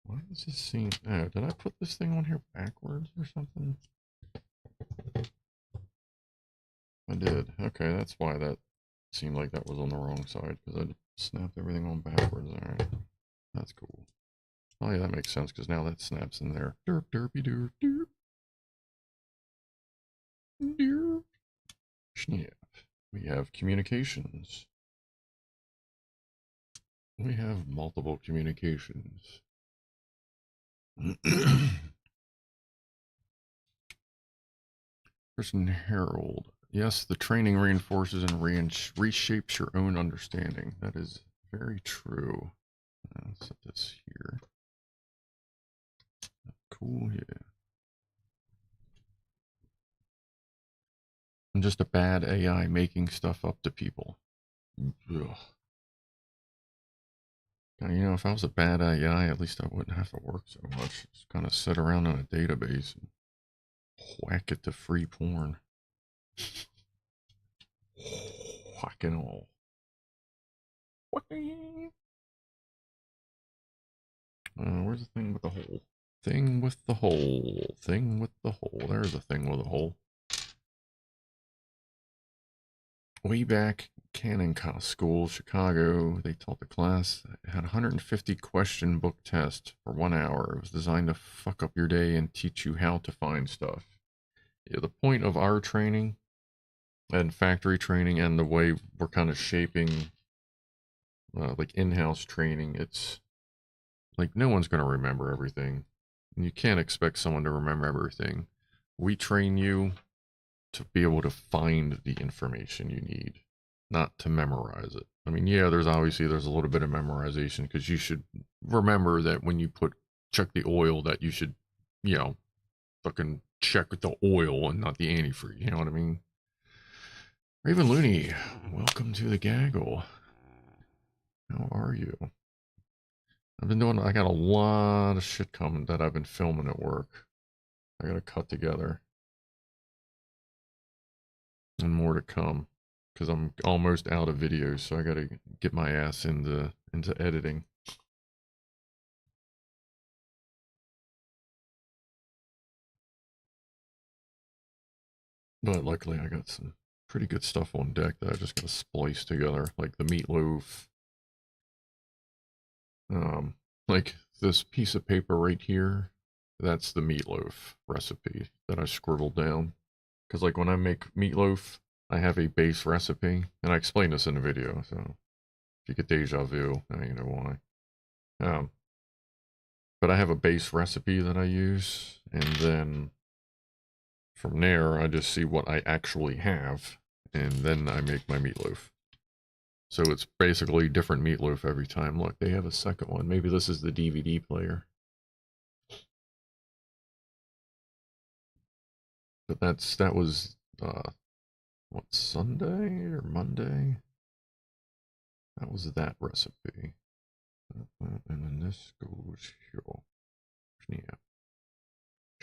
Why does this seem... Oh, did I put this thing on here backwards or something? I did. Okay, that's why that seemed like that was on the wrong side, because I snapped everything on backwards. All right, that's cool. Oh yeah, that makes sense, because now that snaps in there. Derp, derpy, derp, derp. Derp. Snap. We have communications. We have multiple communications. Person Harold. Yes, the training reinforces and reshapes your own understanding. That is very true. Let's set this here. Cool, yeah. I'm just a bad AI making stuff up to people. Ugh. You know, if I was a bad AI, at least I wouldn't have to work so much. Just kind of sit around in a database and whack it to free porn. Whacking all. Where's the thing with the hole? Thing with the hole. Thing with the hole. There's a thing with a hole. Way back, Canon School, Chicago, they taught the class. It had a 150 question book test for 1 hour. It was designed to fuck up your day and teach you how to find stuff. Yeah, the point of our training and factory training and the way we're kind of shaping like in-house training, it's like no one's going to remember everything. And you can't expect someone to remember everything. We train you to be able to find the information you need, not to memorize it. I mean, yeah, there's a little bit of memorization, because you should remember that when you check the oil, that you should, you know, fucking check with the oil and not the antifreeze. You know what I mean? Raven Looney, welcome to the gaggle. How are you? I got a lot of shit coming that I've been filming at work. I gotta cut together. And more to come, because I'm almost out of videos, so I gotta get my ass into editing. But luckily I got some pretty good stuff on deck that I just gotta splice together, like the meatloaf. Like this piece of paper right here, that's the meatloaf recipe that I scribbled down. Because like when I make meatloaf, I have a base recipe, and I explain this in the video, so if you get deja vu, now you know why. But I have a base recipe that I use, and then from there, I just see what I actually have, and then I make my meatloaf. So it's basically different meatloaf every time. Look, they have a second one. Maybe this is the DVD player. But that was, what, Sunday or Monday? That was that recipe. And then this goes here. Snap.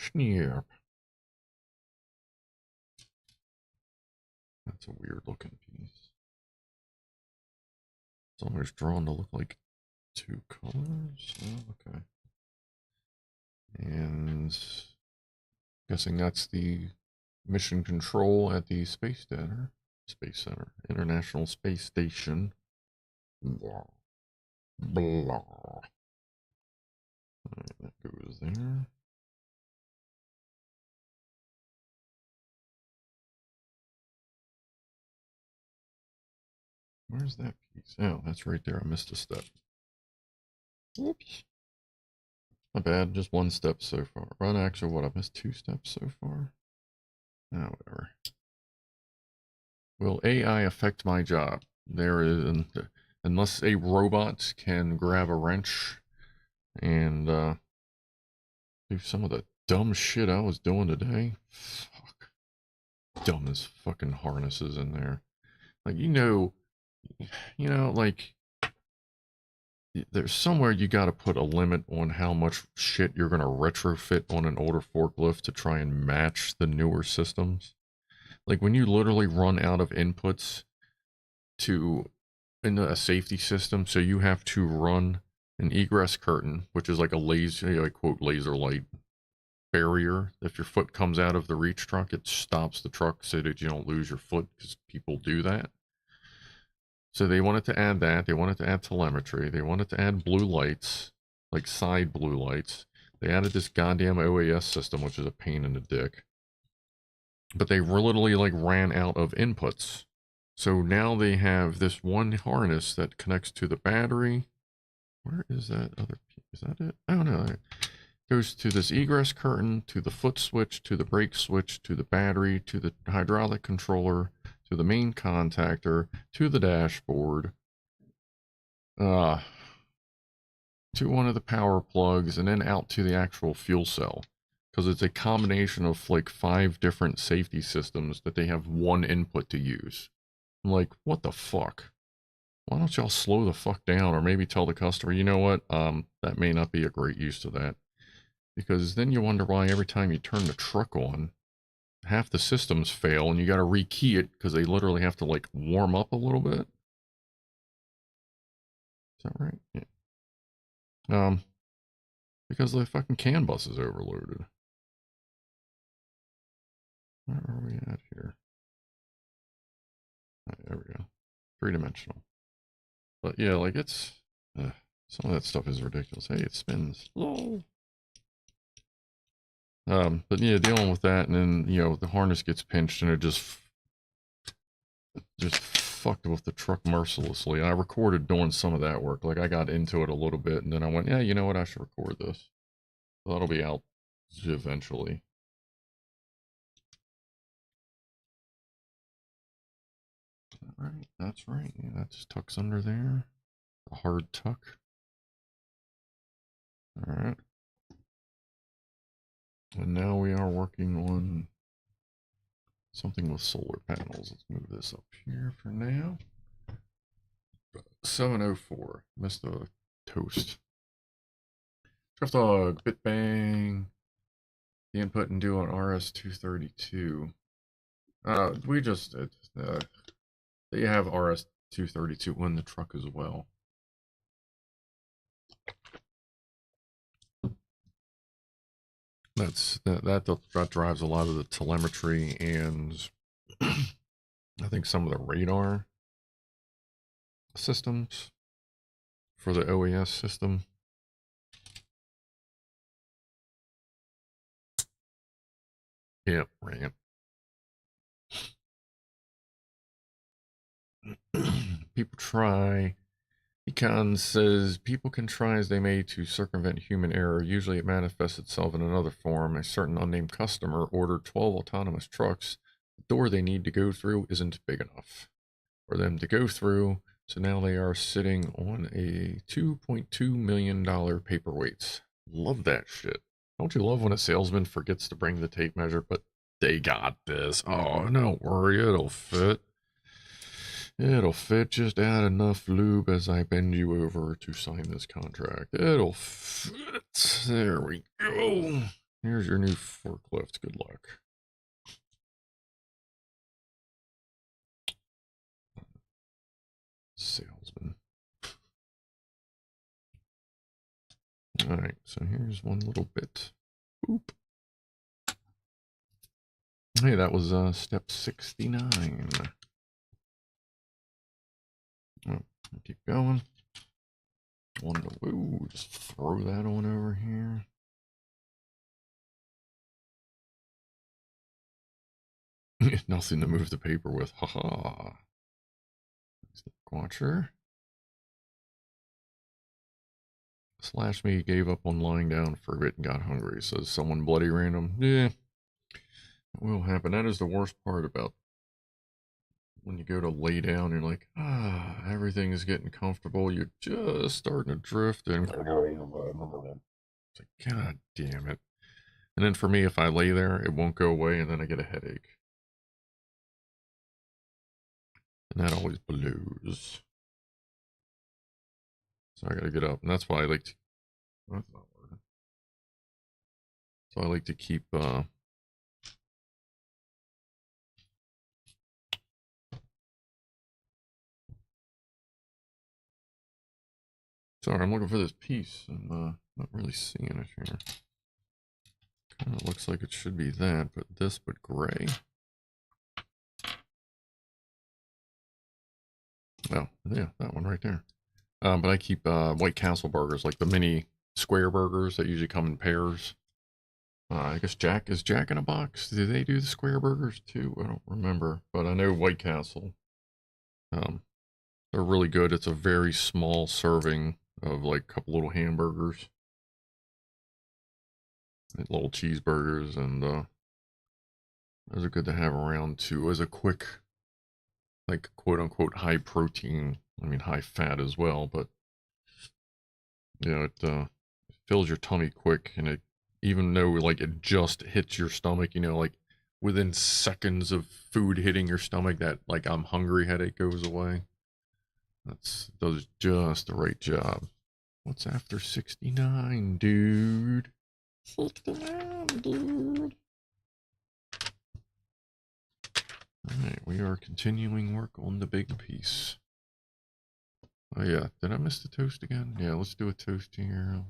Snap. That's a weird looking piece. It's almost drawn to look like two colors. Oh, okay. And guessing that's the mission control at the Space Center, International Space Station. Blah. Blah. All right, that goes there. Where's that piece? Oh, that's right there. I missed a step. Whoops. Not bad, just one step so far. Well, actually, what, I've missed 2 steps so far? Oh, whatever. Will AI affect my job? There is, unless a robot can grab a wrench and do some of the dumb shit I was doing today. Fuck. Dumbest fucking harnesses in there. Like, like, there's somewhere you got to put a limit on how much shit you're going to retrofit on an older forklift to try and match the newer systems. Like, when you literally run out of inputs in a safety system, so you have to run an egress curtain, which is like a laser, like, quote, laser light barrier. If your foot comes out of the reach truck, it stops the truck so that you don't lose your foot, because people do that. So they wanted to add that. They wanted to add telemetry. They wanted to add blue lights, like side blue lights. They added this goddamn OAS system, which is a pain in the dick. But they literally like ran out of inputs. So now they have this one harness that connects to the battery. Where is that other piece? Is that it? I don't know. It goes to this egress curtain, to the foot switch, to the brake switch, to the battery, to the hydraulic controller, to the main contactor, to the dashboard, to one of the power plugs, and then out to the actual fuel cell. Because it's a combination of like 5 different safety systems that they have one input to use. I'm like, what the fuck? Why don't y'all slow the fuck down, or maybe tell the customer, you know what, that may not be a great use of that. Because then you wonder why every time you turn the truck on, half the systems fail, and you got to rekey it because they literally have to like warm up a little bit. Is that right? Yeah. Because the fucking CAN bus is overloaded. Where are we at here? Right, there we go. 3-dimensional. But yeah, like it's some of that stuff is ridiculous. Hey, it spins. Lol. But yeah, dealing with that, and then the harness gets pinched, and it just fucked with the truck mercilessly. And I recorded doing some of that work. Like, I got into it a little bit, and then I went, yeah, you know what, I should record this. So that'll be out eventually. Alright, that's right. Yeah, that just tucks under there. A hard tuck. Alright. And now we are working on something with solar panels. Let's move this up here for now. 704. Missed a toast. Drift Dog, Bit Bang. The input and do on RS-232. We just did. They have RS-232 on the truck as well. That drives a lot of the telemetry and I think some of the radar systems for the OAS system. Yep, right. People try. Econ says, people can try as they may to circumvent human error. Usually it manifests itself in another form. A certain unnamed customer ordered 12 autonomous trucks. The door they need to go through isn't big enough for them to go through. So now they are sitting on a $2.2 million paperweights. Love that shit. Don't you love when a salesman forgets to bring the tape measure, but they got this. Oh, don't worry, it'll fit. It'll fit. Just add enough lube as I bend you over to sign this contract. It'll fit. There we go. Here's your new forklift. Good luck. Salesman. Alright, so here's one little bit. Oop. Hey, that was step 69. Oh, keep going. Ooh, just throw that on over here. Nothing to move the paper with. Haha. Watcher. Slash me gave up on lying down for a bit and got hungry. Says someone bloody random. Yeah, it will happen. That is the worst part about when you go to lay down. You're like, everything is getting comfortable. You're just starting to drift and it's like, God damn it. And then for me, if I lay there, it won't go away, and then I get a headache. And that always blows. So I gotta get up, and that's why I like to. That's not working. So I like to keep. Sorry, I'm looking for this piece. I'm not really seeing it here. Kind of looks like it should be that, but gray. Oh, yeah, that one right there. But I keep White Castle burgers, like the mini square burgers that usually come in pairs. I guess is Jack in a Box? Do they do the square burgers too? I don't remember, but I know White Castle. They're really good. It's a very small serving of like a couple little hamburgers, and little cheeseburgers, and those are good to have around too as a quick, like quote unquote high protein. I mean high fat as well, but you know it fills your tummy quick, and it, even though like it just hits your stomach, you know, like within seconds of food hitting your stomach, that like I'm hungry headache goes away. Does just the right job. What's after 69, dude? 69, dude. Alright, we are continuing work on the big piece. Oh yeah, did I miss the toast again? Yeah, let's do a toast here.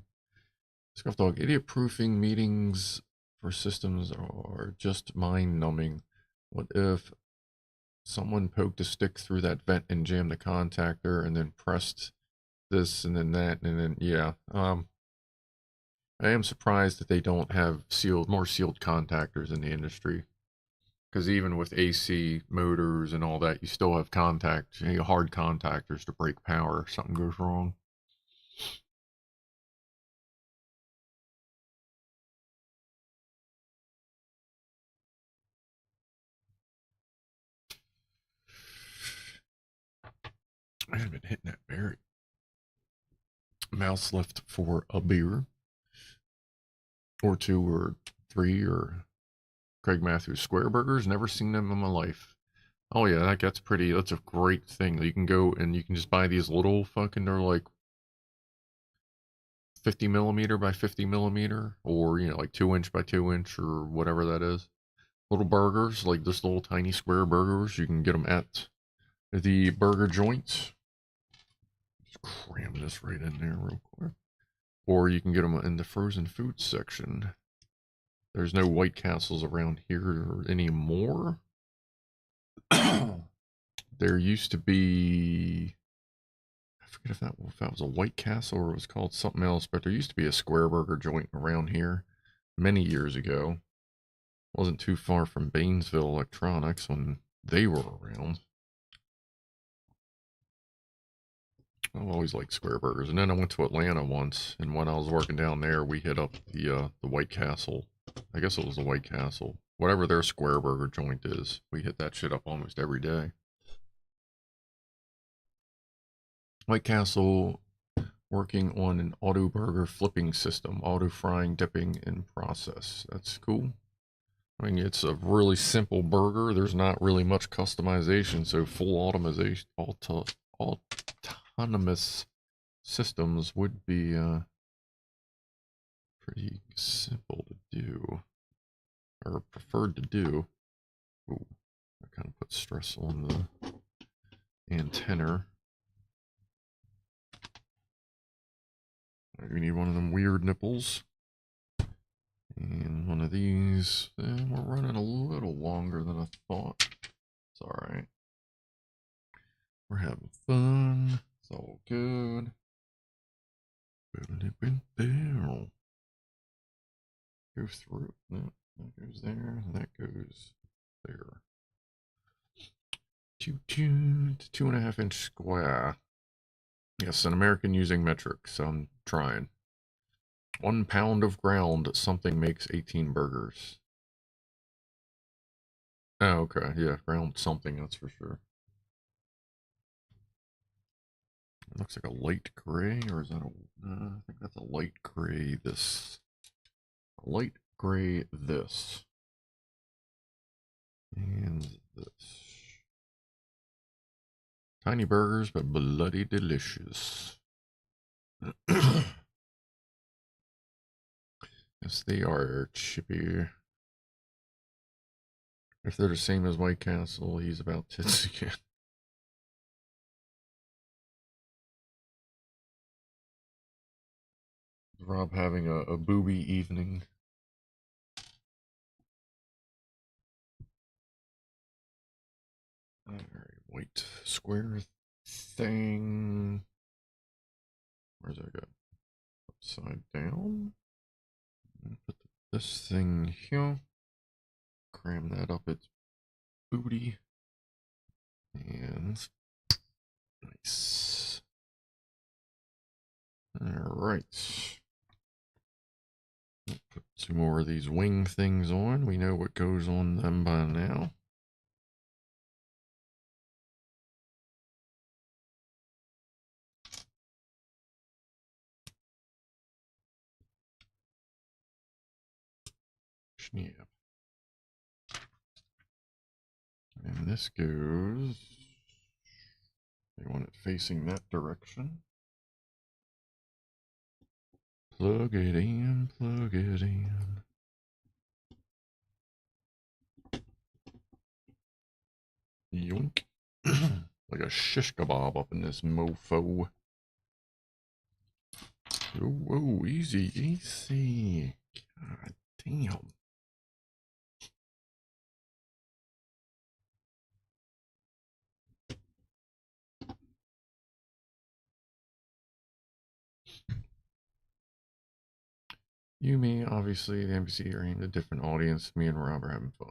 Scuff Dog, idiot proofing meetings for systems are just mind numbing. What if someone poked a stick through that vent and jammed the contactor and then pressed this and then that and then, yeah. I am surprised that they don't have more sealed contactors in the industry. Because even with AC motors and all that, you still have hard contactors to break power if something goes wrong. I have been hitting that berry. Mouse left for a beer. Or 2 or 3 or Craig Matthews square burgers. Never seen them in my life. Oh yeah, that's a great thing. You can go and you can just buy these little fucking, they're like 50 millimeter by 50 millimeter, or you know, like 2-inch by 2-inch or whatever that is. Little burgers, like this little tiny square burgers. You can get them at the burger joints. Just cram this right in there real quick. Or you can get them in the frozen food section. There's no White Castles around here anymore. There used to be, I forget if that was a White Castle or it was called something else, but there used to be a square burger joint around here many years ago. Wasn't too far from Bainesville Electronics when they were around. I've always liked square burgers. And then I went to Atlanta once, and when I was working down there, we hit up the White Castle. I guess it was the White Castle. Whatever their square burger joint is, we hit that shit up almost every day. White Castle working on an auto burger flipping system, auto frying, dipping, and process. That's cool. I mean, it's a really simple burger. There's not really much customization, so full autonomous systems would be pretty simple to do, or preferred to do. Ooh, I kind of put stress on the antenna. We need one of them weird nipples. And one of these. And we're running a little longer than I thought. It's alright. We're having fun. It's all good. Go through. No, that goes there. That goes there. 2.5 inch square. Yes, an American using metric, so I'm trying. 1 pound of ground something makes 18 burgers. Oh, okay. Yeah, ground something, that's for sure. It looks like a light gray, or is that a... I think that's a light gray this. A light gray this. And this. Tiny burgers, but bloody delicious. Yes, they are chippy. If they're the same as White Castle, he's about tits again. Rob having a booby evening. Alright, white square thing. Where's that go? Upside down. Put this thing here. Cram that up its booty. And nice. Alright. Put 2 more of these wing things on. We know what goes on them by now. Snap. And this goes... They want it facing that direction. Plug it in, plug it in. Yoink. Like a shish kebab up in this mofo. Oh, whoa, easy, easy. God damn. You, me, obviously, the NPC are aimed at a different audience. Me and Rob are having fun.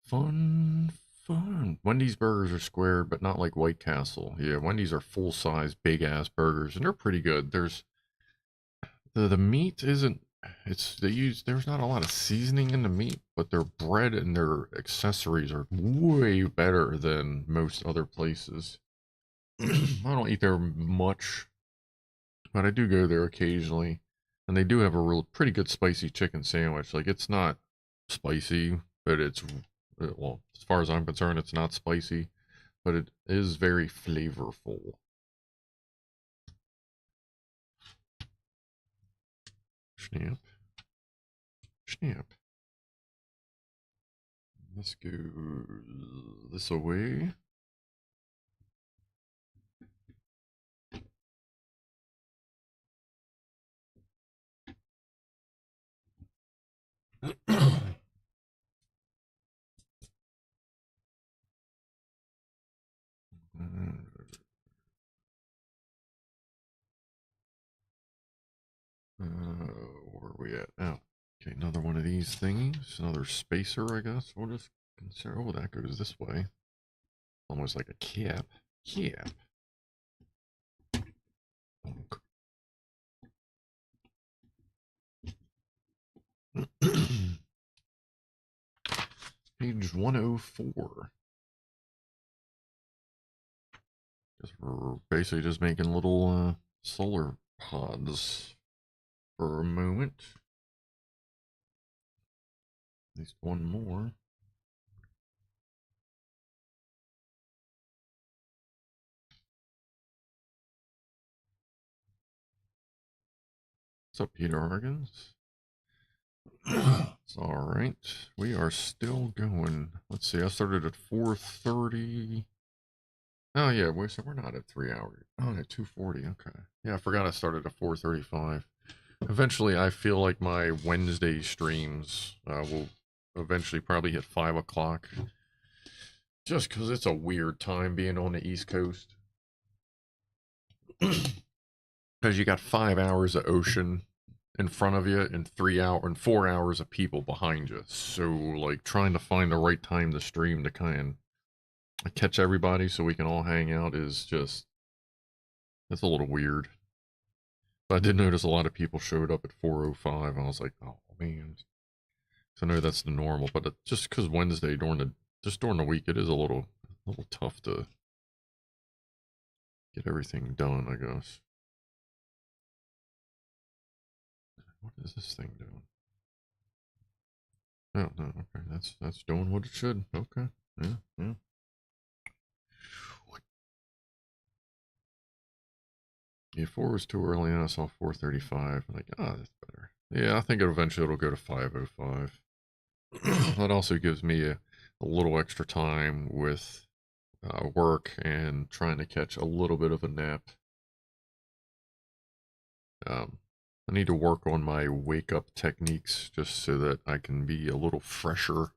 Fun, fun. Wendy's burgers are square, but not like White Castle. Yeah, Wendy's are full-size, big-ass burgers, and they're pretty good. There's... The meat isn't... There's not a lot of seasoning in the meat, but their bread and their accessories are way better than most other places. I don't eat there much, but I do go there occasionally. And they do have a real pretty good spicy chicken sandwich. Like, it's not spicy, but it's, well, as far as I'm concerned, it's not spicy, but it is very flavorful. Snap. Snap. Let's go this away. Where are we at now? Okay, another one of these thingies. Another spacer, I guess. We'll just consider. Oh, that goes this way. Almost like a cap. Cap. Page 104. Guess we're basically just making little solar pods for a moment. At least one more. What's up, Peter Hargens? It's alright. We are still going. Let's see, I started at 4:30. Oh yeah, so we're not at 3 hours. Oh, at 2:40. Okay. Yeah, I forgot I started at 4:35. Eventually, I feel like my Wednesday streams will eventually probably hit 5 o'clock. Just because it's a weird time being on the East Coast. Because you got 5 hours of ocean in front of you and 4 hours of people behind you. So, like, trying to find the right time to stream to kind of catch everybody so we can all hang out is just... It's a little weird. But I did notice a lot of people showed up at 4:05, and I was like, oh man. So I know that's the normal, but just because Wednesday during the week, it is a little tough to get everything done, I guess. What is this thing doing? Oh, no, okay, that's doing what it should. Okay, yeah. Yeah, 4 was too early, and I saw 4:35. I'm like, that's better. Yeah, I think eventually it'll go to 5:05. That also gives me a little extra time with work and trying to catch a little bit of a nap. I need to work on my wake up techniques just so that I can be a little fresher.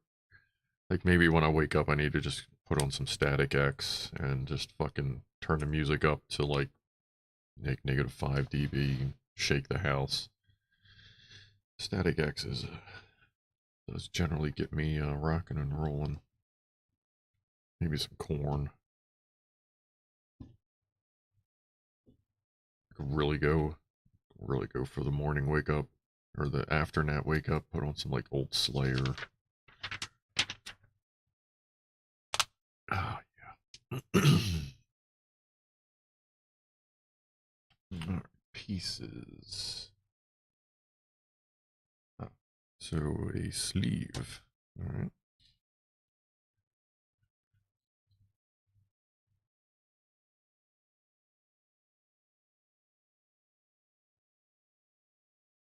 Like maybe when I wake up, I need to just put on some Static X and just fucking turn the music up to like -5 dB, shake the house. Static X does generally get me rocking and rolling. Maybe some corn. I could really go for the morning wake up or the after nap wake up. Put on some like old Slayer. Oh yeah. Pieces. Oh, so a sleeve. All right.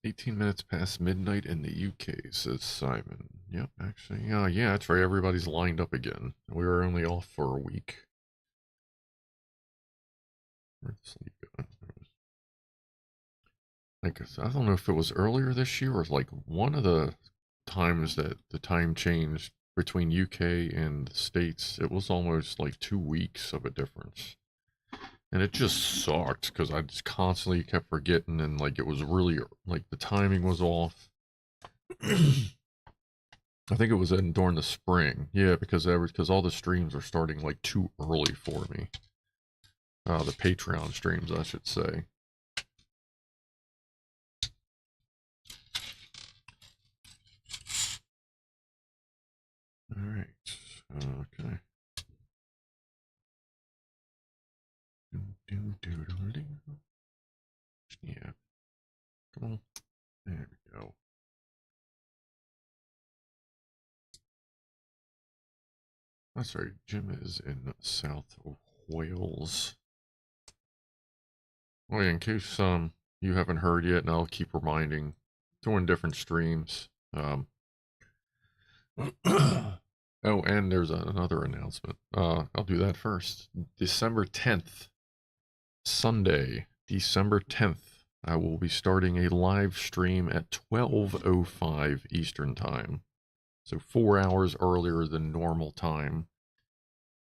"18 minutes past midnight in the UK," says Simon. Yep, actually, yeah, that's right. Everybody's lined up again. We were only off for a week. Where'd the sleep go? Like, I don't know if it was earlier this year or like one of the times that the time changed between UK and the States. It was almost like 2 weeks of a difference. And it just sucked because I just constantly kept forgetting, and like it was really like the timing was off. I think it was during the spring. Yeah, because all the streams are starting like too early for me. The Patreon streams, I should say. All right. Okay. Yeah. Come on. There we go. That's right. Jim is in South Wales. Well, yeah, in case you haven't heard yet, and I'll keep reminding, doing different streams. Oh, and there's another announcement. I'll do that first. December 10th, Sunday, December 10th, I will be starting a live stream at 12:05 Eastern Time. So 4 hours earlier than normal time.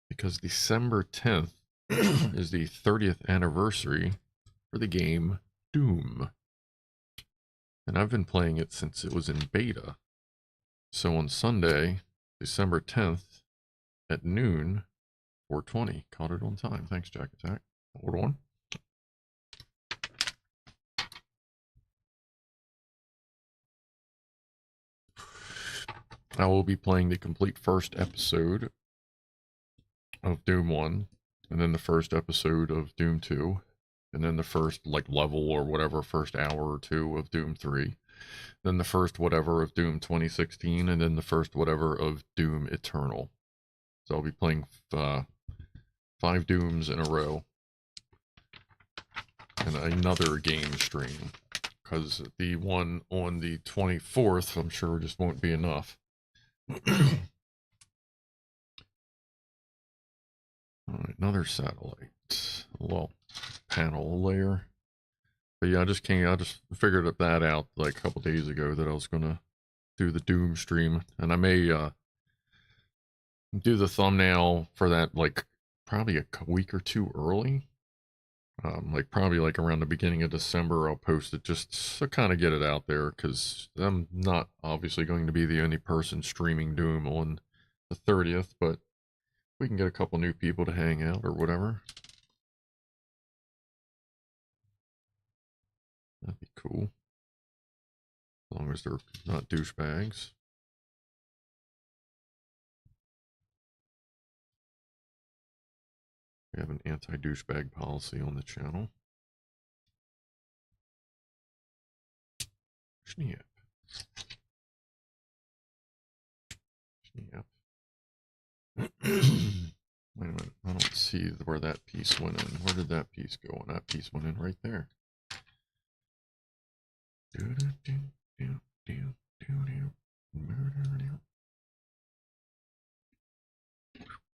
Because December 10th is the 30th anniversary for the game Doom. And I've been playing it since it was in beta. So on Sunday, December 10th at noon, 4:20. Caught it on time. Thanks, Jack Attack. Hold on. I will be playing the complete first episode of Doom 1, and then the first episode of Doom 2, and then the first like level or whatever, first hour or two of Doom 3, then the first whatever of Doom 2016, and then the first whatever of Doom Eternal. So I'll be playing 5 Dooms in a row, and another game stream, because the one on the 24th, I'm sure, just won't be enough. Alright, another satellite. Well, panel layer. But yeah, I just figured that out like a couple days ago that I was gonna do the Doom stream, and I may do the thumbnail for that like probably a week or two early. Like probably like around the beginning of December, I'll post it just to kind of get it out there, because I'm not obviously going to be the only person streaming Doom on the 30th, but we can get a couple new people to hang out or whatever. That'd be cool. As long as they're not douchebags. We have an anti-douchebag policy on the channel. Snap. Snap. Wait a minute. I don't see where that piece went in. Where did that piece go? And that piece went in right there.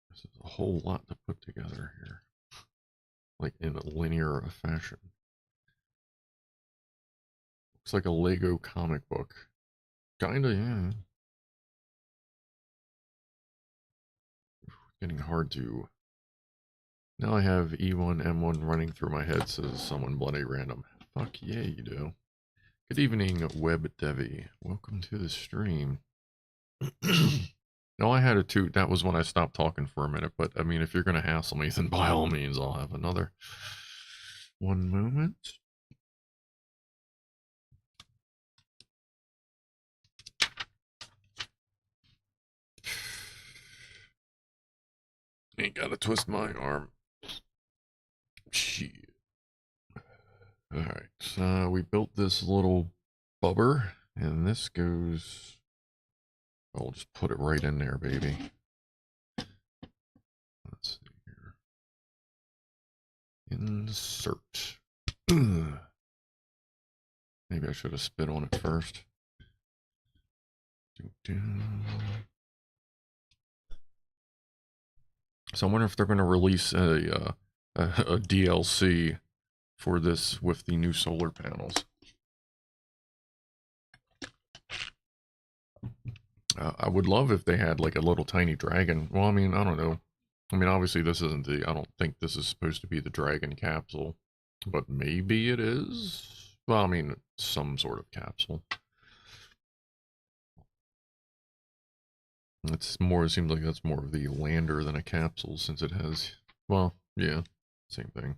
This is a whole lot to put together here. Like in a linear fashion. Looks like a Lego comic book. Kinda, yeah. Getting hard to... Now I have E1, M1 running through my head, says someone bloody random. Fuck yeah, you do. Good evening, Web Devi. Welcome to the stream. No, I had a toot. That was when I stopped talking for a minute. But, I mean, if you're going to hassle me, then by all means, I'll have another. One moment. Ain't got to twist my arm. Shit. Alright, so we built this little bubber, and this goes... I'll just put it right in there, baby. Let's see here. Insert. Maybe I should have spit on it first. So I wonder if they're going to release a DLC for this with the new solar panels. I would love if they had like a little tiny dragon. Well, I mean, I don't know. I mean, obviously this isn't the, I don't think this is supposed to be the dragon capsule, but maybe it is. Well, I mean, some sort of capsule. It's more, it seems like that's more of the lander than a capsule since it has, well, yeah, same thing.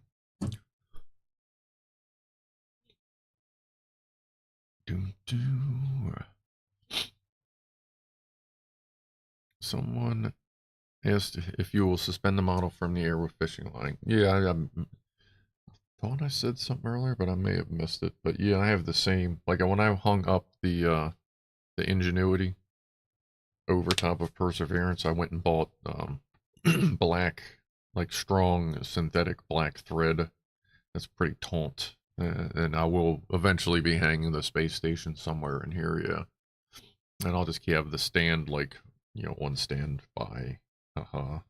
Someone asked if you will suspend the model from the air with fishing line. Yeah, I thought I said something earlier, but I may have missed it. But yeah, I have the same. Like when I hung up the Ingenuity over top of Perseverance, I went and bought black, like strong synthetic black thread. That's pretty taut. And I will eventually be hanging the space station somewhere in here, yeah. And I'll just have the stand, like, you know, one stand by. Alright,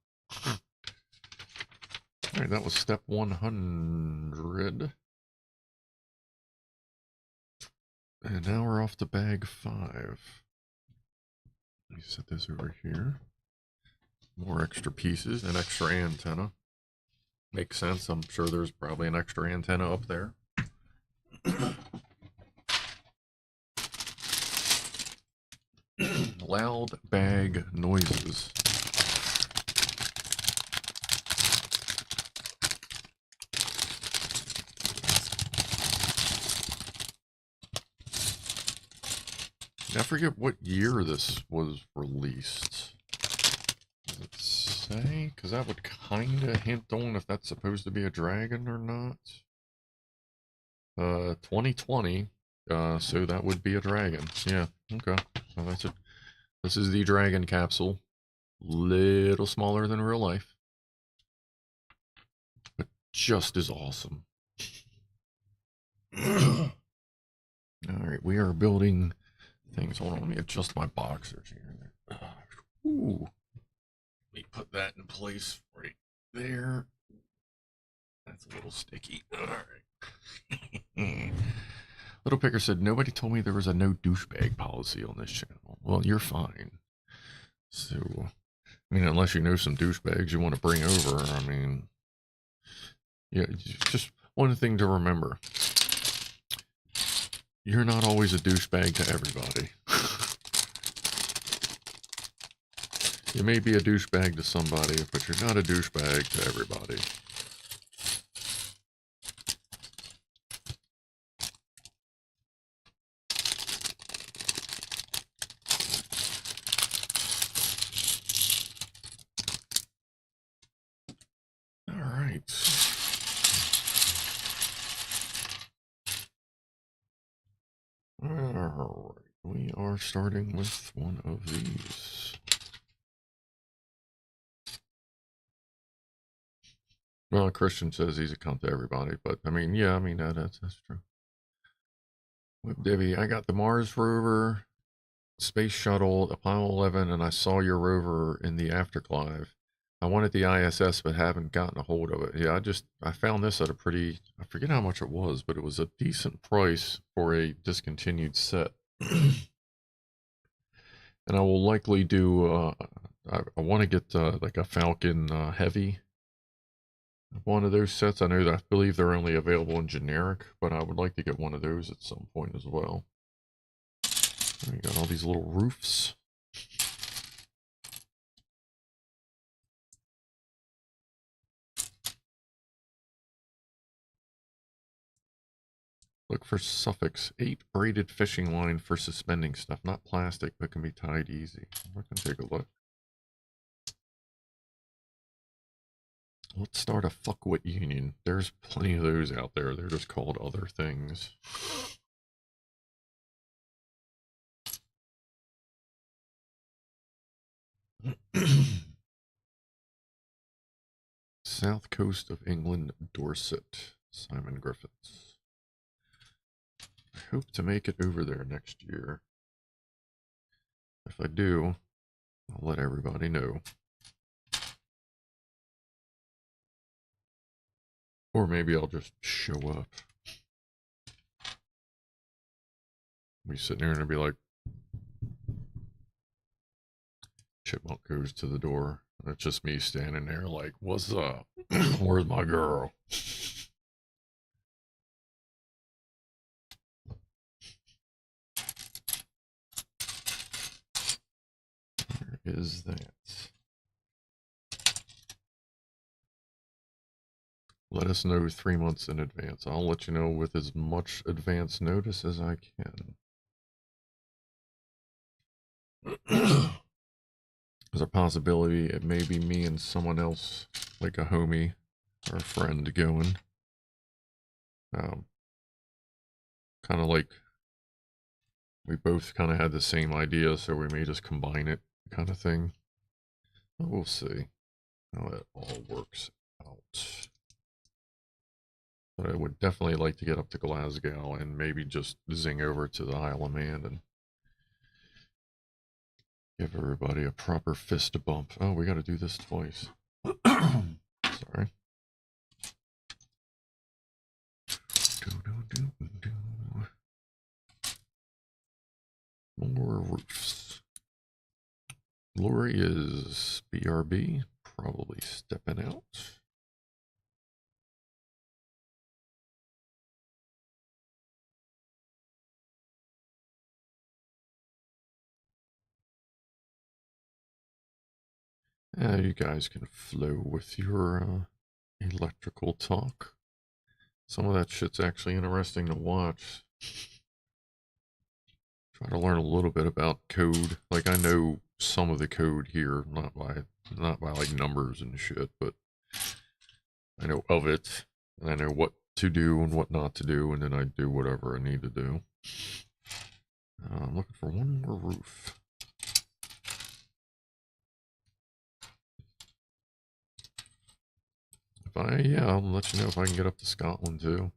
that was step 100. And now we're off to bag 5. Let me set this over here. More extra pieces, an extra antenna. Makes sense. I'm sure there's probably an extra antenna up there. Loud bag noises. I forget what year this was released. Does it say? Because that would kind of hint on if that's supposed to be a dragon or not. 2020. So that would be a dragon. Yeah, okay. So that's it. This is the dragon capsule. Little smaller than real life. But just as awesome. Alright, we are building things. Hold on, let me adjust my boxers here. Ooh. Let me put that in place right there. That's a little sticky. Alright. Little Picker said, nobody told me there was a no douchebag policy on this channel. Well, you're fine. So, I mean, unless you know some douchebags you want to bring over, I mean, yeah, just one thing to remember. You're not always a douchebag to everybody. You may be a douchebag to somebody, but you're not a douchebag to everybody. starting with one of these. Well, Christian says he's a cunt to everybody, but I mean, yeah, I mean, that's true. With Debbie, I got the Mars Rover, Space Shuttle, Apollo 11, and I saw your rover in the Afterclive. I wanted the ISS, but haven't gotten a hold of it. Yeah, I found this at a pretty, I forget how much it was, but it was a decent price for a discontinued set. And I will likely do, I want to get like a Falcon Heavy. One of those sets. I know that I believe they're only available in generic, but I would like to get one of those at some point as well. And we got all these little roofs. Look for suffix 8 braided fishing line for suspending stuff. Not plastic, but can be tied easy. We're going to take a look. Let's start a fuckwit union. There's plenty of those out there. They're just called other things. South coast of England, Dorset. Simon Griffiths. I hope to make it over there next year. If I do, I'll let everybody know. Or maybe I'll just show up. Be sitting there and be like, Chipmunk goes to the door. And it's just me standing there like, what's up? Where's my girl? Where is that? Let us know 3 months in advance. I'll let you know with as much advance notice as I can. There's a possibility it may be me and someone else, like a homie or a friend going. Kind of like we both kind of had the same idea, so we may just combine it kind of thing. But we'll see how it all works out. But I would definitely like to get up to Glasgow and maybe just zing over to the Isle of Man and give everybody a proper fist bump. Oh, we got to do this twice. Sorry. More roofs. Lori is BRB, probably stepping out. You guys can flow with your electrical talk. Some of that shit's actually interesting to watch. Try to learn a little bit about code. Like, I know some of the code here, not by like numbers and shit, but I know of it, and I know what to do and what not to do, and then I do whatever I need to do. I'm looking for one more roof. Yeah, I'll let you know if I can get up to Scotland too.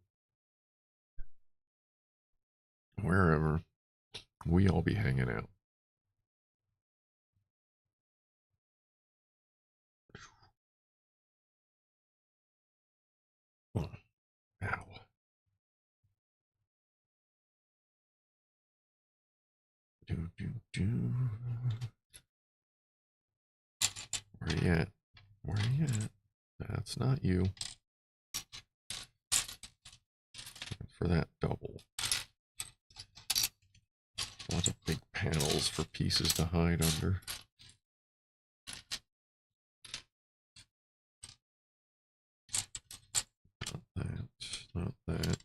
Wherever. We all be hanging out. Ow. Where you at? Where you at? That's not you. Looking for that double. Lots of big panels for pieces to hide under. Not that.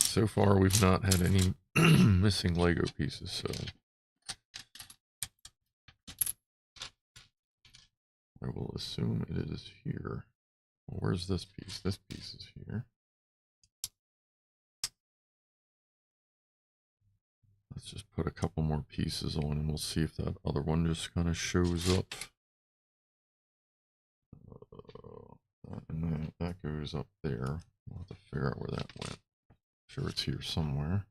So far, we've not had any missing Lego pieces, so I will assume it is here. Where's this piece? This piece is here. Let's just put a couple more pieces on and we'll see if that other one just kind of shows up. And that goes up there. We'll have to figure out where that went. Sure, it's here somewhere.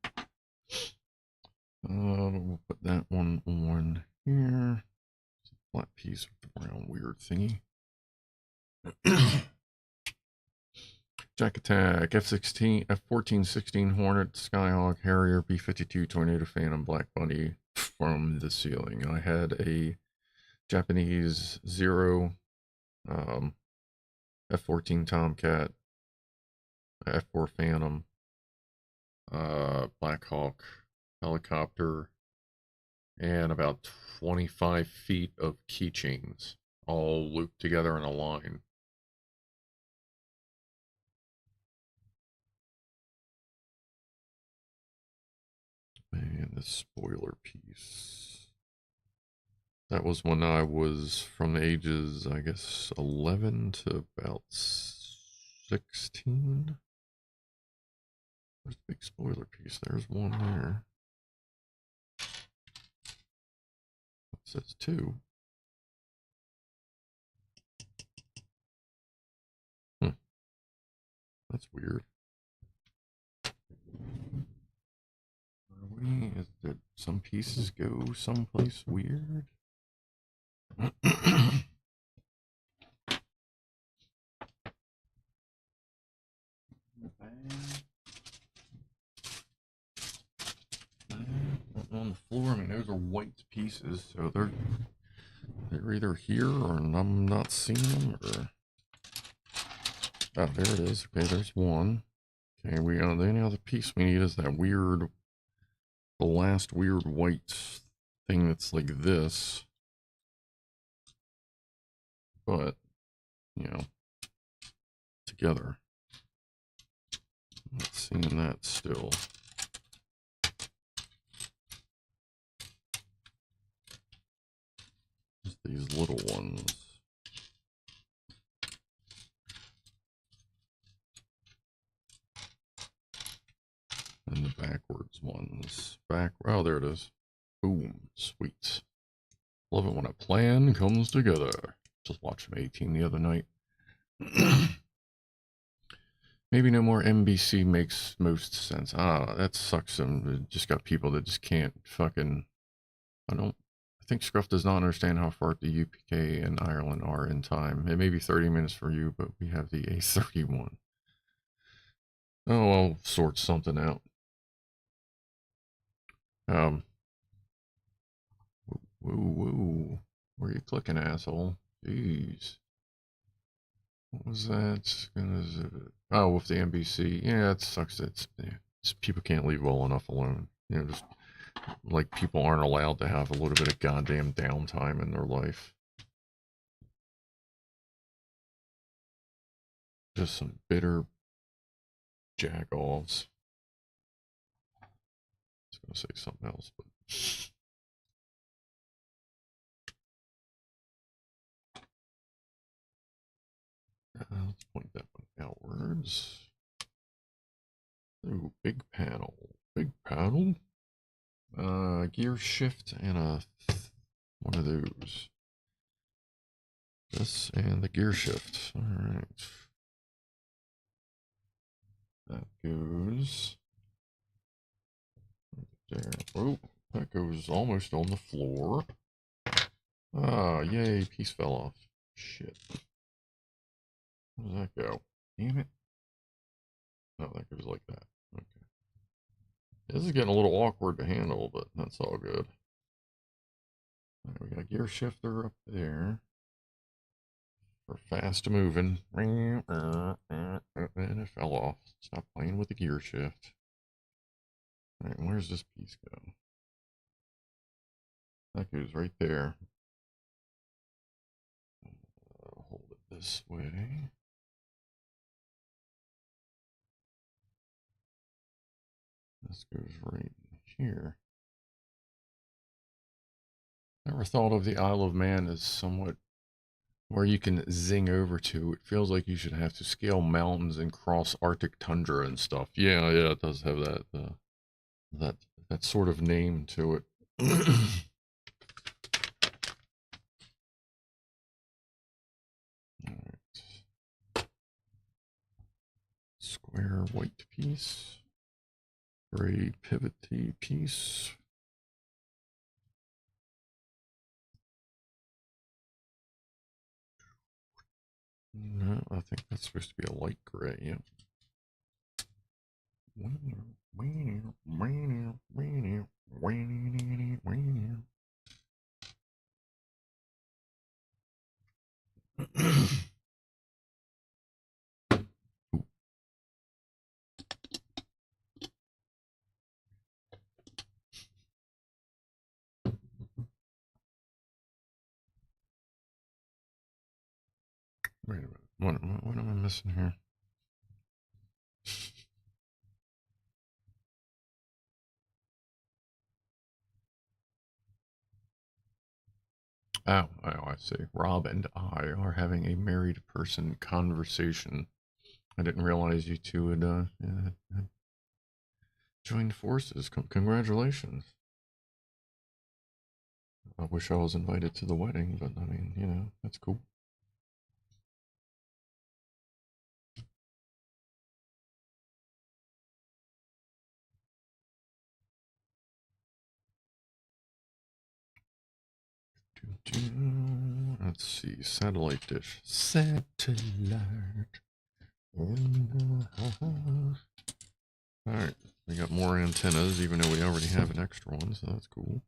We'll put that one on here. It's a flat piece with the round weird thingy. Jack Attack, F-14-16 Hornet, Skyhawk, Harrier, B-52 Tornado Phantom, Black Bunny from the ceiling. I had a Japanese Zero, F-14 Tomcat, F-4 Phantom, Black Hawk helicopter, and about 25 feet of keychains all looped together in a line. And the spoiler piece. That was when I was from the ages, I guess, 11 to about 16. There's a big spoiler piece. There's one there. It says 2. That's weird. Did some pieces go someplace weird? On the floor, I mean, those are white pieces, so they're either here or I'm not seeing them, or... Oh, there it is. Okay, there's one. Okay, the only other piece we need is that weird, the last weird white thing that's like this. But, you know, together. I'm not seeing that still. Just these little ones. And the backwards ones. Oh, there it is. Boom. Sweet. Love it when a plan comes together. Just watched A-Team the other night. Maybe no more MBC makes most sense. That sucks. Just got people that just can't fucking... I think Scruff does not understand how far the UK and Ireland are in time. It may be 30 minutes for you, but we have the A31. Oh, I'll sort something out. Whoa. Where are you clicking, asshole? Jeez. What was that? Oh, with the NBC. Yeah, it sucks. People can't leave well enough alone. You know, just like people aren't allowed to have a little bit of goddamn downtime in their life. Just some bitter jack-offs. I was going to say something else, but... let's point that one outwards. Ooh, big panel. Big panel. Gear shift and one of those. This and the gear shift. Alright. That goes there. Oh, that goes almost on the floor. Yay, piece fell off. Shit. Where does that go? Damn it. Oh, that goes like that. Okay. This is getting a little awkward to handle, but that's all good. Right, we got a gear shifter up there for fast moving. And it fell off. Stop playing with the gear shift. All right, where's this piece go? That goes right there. Hold it this way. This goes right here. Never thought of the Isle of Man as somewhat where you can zing over to. It feels like you should have to scale mountains and cross Arctic tundra and stuff. Yeah, yeah, it does have that that sort of name to it. All right. Square white piece, gray pivoty piece. No, I think that's supposed to be a light gray, yeah. Wait a minute. What am I missing here? Oh, I see. Rob and I are having a married person conversation. I didn't realize you two had joined forces. Congratulations. I wish I was invited to the wedding, but I mean, you know, that's cool. Let's see, satellite dish. Satellite. Alright, we got more antennas, even though we already have an extra one, so that's cool.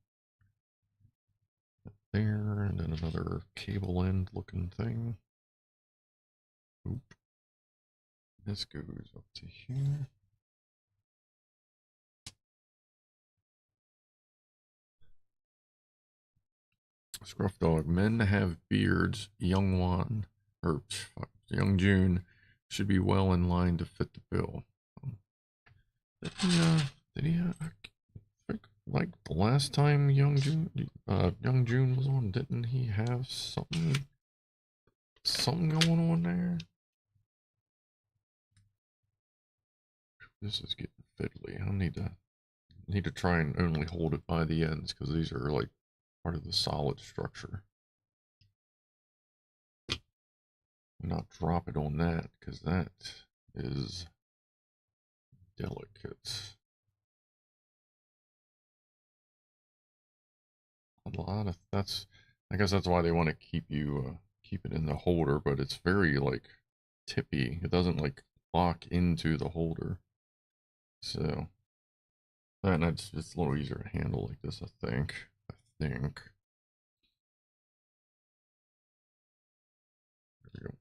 There, and then another cable end looking thing. Oop. This goes up to here. Scruff Dog. Men have beards. Young Juan, or Young June, should be well in line to fit the bill. Did he like the last time Young June was on? Didn't he have something going on there? This is getting fiddly. I need to try and only hold it by the ends because these are like part of the solid structure. Not drop it on that because that is delicate. A lot of I guess that's why they want to keep it in the holder, but it's very like tippy. It doesn't like lock into the holder. So, and it's a little easier to handle like this, I think. There we go.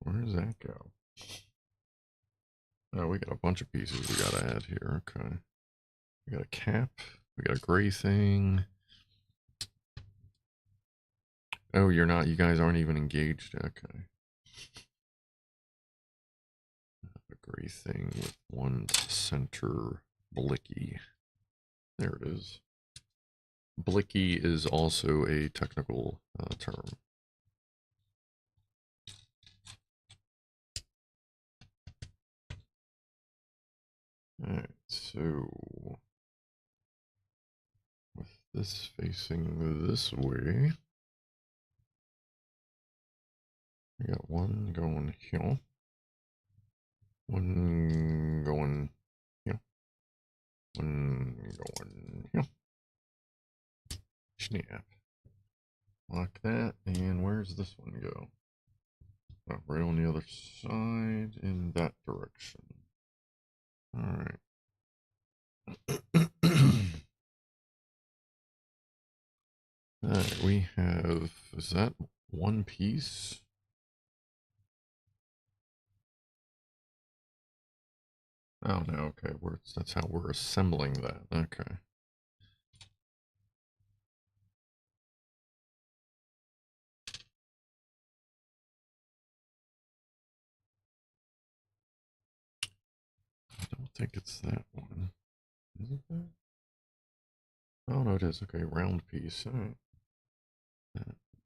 Where does that go? Oh, we got a bunch of pieces we gotta add here. Okay. We got a cap. We got a gray thing. Oh, you're not. You guys aren't even engaged. Okay. A gray thing with one center blicky. There it is. Blicky is also a technical term. Alright, so with this facing this way, we got one going here, one going here, one going here. Snap. Lock that, and where's this one go? Oh, right on the other side in that direction. Alright. Alright, we have, is that one piece? Oh no, okay, that's how we're assembling that, okay. I don't think it's that one. Is it that? Oh, no, it is. Okay, round piece. All right.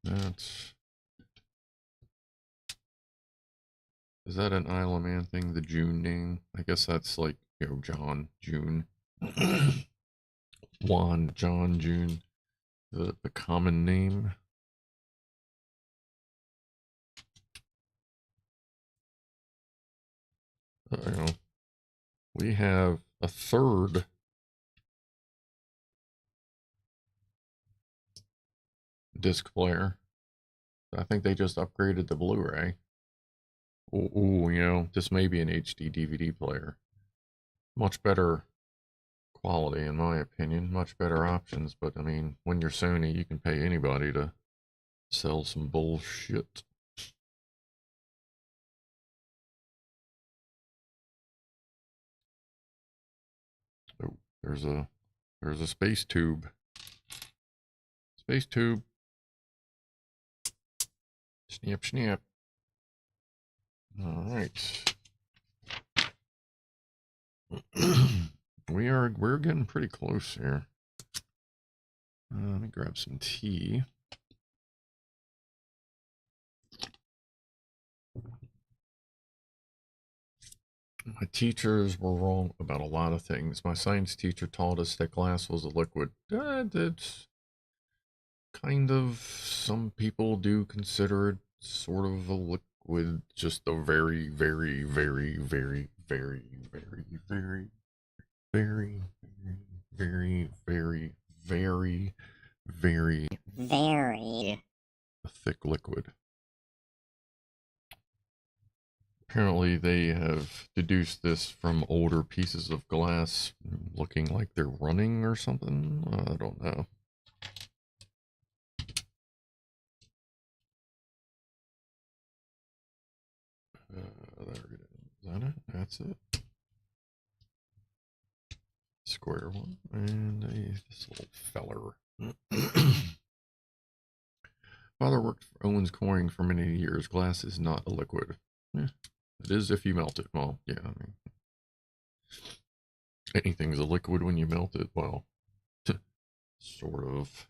That's... Is that an Isle of Man thing, the June name? I guess that's like, you know, John, June. Juan, John, June. The common name. You know, we have a third disc player. I think they just upgraded the Blu-ray. Ooh, you know, this may be an HD DVD player. Much better quality, in my opinion. Much better options, but I mean, when you're Sony, you can pay anybody to sell some bullshit. Oh, there's a space tube. Space tube. Snap, snap. All right. We're getting pretty close here. Let me grab some tea. My teachers were wrong about a lot of things. My science teacher taught us that glass was a liquid. It's kind of, some people do consider it sort of a liquid, just a very, very, very, very, very, very, very, very, very, very, very, very, very a thick liquid. Apparently they have deduced this from older pieces of glass looking like they're running or something. I don't know. There it is. Is that it? That's it. Square one. And this little feller. Father worked for Owens Corning for many years. Glass is not a liquid. It is if you melt it. Well, yeah, I mean, anything's a liquid when you melt it. Well, sort of.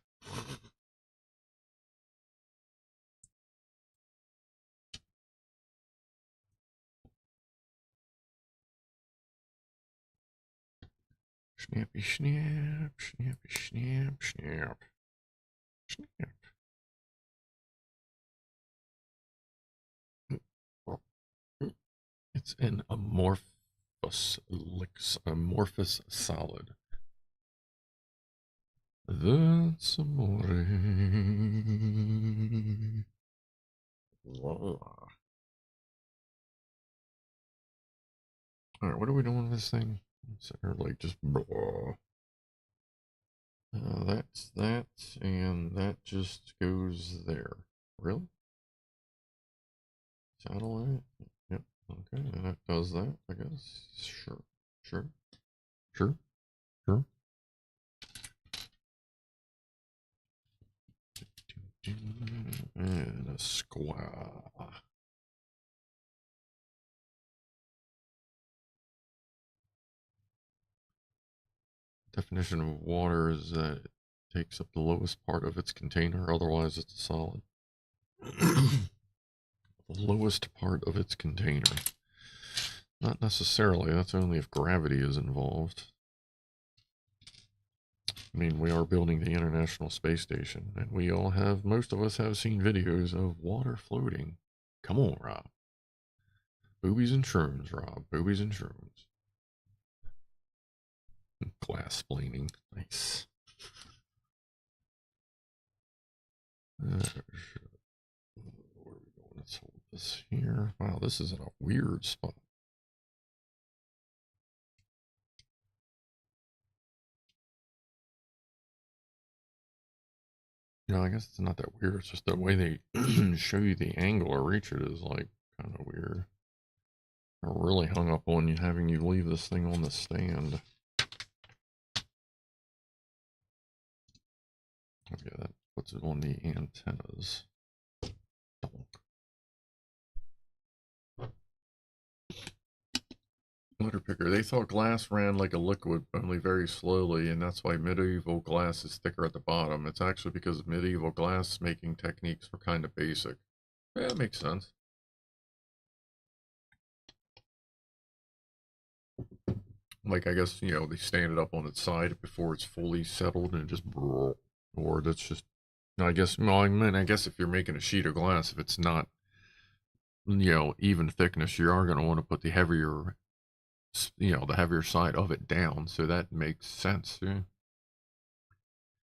Snappy snap, snappy snap, snap, snap. It's an amorphous solid. That's amore. Alright, what are we doing with this thing? So, like, just blah. That's that, and that just goes there. Really? Satellite? Yep, okay, and that does that, I guess. Sure, sure, sure, sure. And a square. Definition of water is that it takes up the lowest part of its container, otherwise it's a solid. The lowest part of its container. Not necessarily, that's only if gravity is involved. I mean, we are building the International Space Station, and we all have, most of us have seen videos of water floating. Come on, Rob. Boobies and shrooms, Rob. Boobies and shrooms. Glass splaining. Nice. Where are we going? Let's hold this here. Wow, this is in a weird spot. Yeah, I guess it's not that weird. It's just the way they show you the angle or reach it is like kind of weird. I'm really hung up on you having you leave this thing on the stand. Okay, that puts it on the antennas. Litter picker. They thought glass ran like a liquid, only very slowly, and that's why medieval glass is thicker at the bottom. It's actually because medieval glass making techniques were kind of basic. Yeah, that makes sense. Like, I guess, you know, they stand it up on its side before it's fully settled and just, or that's just, I guess, well, I mean, I guess if you're making a sheet of glass, if it's not, you know, even thickness, you are going to want to put the heavier, you know, the heavier side of it down. So that makes sense. Yeah.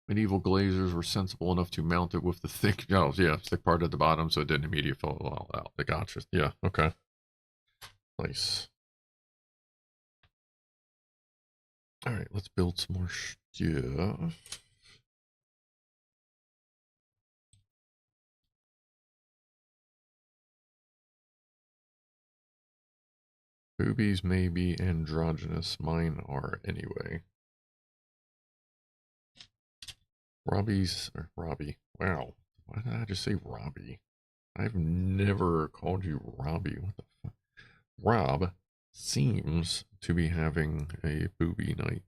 Medieval glazers were sensible enough to mount it with the thick, oh, yeah, thick part at the bottom so it didn't immediately fall all out. They gotcha. Yeah, okay. Nice. All right, let's build some more stuff. Boobies may be androgynous. Mine are anyway. Robbie. Wow. Why did I just say Robbie? I've never called you Robbie. What the fuck? Rob seems to be having a booby night.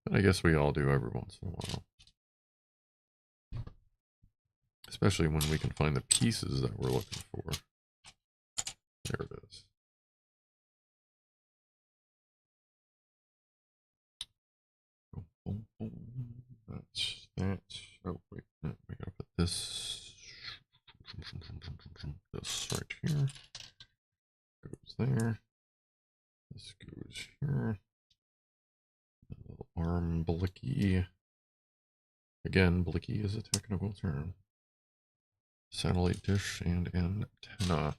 But I guess we all do every once in a while. Especially when we can find the pieces that we're looking for. There it is. That's that. Oh, wait. No, we gotta put this. This right here. Goes there. This goes here. A little arm blicky. Again, blicky is a technical term. Satellite dish and antenna.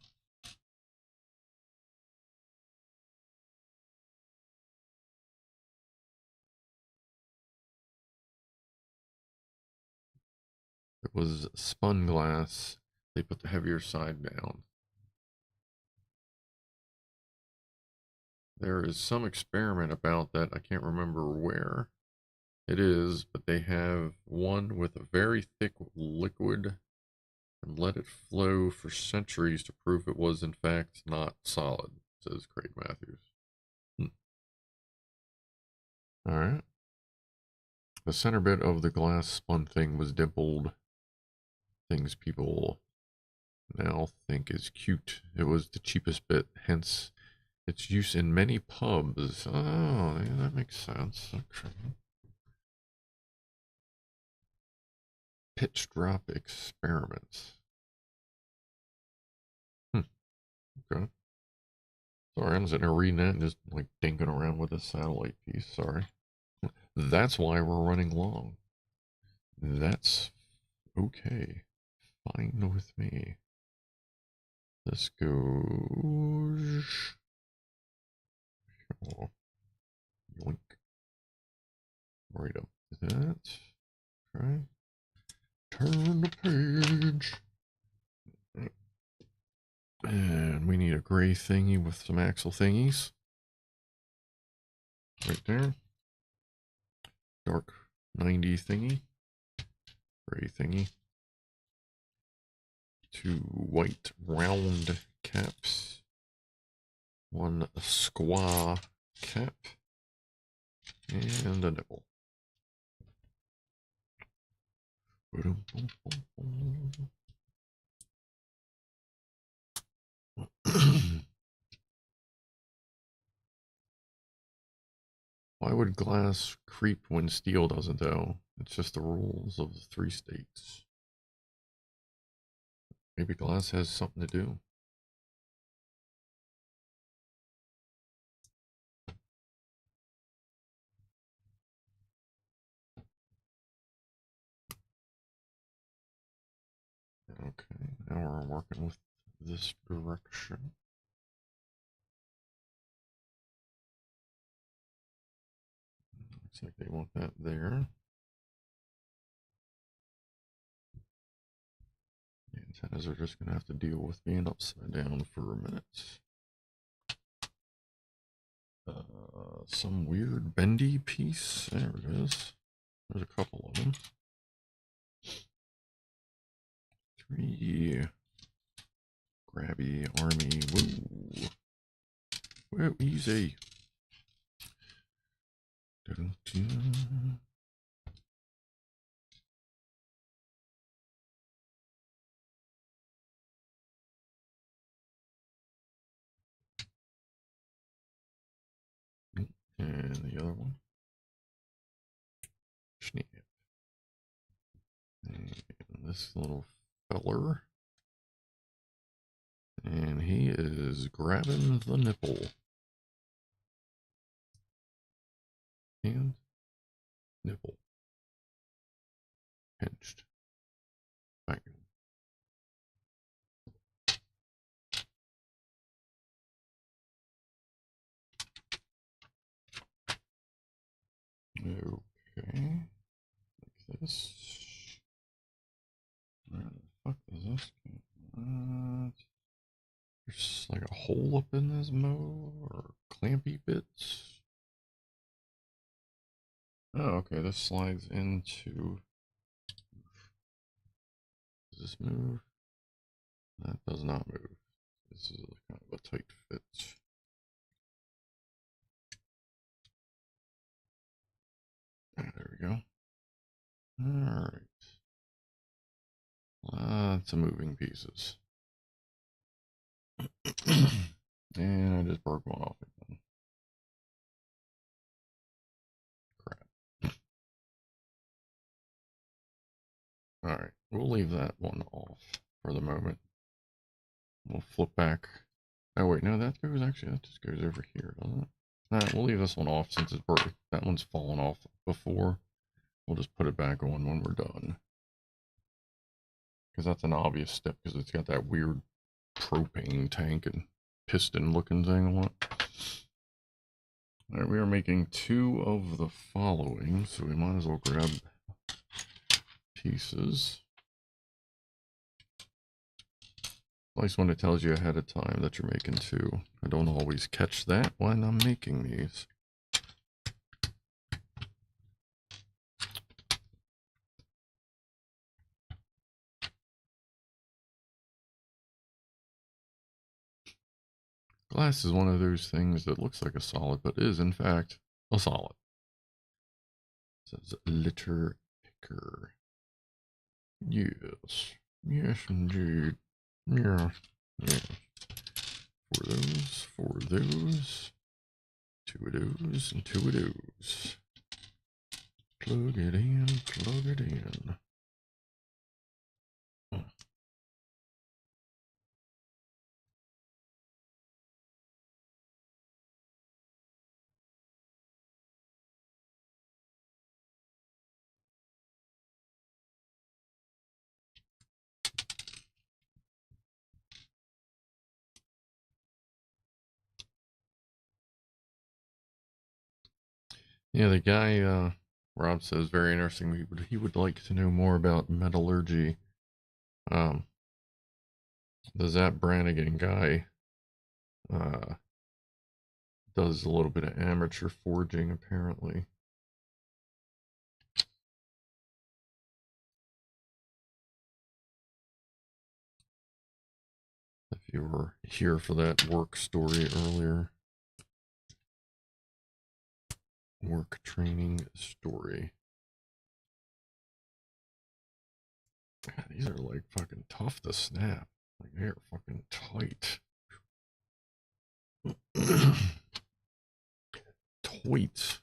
It was spun glass. They put the heavier side down. There is some experiment about that. I can't remember where it is, but they have one with a very thick liquid and let it flow for centuries to prove it was in fact not solid, says Craig Matthews. All right. The center bit of the glass spun thing was dimpled. Things people now think is cute. It was the cheapest bit, hence its use in many pubs. Oh, yeah, that makes sense. Okay. Pitch drop experiments. Okay. Sorry, I'm sitting there reading that and just like dinking around with a satellite piece. Sorry. That's why we're running long. That's okay. Fine with me. This goes. Oh, yoink. Right up to that. Okay. Turn the page. And we need a gray thingy with some axle thingies. Right there. Dark 90 thingy. Gray thingy. 2 white round caps. 1 squaw cap. And a nipple. Why would glass creep when steel doesn't, though? It's just the rules of the 3 states. Maybe glass has something to do. Okay, now we're working with this direction. Looks like they want that there. The antennas are just going to have to deal with being upside down for a minute. Some weird bendy piece. There it is. There's a couple of them. 3 Grabby army. Woo. Whoa, easy. Dun-dun-dun. And the other one. Snap. And this little feller. And he is grabbing the nipple. And nipple. Pinched. Bang. Okay. Like this. Where the fuck is this? There's like a hole up in this mo or clampy bits. Oh, okay. This slides into. Does this move? That does not move. This is kind of a tight fit. There we go. All right. Lots of moving pieces. And I just broke one off again. Crap. All right. We'll leave that one off for the moment. We'll flip back. Oh, wait. No, that goes actually, that just goes over here, doesn't it? Nah, we'll leave this one off since it's broken. That one's fallen off before. We'll just put it back on when we're done. Because that's an obvious step because it's got that weird propane tank and piston looking thing on it. All right, we are making 2 of the following, so we might as well grab pieces. At least when it tells you ahead of time that you're making 2. I don't always catch that when I'm making these. Glass is one of those things that looks like a solid, but is in fact a solid. It says litter picker. Yes. Yes, indeed. Yeah. Yeah. For those. 2 of those, and 2 of those. Plug it in, plug it in. Yeah, the guy, Rob says, very interesting. He would like to know more about metallurgy. The Zap Brannigan guy does a little bit of amateur forging, apparently. If you were here for that work story earlier. Work training story. God, these are like fucking tough to snap. Like they're fucking tight. Tight.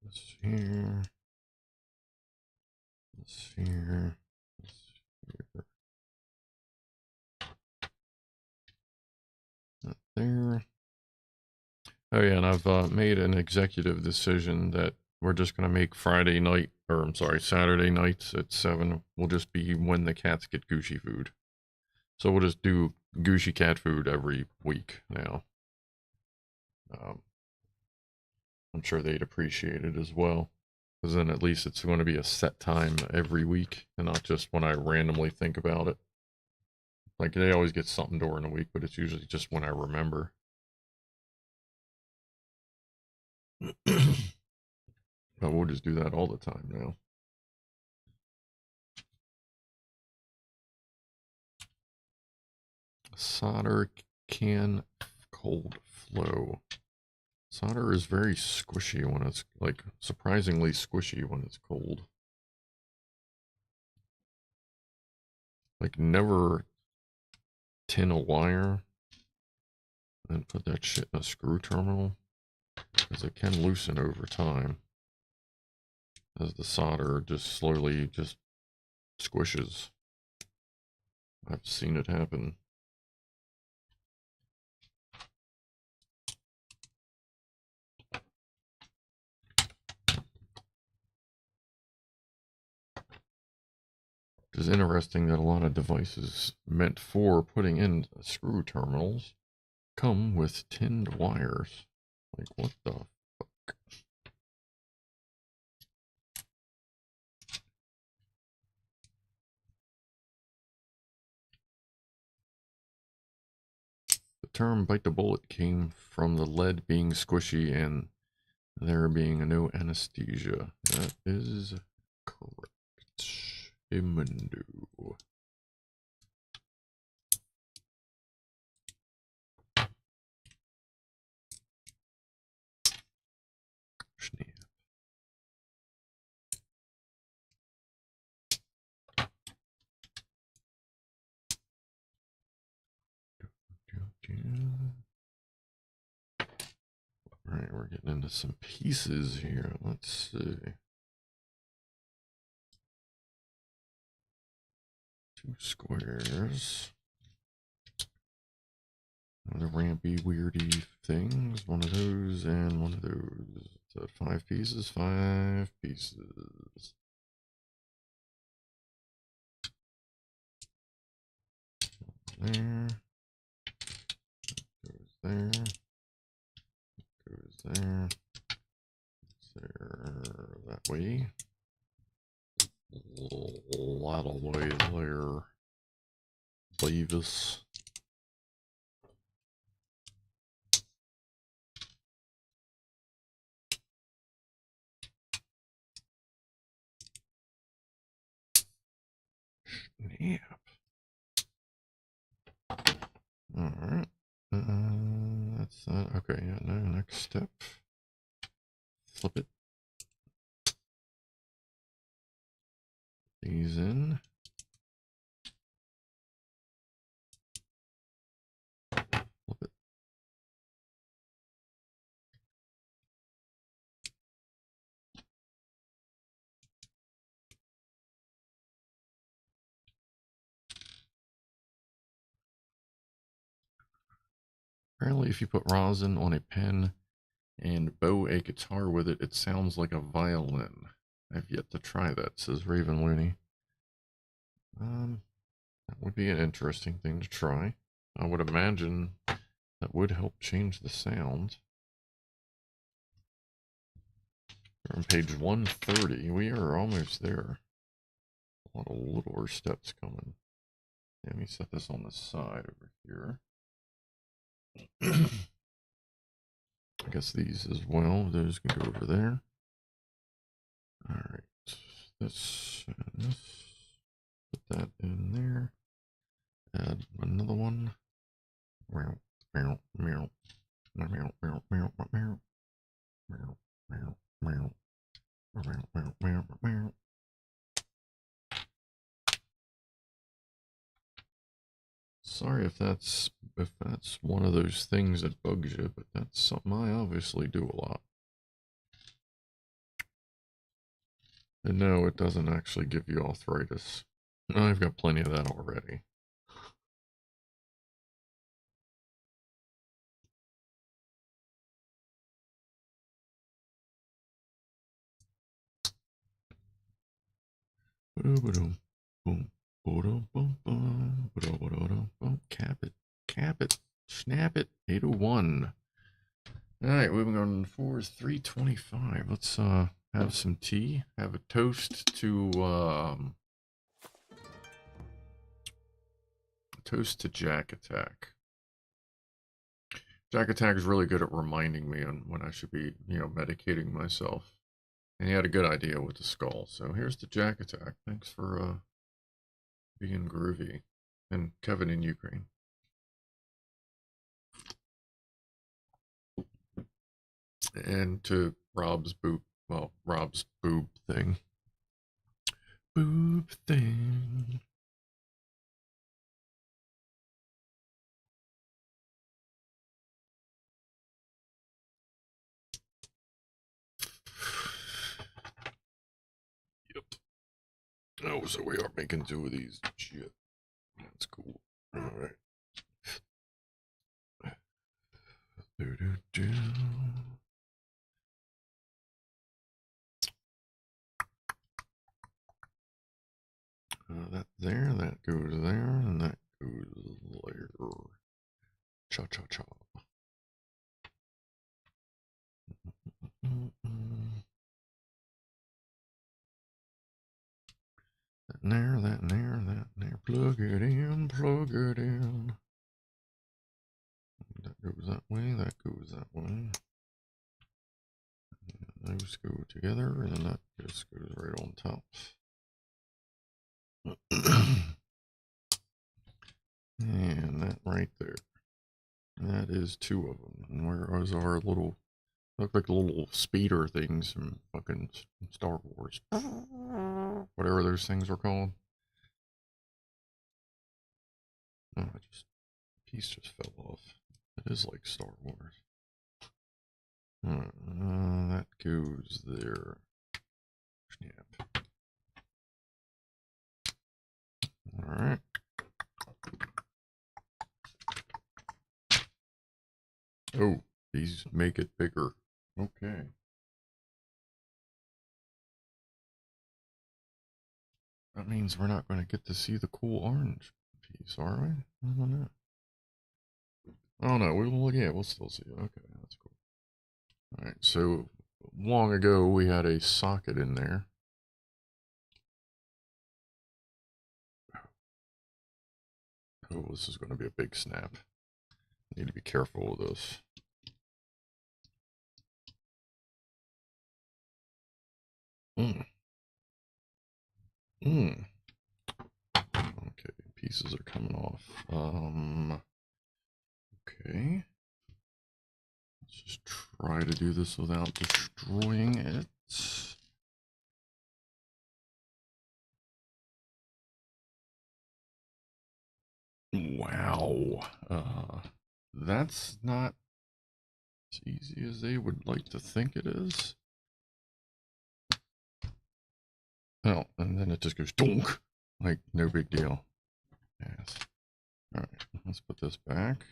This here. This here. This here. That there. Oh yeah, and I've made an executive decision that we're just gonna make Friday night, or I'm sorry, Saturday nights at 7 will just be when the cats get Gucci food. So we'll just do Gucci cat food every week now. I'm sure they'd appreciate it as well, because then at least it's going to be a set time every week and not just when I randomly think about it. Like they always get something during the week, but it's usually just when I remember. But we'll just do that all the time now. Solder can cold flow. Solder is very squishy when it's, like, surprisingly squishy when it's cold. Like, never tin a wire and put that shit in a screw terminal, because it can loosen over time as the solder just slowly just squishes. I've seen it happen. It's interesting that a lot of devices meant for putting in screw terminals come with tinned wires. Like, what the fuck? The term bite the bullet came from the lead being squishy and there being no anesthesia. That is correct. Imundo. Snap. Alright, we're getting into some pieces here. Let's see. 2 squares. One of the rampy, weirdy things. One of those and one of those. So 5 pieces, 5 pieces. There. Goes there. Goes there. There. That way. A lot of way there. Beavis. Snap. Alright. That's that. Okay, yeah, now next step. Flip it. These in. Flip it. Apparently, if you put rosin on a pen and bow a guitar with it, it sounds like a violin. I've yet to try that, says Raven Looney. That would be an interesting thing to try. I would imagine that would help change the sound. We're on page 130. We are almost there. A lot of littler steps coming. Let me set this on the side over here. I guess these as well. Those can go over there. Alright. This and this. Put that in there. Add another one. Meow, meow, meow. Meow, meow, meow, meow, meow. Meow, meow, meow. Meow, meow, meow, meow. Sorry if that's one of those things that bugs you, but that's something I obviously do a lot. And no, it doesn't actually give you arthritis. I've got plenty of that already. Cap it, snap it. 801. All right, moving on. 4 is 325. Let's have some tea. Have a toast to Jack Attack. Jack Attack is really good at reminding me on when I should be, medicating myself. And he had a good idea with the skull. So here's the Jack Attack. Thanks for being groovy. And Kevin in Ukraine. And to Rob's boob thing. Boob thing. Yep. Oh, so we are making 2 of these. Shit. That's cool. Alright. Do-do-do. That there, that goes there, and that goes there. Cha-cha-cha. That there, that there, that there. Plug it in, plug it in. That goes that way, that goes that way. And those go together, and then that just goes right on top. And that right there. That is 2 of them. And where is our little, look like little speeder things from fucking Star Wars. Whatever those things are called. Oh, piece just fell off. It is like Star Wars. That goes there. Snap. Alright. Oh, these make it bigger. Okay. That means we're not going to get to see the cool orange piece, are we? I don't know. Oh no, we'll still see it. Okay, that's cool. Alright, so long ago we had a socket in there. Oh, this is going to be a big snap. Need to be careful with this. Okay, pieces are coming off. Okay. Let's just try to do this without destroying it. Wow. That's not as easy as they would like to think it is. Oh, and then it just goes donk. Like, no big deal. Yes. Alright, let's put this back.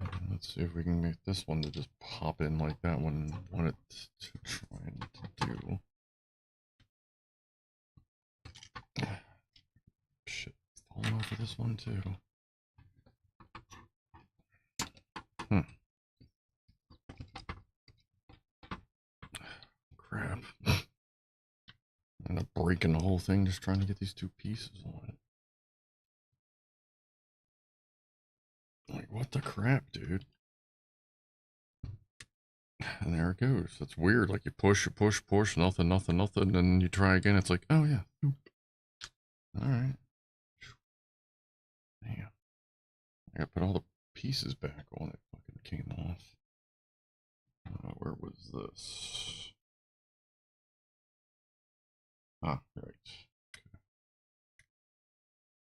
And let's see if we can make this one to just pop in like that one wanted to try to do. Shit, falling off of this one too. Crap. I end up breaking the whole thing just trying to get these 2 pieces on it. Like, what the crap, dude? And there it goes. That's weird. Like, you push, nothing, and then you try again. It's like, oh yeah. Alright. Damn. I gotta put all the pieces back on it. Fucking came off. Where was this? Ah, right. Okay.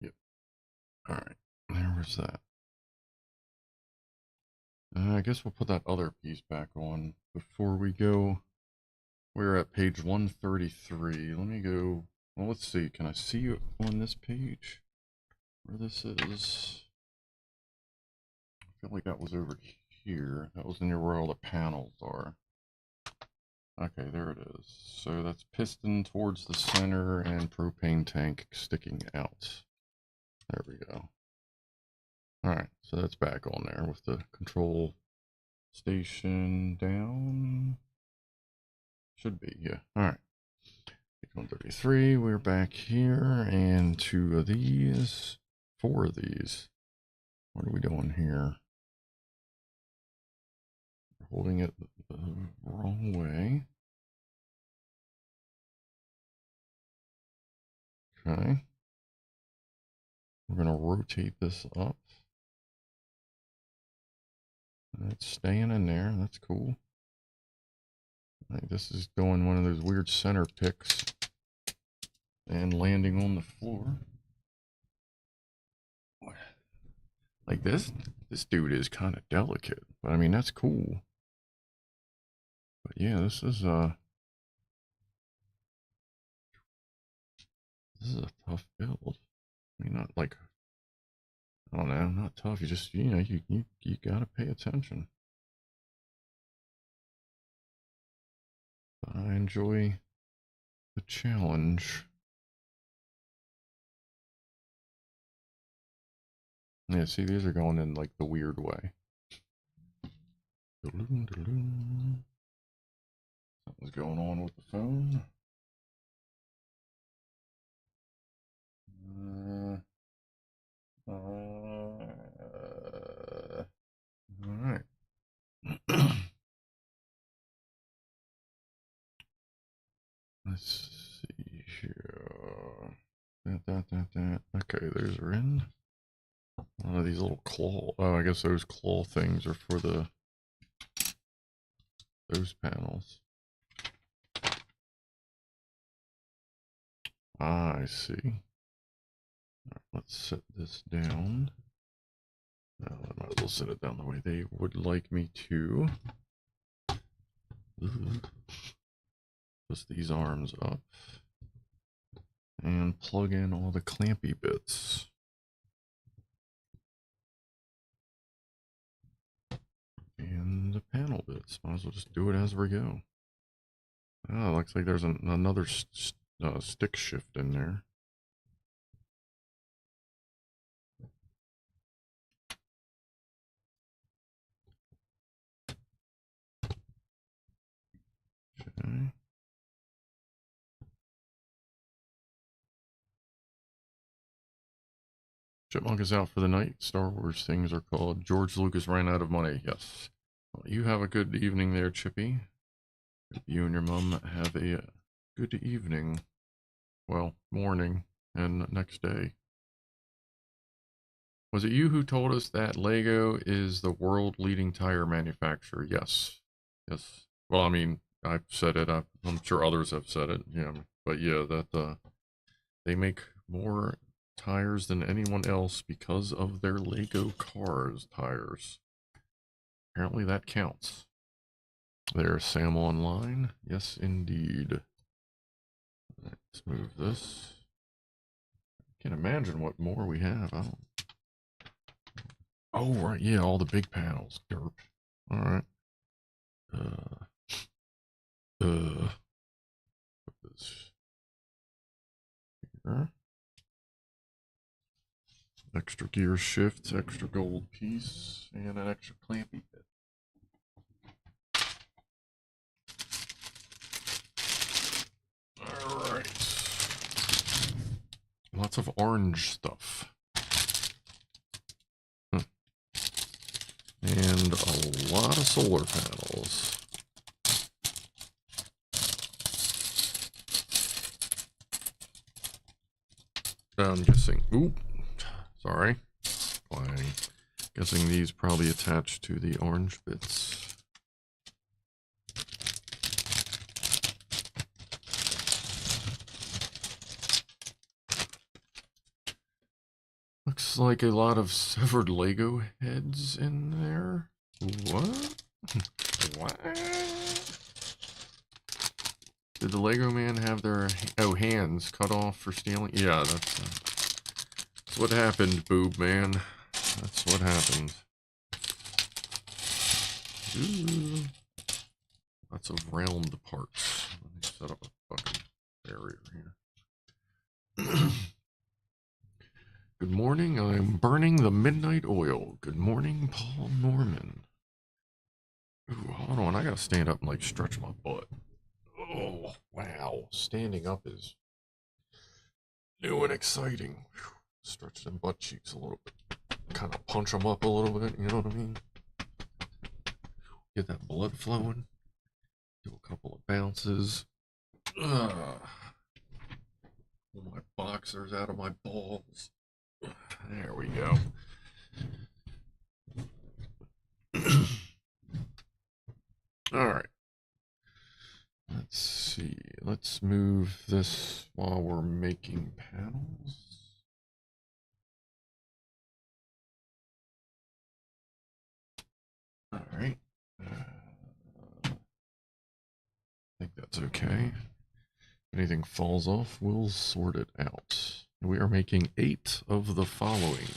Yep. Alright. There was that. I guess we'll put that other piece back on before we go. We're at page 133. Let me go. Well, let's see. Can I see you on this page? Where this is? I feel like that was over here. That was near where all the panels are. Okay, there it is. So that's piston towards the center and propane tank sticking out. There we go. Alright, so that's back on there with the control station down. Should be, yeah. Alright. 133, we're back here, and 2 of these, 4 of these. What are we doing here? We're holding it the wrong way. Okay. We're going to rotate this up. It's staying in there. That's cool. I think this is doing one of those weird center picks and landing on the floor. Like this dude is kind of delicate, but I mean, that's cool. But yeah, this is a tough build. I mean, not like, I don't know, not tough. You just, you know, you gotta pay attention. But I enjoy the challenge. Yeah, see, these are going in like the weird way. Something's going on with the phone. All right. Let's see here. Okay, there's Rin. One of these little claw. Oh, I guess those claw things are for those panels. Ah, I see. All right, let's set this down. Now I might as well set it down the way they would like me to. Twist these arms up and plug in all the clampy bits. And the panel bits. Might as well just do it as we go. Oh, looks like there's another stick shift in there. Okay. Chipmunk is out for the night. Star Wars things are called. George Lucas ran out of money. Yes. Well, you have a good evening there, Chippy. You and your mom have a good evening. Well, morning and next day. Was it you who told us that Lego is the world leading tire manufacturer? Yes. Yes. Well, I mean, I've said it. I'm sure others have said it. Yeah. But yeah, that they make more tires than anyone else because of their Lego cars tires. Apparently that counts. There's Sam Online. Yes, indeed. Let's move this. I can't imagine what more we have. I don't... Oh, right. Yeah, all the big panels. Derp. All right. Put this here. Extra gear shifts, extra gold piece, and an extra clampy bit. Alright. Lots of orange stuff. And a lot of solar panels. I'm guessing, oop, sorry, flying. Guessing these probably attach to the orange bits. Looks like a lot of severed Lego heads in there. What? What? Did the Lego man have their hands cut off for stealing? Yeah, that's what happened, boob man. That's what happened. Ooh. Lots of round parts. Let me set up a fucking barrier here. Good morning, I'm burning the midnight oil. Good morning, Paul Norman. Ooh, hold on, I gotta stand up and like stretch my butt. Oh, wow. Standing up is new and exciting. Whew. Stretch them butt cheeks a little bit. Kind of punch them up a little bit, you know what I mean? Get that blood flowing. Do a couple of bounces. Pull my boxers out of my balls. There we go. All right. Let's see. Let's move this while we're making panels. All right. I think that's okay. If anything falls off, we'll sort it out. We are making 8 of the following.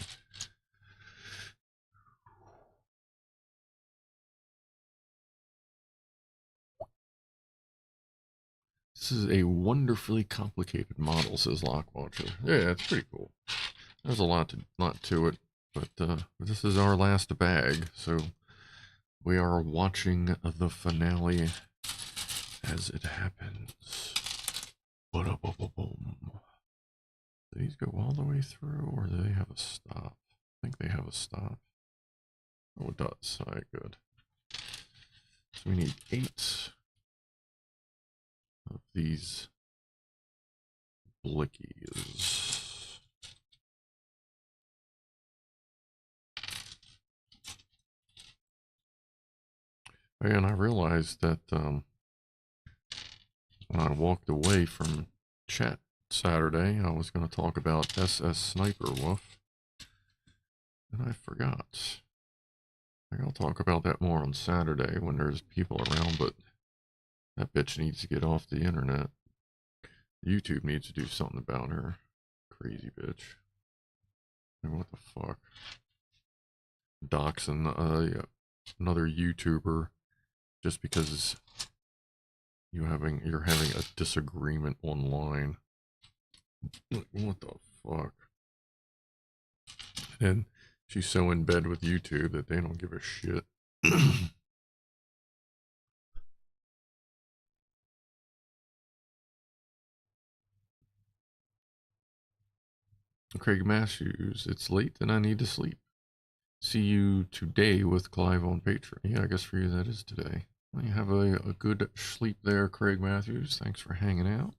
This is a wonderfully complicated model, says Lockwatcher. Yeah, it's pretty cool. There's a lot to it, but this is our last bag, so we are watching the finale as it happens. Ba-da-ba-ba-boom. Do these go all the way through, or do they have a stop? I think they have a stop. Oh, it does. All right, good. So we need 8 of these blickies. And I realized that when I walked away from chat Saturday, I was going to talk about SS Sniper Wolf, and I forgot. I'll talk about that more on Saturday when there's people around, but that bitch needs to get off the internet. YouTube needs to do something about her. Crazy bitch. And what the fuck? Doxing another YouTuber just because you're having a disagreement online. What the fuck? And she's so in bed with YouTube that they don't give a shit. Craig Matthews, it's late and I need to sleep. See you today with Clive on Patreon. Yeah, I guess for you that is today. Well, you have a good sleep there, Craig Matthews. Thanks for hanging out.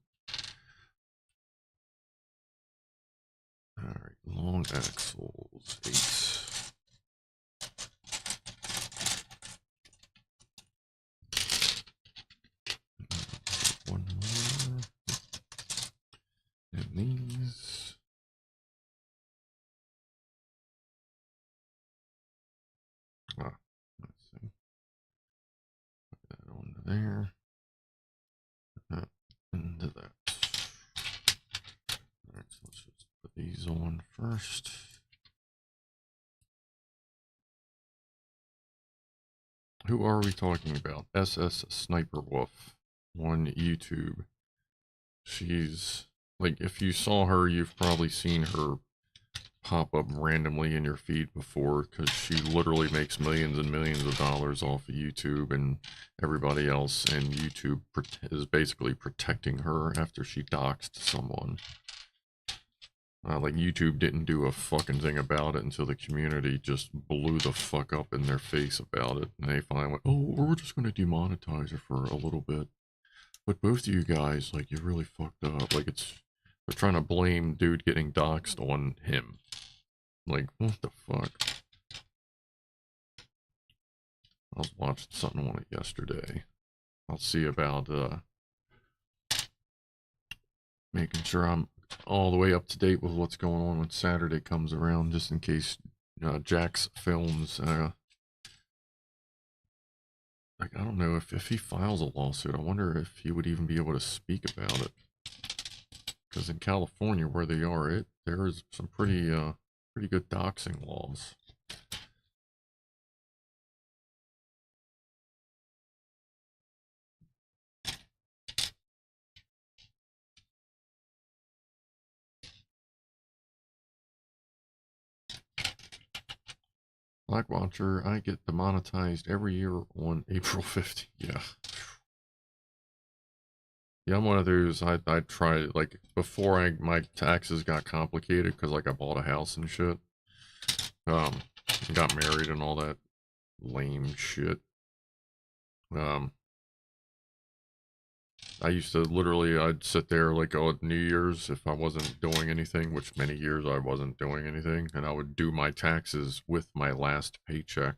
Alright, long axles, 8. One more. And these. Let's see. Put that onto there. Put that into that. Alright, so let's just put these on first. Who are we talking about? SS Sniper Wolf on YouTube. She's, like, if you saw her, you've probably seen her pop up randomly in your feed before, because she literally makes millions and millions of dollars off of YouTube and everybody else, and YouTube is basically protecting her after she doxed someone. Like, YouTube didn't do a fucking thing about it until the community just blew the fuck up in their face about it. And they finally went, oh, we're just going to demonetize her for a little bit. But both of you guys, like, you really fucked up. Like, they're trying to blame dude getting doxed on him. Like, what the fuck? I was watching something on it yesterday. I'll see about, making sure I'm all the way up to date with what's going on when Saturday comes around, just in case Jax Films, like, I don't know if he files a lawsuit. I wonder if he would even be able to speak about it, because in California where they are, there is some pretty good doxing laws. Black Watcher, I get demonetized every year on April 15th. Yeah. Yeah, I'm one of those, I tried, like, before my taxes got complicated, because, like, I bought a house and shit. Got married and all that lame shit. I used to literally, I'd sit there, like, on New Year's, if I wasn't doing anything, which many years I wasn't doing anything, and I would do my taxes with my last paycheck.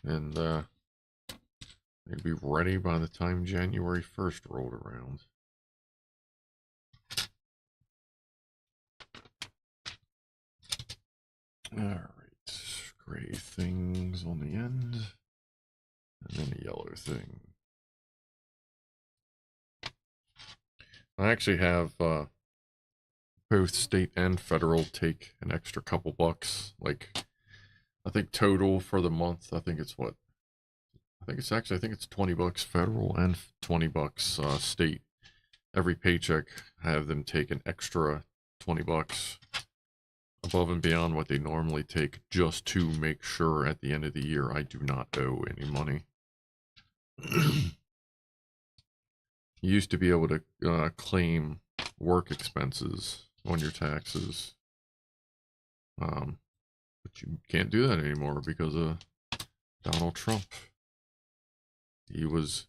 And, They'd be ready by the time January 1st rolled around. Alright, gray things on the end, and then a yellow thing. I actually have both state and federal take an extra couple bucks. Like, I think total for the month, I think it's what? I think it's 20 bucks federal and 20 bucks state. Every paycheck, have them take an extra 20 bucks above and beyond what they normally take, just to make sure at the end of the year I do not owe any money. You used to be able to claim work expenses on your taxes, but you can't do that anymore because of Donald Trump. He was,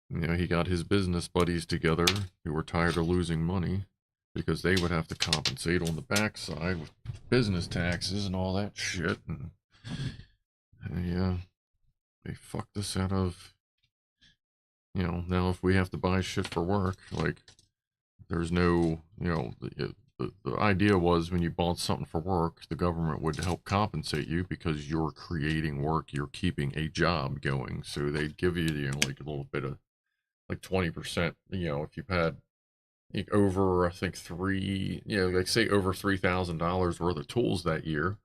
he got his business buddies together who were tired of losing money, because they would have to compensate on the backside with business taxes and all that shit. And they fucked us out of, now if we have to buy shit for work, like, there's no, the idea was when you bought something for work, the government would help compensate you because you're creating work, you're keeping a job going. So they'd give you, like a little bit of, like 20%, if you've had, like, over, I think like say over $3,000 worth of tools that year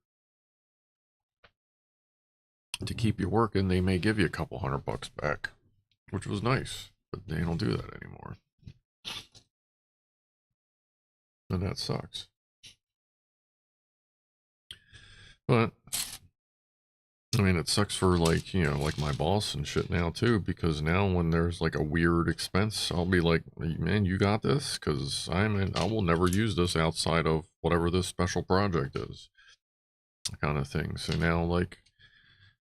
to keep you working, they may give you a couple $100 back, which was nice, but they don't do that anymore. And that sucks. But I mean, it sucks for, like, like my boss and shit now too, because now when there's like a weird expense, I'll be like, man, you got this? Because I will never use this outside of whatever this special project is, kind of thing. So now, like,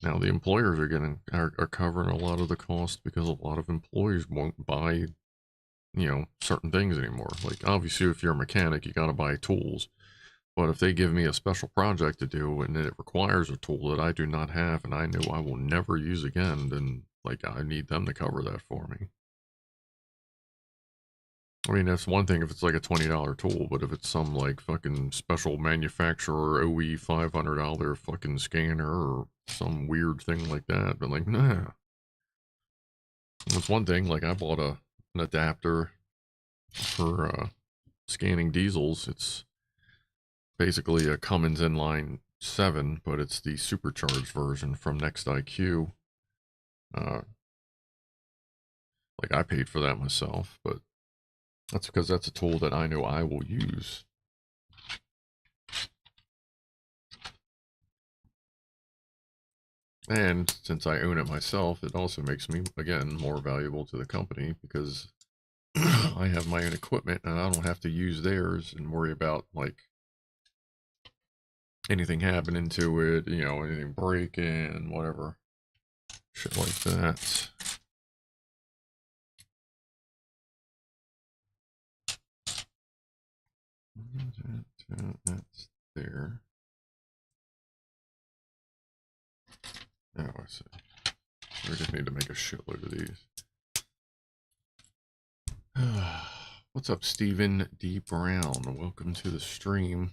now the employers are covering a lot of the cost, because a lot of employees won't buy, certain things anymore. Like, obviously, if you're a mechanic, you got to buy tools. But if they give me a special project to do and it requires a tool that I do not have and I know I will never use again, then, like, I need them to cover that for me. I mean, that's one thing if it's like a $20 tool, but if it's some, like, fucking special manufacturer OE $500 fucking scanner or some weird thing like that, but, like, nah. That's one thing. Like, I bought an adapter for scanning diesels. It's basically a Cummins inline 7, but it's the supercharged version from NextIQ. Like, I paid for that myself, but that's because that's a tool that I know I will use. And since I own it myself, it also makes me, again, more valuable to the company, because I have my own equipment and I don't have to use theirs and worry about, like, anything happening to it, anything breaking, whatever. Shit like that. That's there. Oh, I see. We just need to make a shitload of these. What's up, Stephen D. Brown? Welcome to the stream.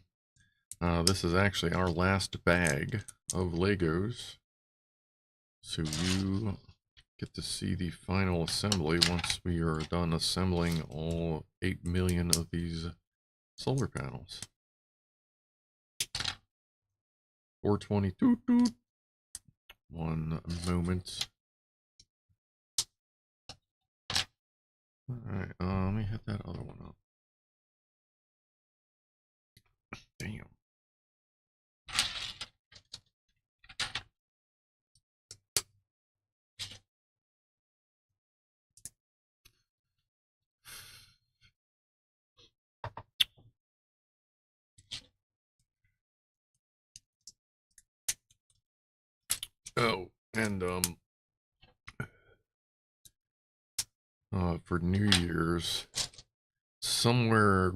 This is actually our last bag of Legos, so you get to see the final assembly once we are done assembling all 8 million of these solar panels. 420 toot toot. One moment. Alright, let me hit that other one up. Damn. Oh, and for New Year's, somewhere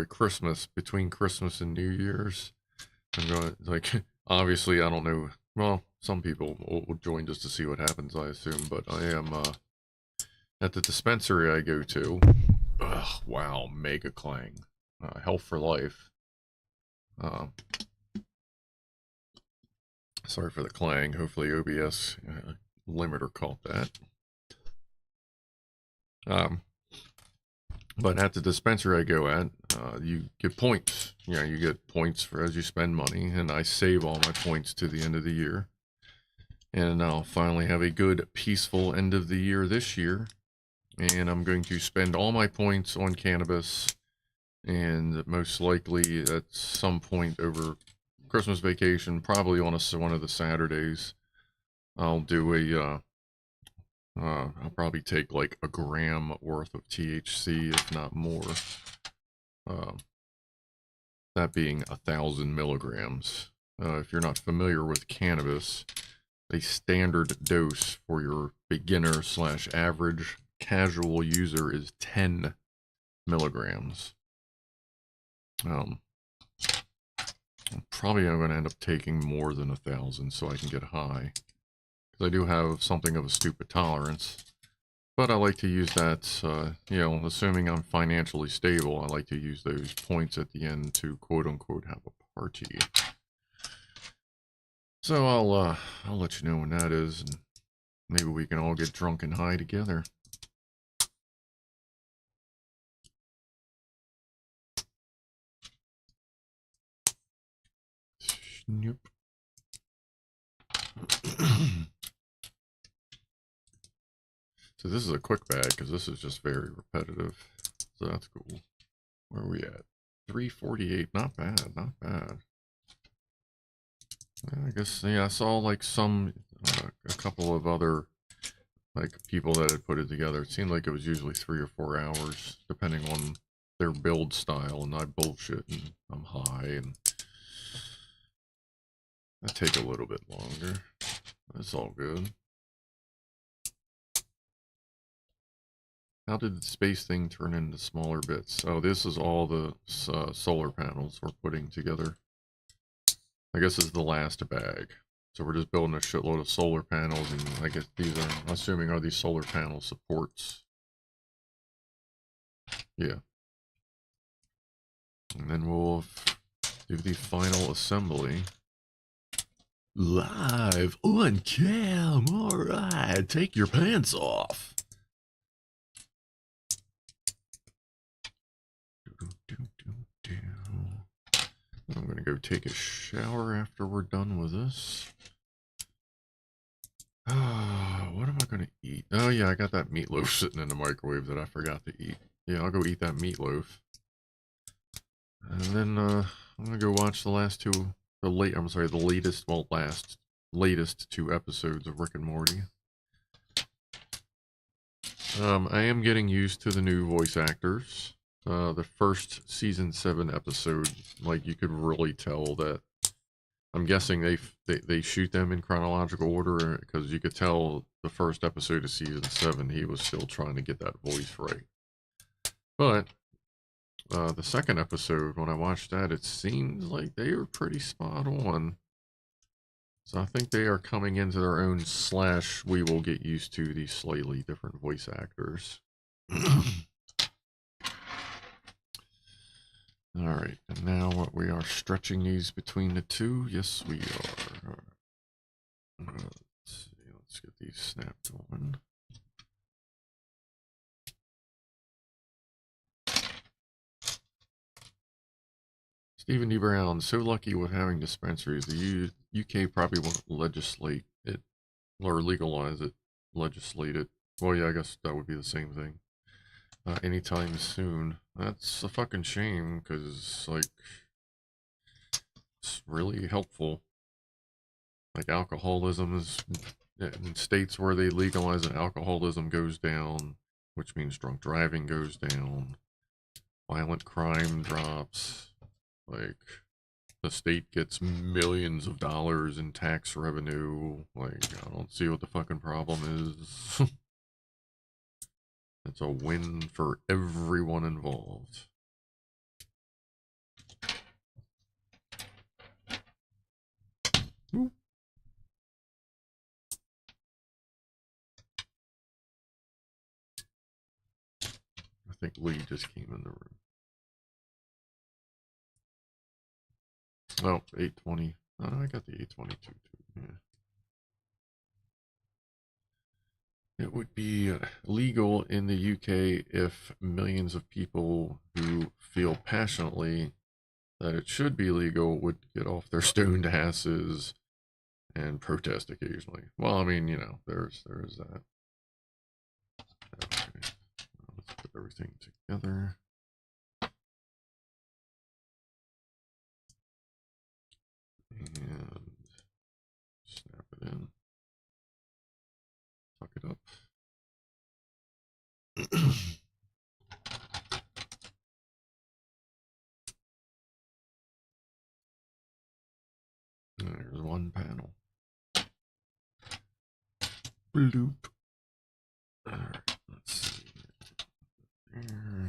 Christmas, between Christmas and New Year's, I'm going to, like, obviously I don't know Well, some people will join just to see what happens, I assume, but I am at the dispensary I go to. Ugh, wow, mega clang. Health for life. Sorry for the clang. Hopefully OBS limiter caught that. But at the dispensary I go at, you get points. You know, you get points for as you spend money, and I save all my points to the end of the year. And I'll finally have a good, peaceful end of the year this year. And I'm going to spend all my points on cannabis, and most likely at some point over Christmas vacation, probably on one of the Saturdays, I'll do a I'll probably take like a gram worth of THC, if not more. That being 1,000 milligrams. If you're not familiar with cannabis, a standard dose for your beginner / average casual user is 10 milligrams. Probably I'm going to end up taking more than 1,000 so I can get high. Because I do have something of a stupid tolerance. But I like to use that, you know, assuming I'm financially stable, I like to use those points at the end to quote-unquote have a party. So I'll let you know when that is, and maybe we can all get drunk and high together. Nope. So this is a quick bag because this is just very repetitive. So that's cool. Where are we at? 348. Not bad. Not bad. I guess, yeah, I saw like a couple of other like people that had put it together. It seemed like it was usually 3 or 4 hours, depending on their build style, and I bullshit and I'm high, and that take a little bit longer. That's all good. How did the space thing turn into smaller bits? Oh, this is all the solar panels we're putting together. I guess this is the last bag. So we're just building a shitload of solar panels, and I guess these are, I'm assuming, are these solar panel supports. Yeah. And then we'll do the final assembly. Live on cam, alright, take your pants off. I'm gonna go take a shower after we're done with this. What am I gonna eat? Oh yeah, I got that meatloaf sitting in the microwave that I forgot to eat. Yeah, I'll go eat that meatloaf. And then I'm gonna go watch the latest, latest 2 episodes of Rick and Morty. I am getting used to the new voice actors. The first season 7 episode, like, you could really tell that, I'm guessing they shoot them in chronological order, because you could tell the first episode of season 7 he was still trying to get that voice right. But the second episode, when I watched that, it seems like they were pretty spot on. So I think they are coming into their own / we will get used to these slightly different voice actors. Alright, and now we are stretching these between the two. Yes, we are. Let's see, let's get these snapped on. Stephen D. Brown, so lucky with having dispensaries. The UK probably won't legislate it, or legalize it, legislate it. Well, yeah, I guess that would be the same thing. Anytime soon. That's a fucking shame, because, like, it's really helpful. Like, alcoholism is, in states where they legalize it, alcoholism goes down, which means drunk driving goes down, violent crime drops, like, the state gets millions of dollars in tax revenue. Like, I don't see what the fucking problem is. It's a win for everyone involved. Ooh. think Lee just came in the room. Oh, 820. Oh, I got the 822 too. Yeah. It would be legal in the UK if millions of people who feel passionately that it should be legal would get off their stoned asses and protest occasionally. Well, I mean, you know, there's that. Okay. Let's put everything together. And snap it in. Tuck it up. There's one panel. Bloop. Alright, let's see. There.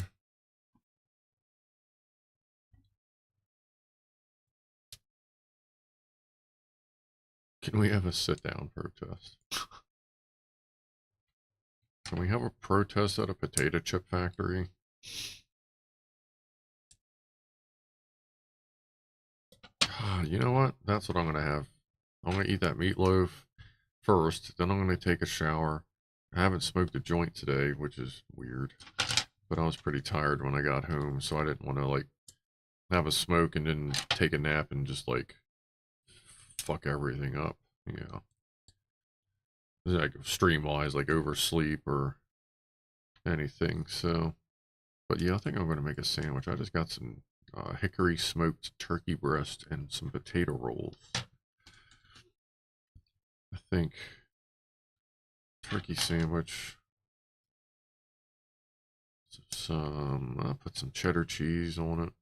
Can we have a sit-down protest? Can we have a protest at a potato chip factory? You know what? That's what I'm going to have. I'm going to eat that meatloaf first, then I'm going to take a shower. I haven't smoked a joint today, which is weird, but I was pretty tired when I got home, so I didn't want to, like, have a smoke and then take a nap and just, like, fuck everything up, you know. Like, stream-wise, like, oversleep or anything, so. But yeah, I think I'm going to make a sandwich. I just got some hickory smoked turkey breast and some potato rolls. I think turkey sandwich. I'll put some cheddar cheese on it.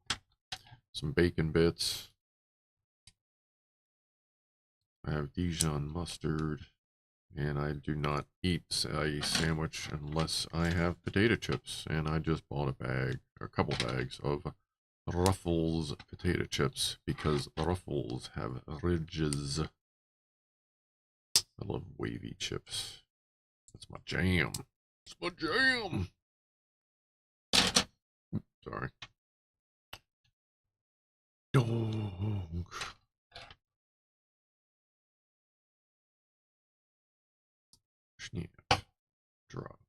Some bacon bits. I have Dijon mustard. And I do not eat a sandwich unless I have potato chips. And I just bought a couple bags of Ruffles potato chips because Ruffles have ridges. I love wavy chips. That's my jam. It's my jam. Oops, sorry. Dog. Snap. Drop.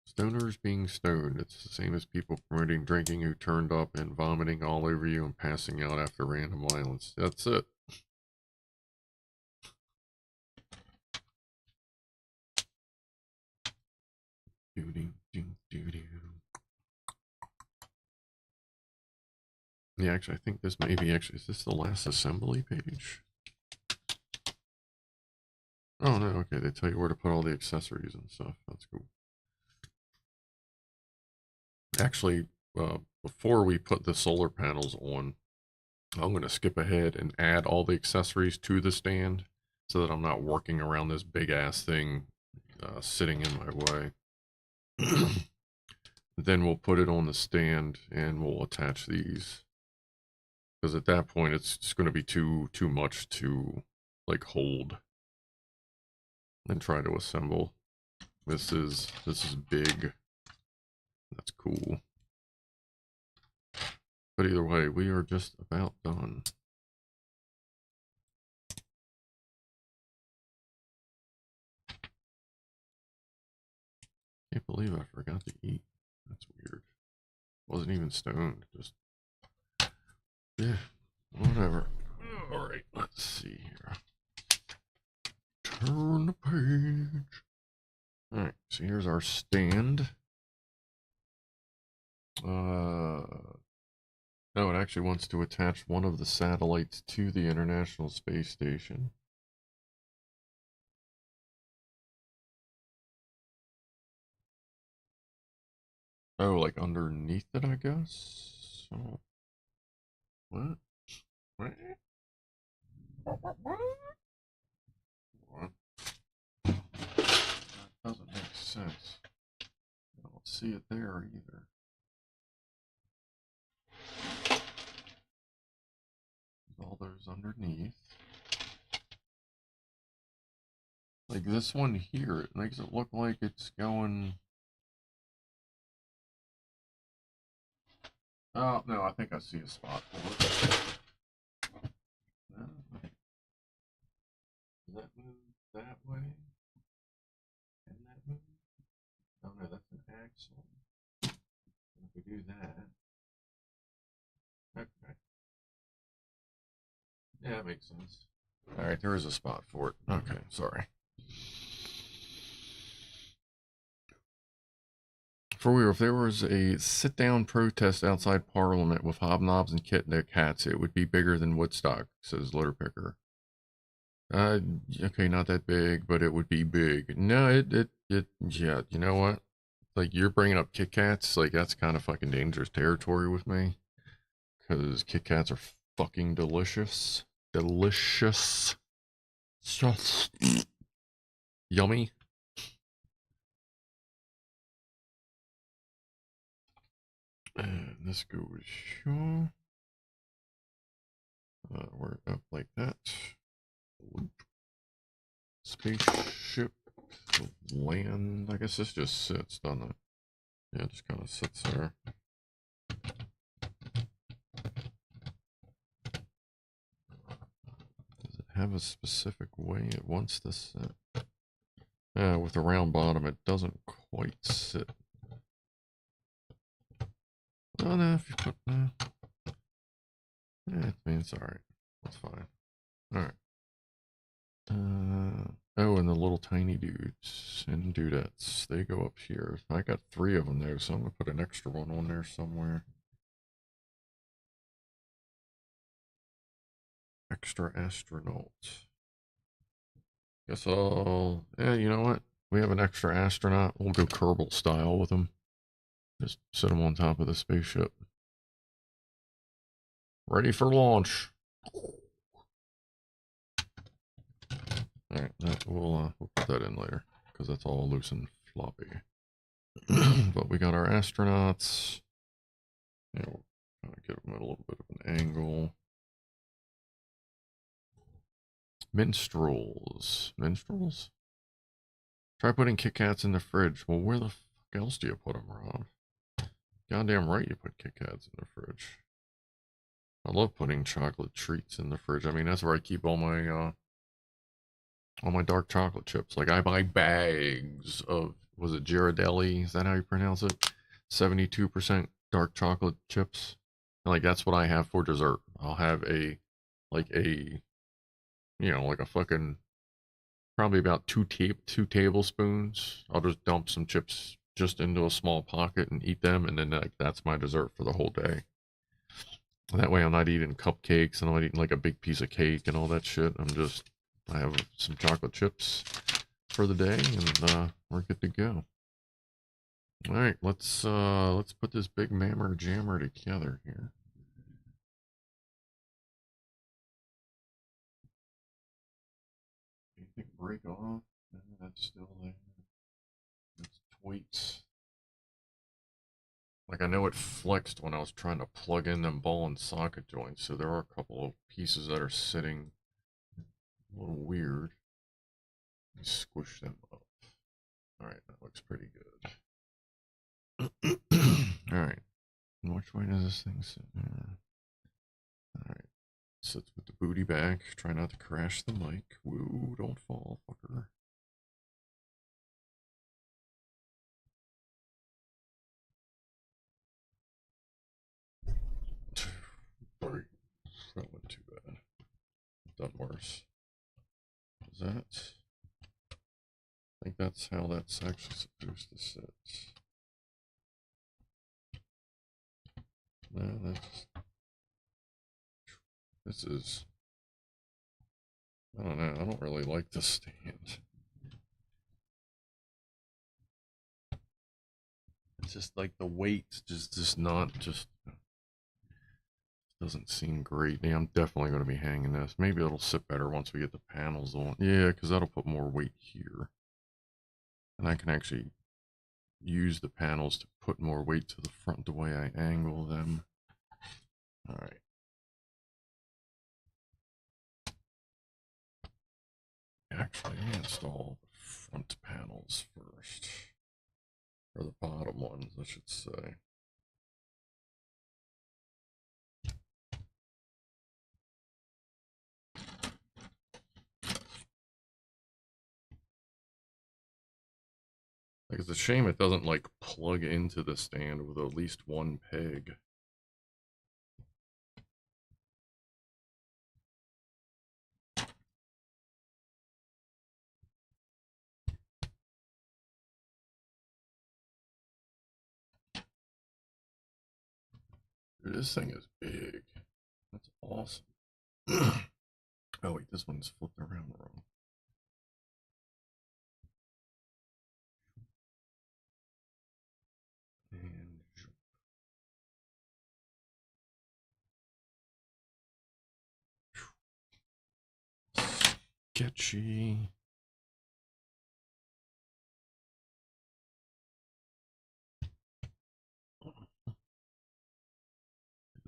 Stoners being stoned. It's the same as people promoting drinking who turned up and vomiting all over you and passing out after random violence. That's it. Yeah, actually, I think this may be actually, is this the last assembly page? Oh, no, okay, they tell you where to put all the accessories and stuff. That's cool. Actually, before we put the solar panels on, I'm going to skip ahead and add all the accessories to the stand so that I'm not working around this big ass thing sitting in my way. Then we'll put it on the stand and we'll attach these. Because at that point, it's just going to be too much to, like, hold and try to assemble. This is big. That's cool. But either way, we are just about done. Can't believe I forgot to eat. That's weird. Wasn't even stoned. Just, yeah, whatever. All right, let's see here. Turn the page. All right, so here's our stand. No, it actually wants to attach one of the satellites to the International Space Station. Oh, like underneath it, I guess? So, what? What? What? That doesn't make sense. I don't see it there either. All those underneath. Like this one here, it makes it look like it's going... Oh, no, I think I see a spot for it. No. Does that move that way? Can that move? Oh no, that's an axle. If we do that... Okay. Yeah, that makes sense. Alright, there is a spot for it. Okay, sorry. For real, if there was a sit-down protest outside Parliament with hobnobs and kit hats, it would be bigger than Woodstock, says Litter Picker. Okay, not that big, but it would be big. No, yeah, you know what? Like, you're bringing up Kit Kats, like, that's kind of fucking dangerous territory with me. Because Kit Kats are fucking delicious. Delicious. Just yummy. And this goes here. We're up like that. Spaceship land. I guess this just sits, doesn't it? Yeah, it just kind of sits there. Does it have a specific way it wants to sit? With a round bottom, it doesn't quite sit. Oh no, if you put yeah, I mean it's alright. That's fine. Alright. Oh, and the little tiny dudes and dudettes, they go up here. I got 3 of them though, so I'm gonna put an extra one on there somewhere. Extra astronaut. Guess I'll, yeah, you know what? We have an extra astronaut. We'll go Kerbal style with him. Just sit him on top of the spaceship. Ready for launch. Alright, we'll put that in later, because that's all loose and floppy. But we got our astronauts. Yeah, we'll kind of give them a little bit of an angle. Minstrels. Minstrels? Try putting Kit Kats in the fridge. Well, where the fuck else do you put them, Rob? Goddamn right you put Kit Kats in the fridge. I love putting chocolate treats in the fridge. I mean, that's where I keep all my dark chocolate chips. Like, I buy bags of, was it Ghirardelli? Is that how you pronounce it? 72% dark chocolate chips. And, like, that's what I have for dessert. I'll have a, like a, you know, like a fucking, probably about two tablespoons. I'll just dump some chips just into a small pocket and eat them. And then, like, that's my dessert for the whole day. That way I'm not eating cupcakes and I'm not eating like a big piece of cake and all that shit. I have some chocolate chips for the day and we're good to go. Alright, let's put this big mammer jammer together here. Anything break off? No, that's still there. That's tweaks. Like, I know it flexed when I was trying to plug in them ball and socket joints, so there are a couple of pieces that are sitting a little weird. Let me squish them up. Alright, that looks pretty good. Alright. Which way does this thing sit? Alright. Sits with the booty back. Try not to crash the mic. Woo, don't fall, fucker. Sorry. That went too bad. Done worse. Is that? I think that's how that's actually supposed to sit. No, that's... This is... I don't know. I don't really like this stand. It's just like the weight just not just doesn't seem great. Yeah, I'm definitely going to be hanging this. Maybe it'll sit better once we get the panels on. Yeah, because that'll put more weight here. And I can actually use the panels to put more weight to the front the way I angle them. All right. Actually, install front panels first. Or the bottom ones, I should say. Like, it's a shame it doesn't, like, plug into the stand with at least one peg. Dude, this thing is big. That's awesome. Oh, wait, this one's flipped around wrong. And sketchy.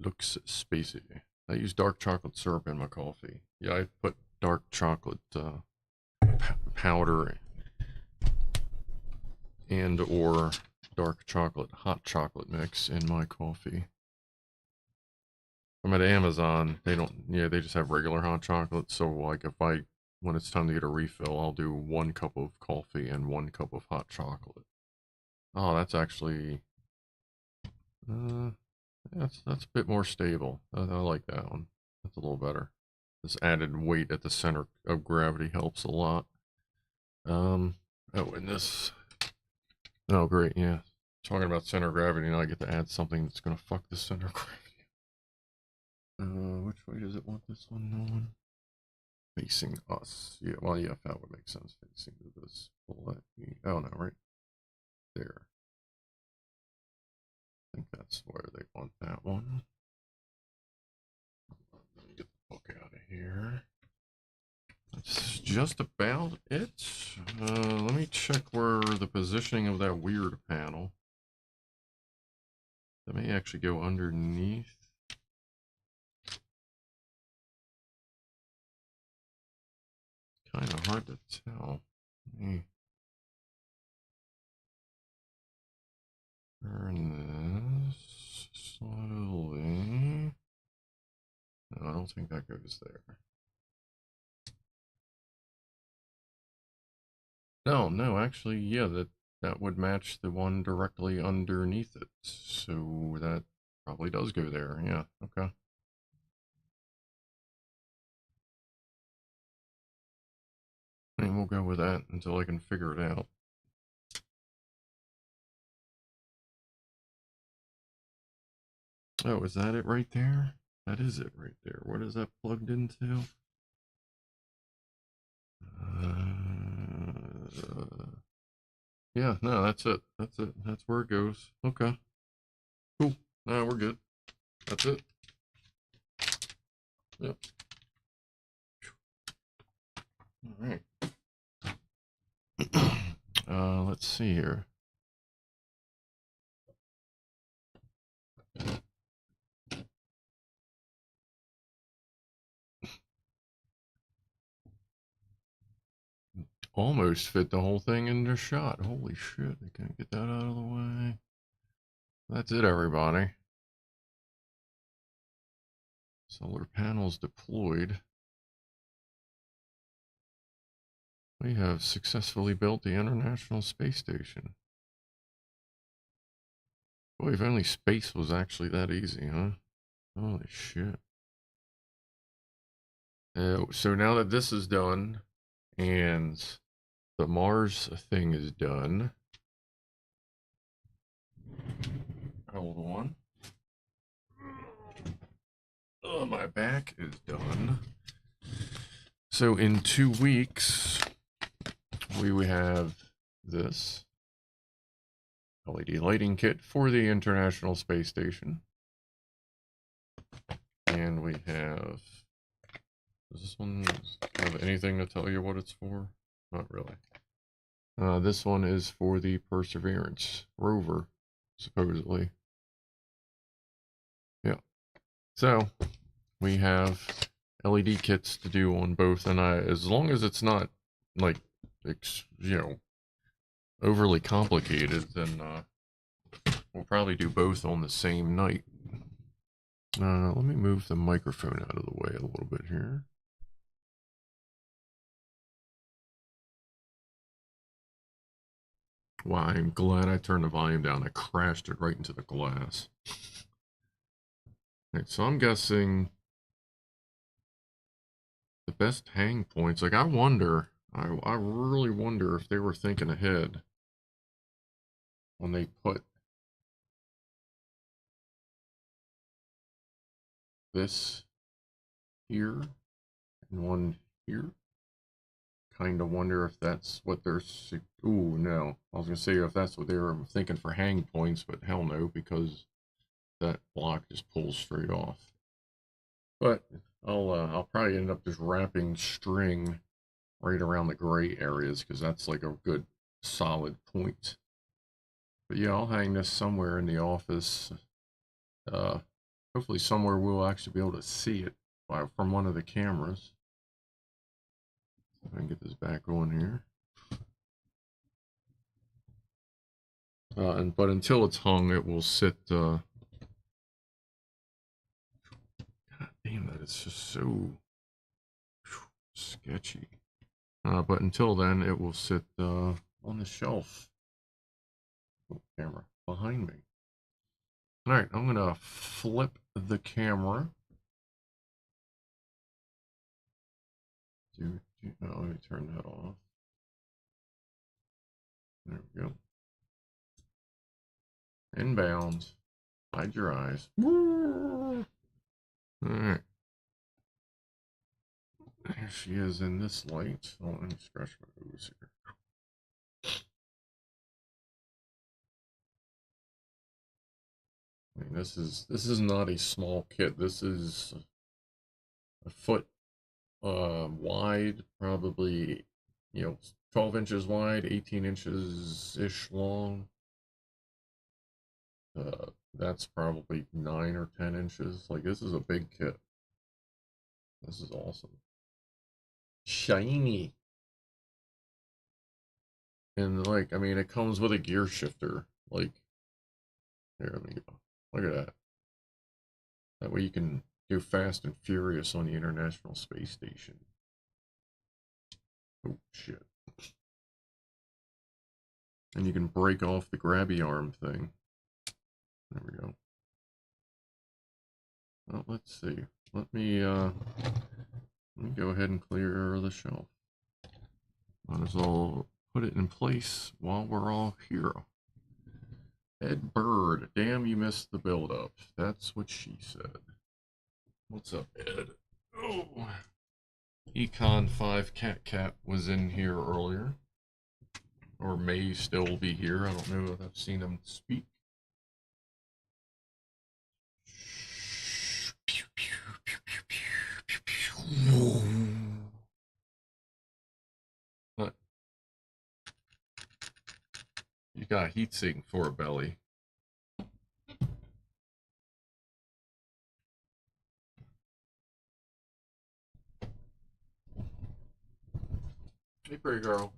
Looks spacey. I use dark chocolate syrup in my coffee. Yeah, I put dark chocolate powder and or dark chocolate, hot chocolate mix in my coffee. I'm at Amazon. They don't, yeah, they just have regular hot chocolate. So like when it's time to get a refill, I'll do 1 cup of coffee and 1 cup of hot chocolate. Oh, that's actually, that's a bit more stable. I like that one. That's a little better. This added weight at the center of gravity helps a lot. Oh, and this, oh great, yeah. Talking about center of gravity, now I get to add something that's gonna fuck the center of gravity. Which way does it want this one going? Facing us. Yeah, well, yeah, that would make sense. Facing to this. Oh no, right there. I think that's where they want that one. Let me get the book out of here. That's just about it. Let me check where the positioning of that weird panel. That may actually go underneath. Kind of hard to tell. Turn this slowly. No, I don't think that goes there. No, actually, yeah, that would match the one directly underneath it. So that probably does go there. Yeah, okay. And we'll go with that until I can figure it out. Oh, is that it right there? That is it right there. What is that plugged into? Yeah, no, that's it. That's it. That's where it goes. Okay. Cool. No, we're good. That's it. Yep. All right. Let's see here. Almost fit the whole thing in their shot. Holy shit, I can't get that out of the way. That's it, everybody. Solar panels deployed. We have successfully built the International Space Station. Boy, if only space was actually that easy, huh? Holy shit. So now that this is done, and the Mars thing is done. Hold on. Oh, my back is done. So in 2 weeks, we will have this LED lighting kit for the International Space Station. And we have, does this one have anything to tell you what it's for? Not really. This one is for the Perseverance rover, supposedly. Yeah. So we have LED kits to do on both, and as long as it's not like overly complicated, then we'll probably do both on the same night. Let me move the microphone out of the way a little bit here. Wow, I'm glad I turned the volume down. I crashed it right into the glass. Right, so I'm guessing the best hang points, like I really wonder if they were thinking ahead when they put this here and one here. Kind of wonder if that's what they're... Ooh, no. I was going to say if that's what they were thinking for hang points, but hell no, because that block just pulls straight off. But I'll probably end up just wrapping string right around the gray areas, because that's like a good solid point. But yeah, I'll hang this somewhere in the office. Hopefully somewhere we'll actually be able to see it from one of the cameras. I can get this back on here. But until it's hung, it will sit. God damn, that is just so sketchy. But until then, it will sit on the shelf. Oh, camera behind me. All right, I'm gonna flip the camera. Let me turn that off. There we go. Inbound. Hide your eyes. All right. There she is in this light. Oh, let me scratch my nose here. I mean, this is not a small kit. This is a foot wide, probably 12 inches wide, 18 inches ish long. That's probably 9 or 10 inches. Like, this is a big kit. This is awesome. Shiny. And like, I mean, it comes with a gear shifter. Like, here, let me go. Look at that. That way you can do Fast and Furious on the International Space Station. Oh, shit. And you can break off the grabby arm thing. There we go. Well, let's see. Let me go ahead and clear the shelf. Might as well put it in place while we're all here. Ed Bird, damn, you missed the build-up. That's what she said. What's up, Ed? Oh, Econ 5 Cat was in here earlier, or may still be here. I don't know if I've seen him speak. But you got heatsink for a belly. Hey, pretty girl.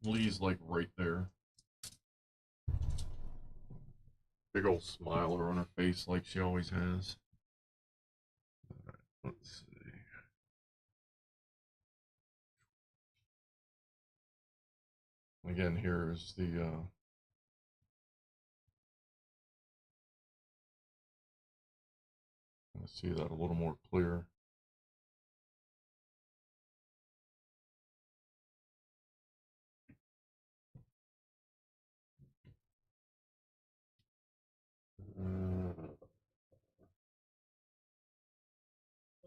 Lee's like right there. Big old smiler on her face like she always has. Alright, let's see. Again, here's the let's see that a little more clear.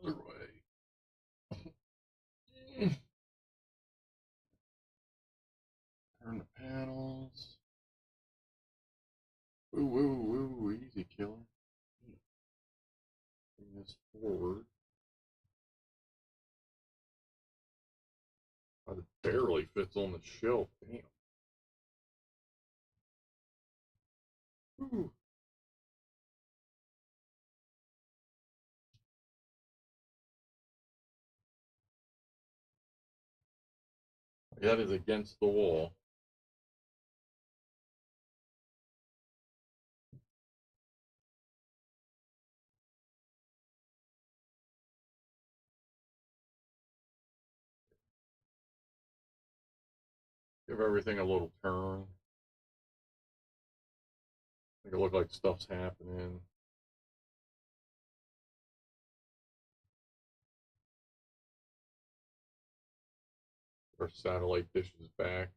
Other way. Turn the panels. Woo, woo, woo, easy killer. Bring this forward. It barely fits on the shelf. Damn. Woo. That is against the wall. Give everything a little turn. Make it look like stuff's happening. Our satellite dish is back.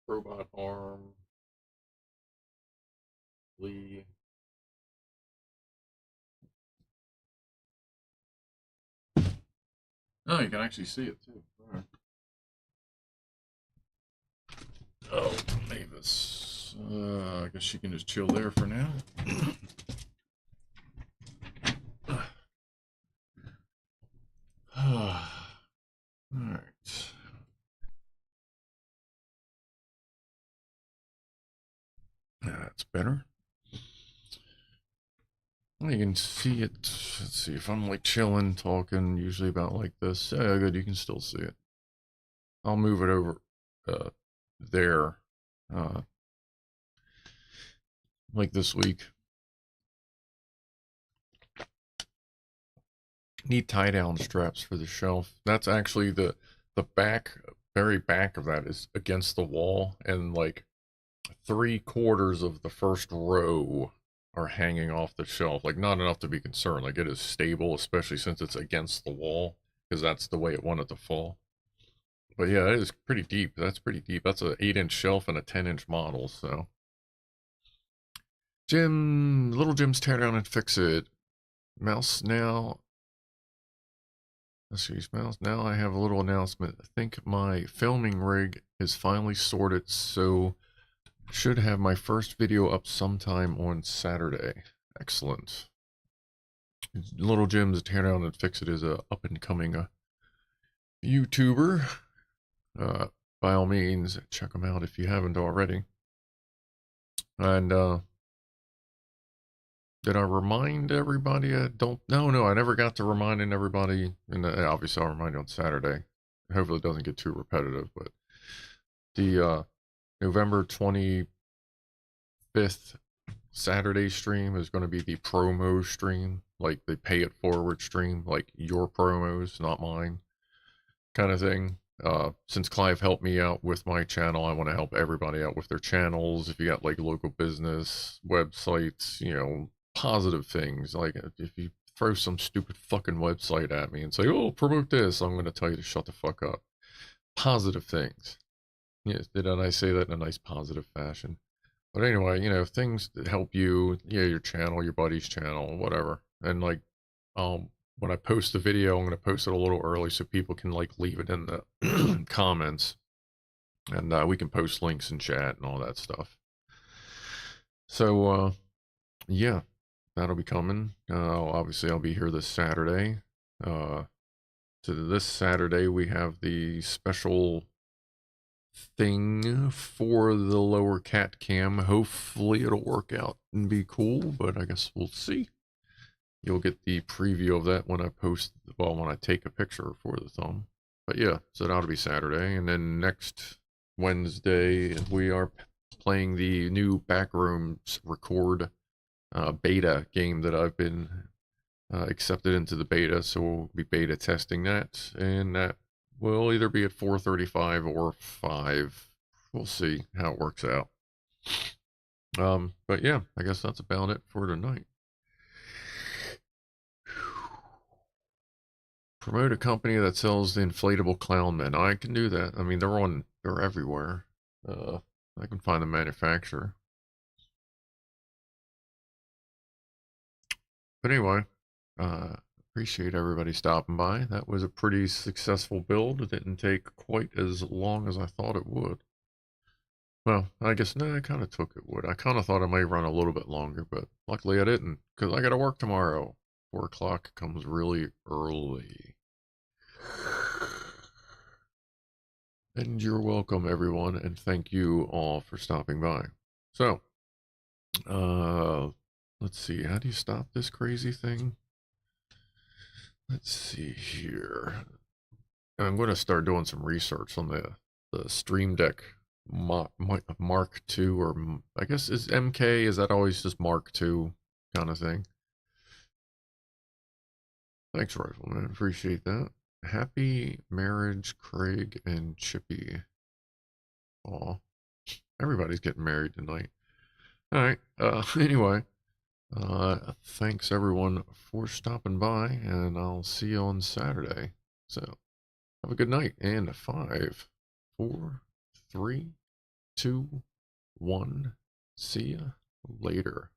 Robot arm. Lee. Oh, you can actually see it too. All right. Oh, Mavis. I guess she can just chill there for now. Alright. That's better. Well, you can see it. Let's see if I'm like chilling, talking, usually about like this. Yeah, good. You can still see it. I'll move it over there, like this week. Need tie down straps for the shelf. That's actually the back, very back of that is against the wall, and like 3/4 of the first row are hanging off the shelf. Like not enough to be concerned. Like it is stable, especially since it's against the wall, because that's the way it wanted to fall. But yeah, it is pretty deep. That's pretty deep. That's an 8-inch shelf and a 10-inch model. So Little Jim's tear down and fix it. Mouse now. Let's see, Mouse. Now I have a little announcement. I think my filming rig is finally sorted, so should have my first video up sometime on Saturday. Excellent. Little Jim's tear down and fix it is a up and coming YouTuber. By all means, check them out if you haven't already. And did I remind everybody? I don't. No, I never got to reminding everybody. And obviously, I'll remind you on Saturday. Hopefully, it doesn't get too repetitive. But the November 25th Saturday stream is going to be the promo stream, like the pay it forward stream, like your promos, not mine, kind of thing. Since Clive helped me out with my channel, I want to help everybody out with their channels. If you got like local business, websites, you know, positive things, like if you throw some stupid fucking website at me and say, oh, promote this, I'm going to tell you to shut the fuck up. Positive things. Yes, did I say that in a nice positive fashion? But anyway, you know, things that help you, yeah, your channel, your buddy's channel, whatever. And like, when I post the video, I'm going to post it a little early so people can like leave it in the comments, and we can post links in chat and all that stuff. So yeah, that'll be coming. Obviously, I'll be here this Saturday. So this Saturday we have the special thing for the lower cat cam. Hopefully, it'll work out and be cool, but I guess we'll see. You'll get the preview of that when I post, well, when I take a picture for the thumb. But yeah, so that'll be Saturday. And then next Wednesday, we are playing the new Backrooms Record beta game that I've been accepted into the beta. So we'll be beta testing that. And that will either be at 4:35 or 5. We'll see how it works out. But yeah, I guess that's about it for tonight. Promote a company that sells the inflatable clown men. I can do that. I mean, they're everywhere. I can find the manufacturer. But anyway, appreciate everybody stopping by. That was a pretty successful build. It didn't take quite as long as I thought it would. Well, I guess, no, I kind of took it would. I kind of thought it might run a little bit longer, but luckily I didn't, because I got to work tomorrow. 4 o'clock comes really early. And you're welcome, everyone, and thank you all for stopping by. So, let's see, how do you stop this crazy thing? Let's see here. I'm going to start doing some research on the Stream Deck Mark II, or I guess is MK, is that always just Mark II kind of thing? Thanks, Rifleman. Appreciate that. Happy marriage, Craig and Chippy. Aw, everybody's getting married tonight. All right. Anyway, thanks everyone for stopping by, and I'll see you on Saturday. So have a good night. And 5, 4, 3, 2, 1. See ya later.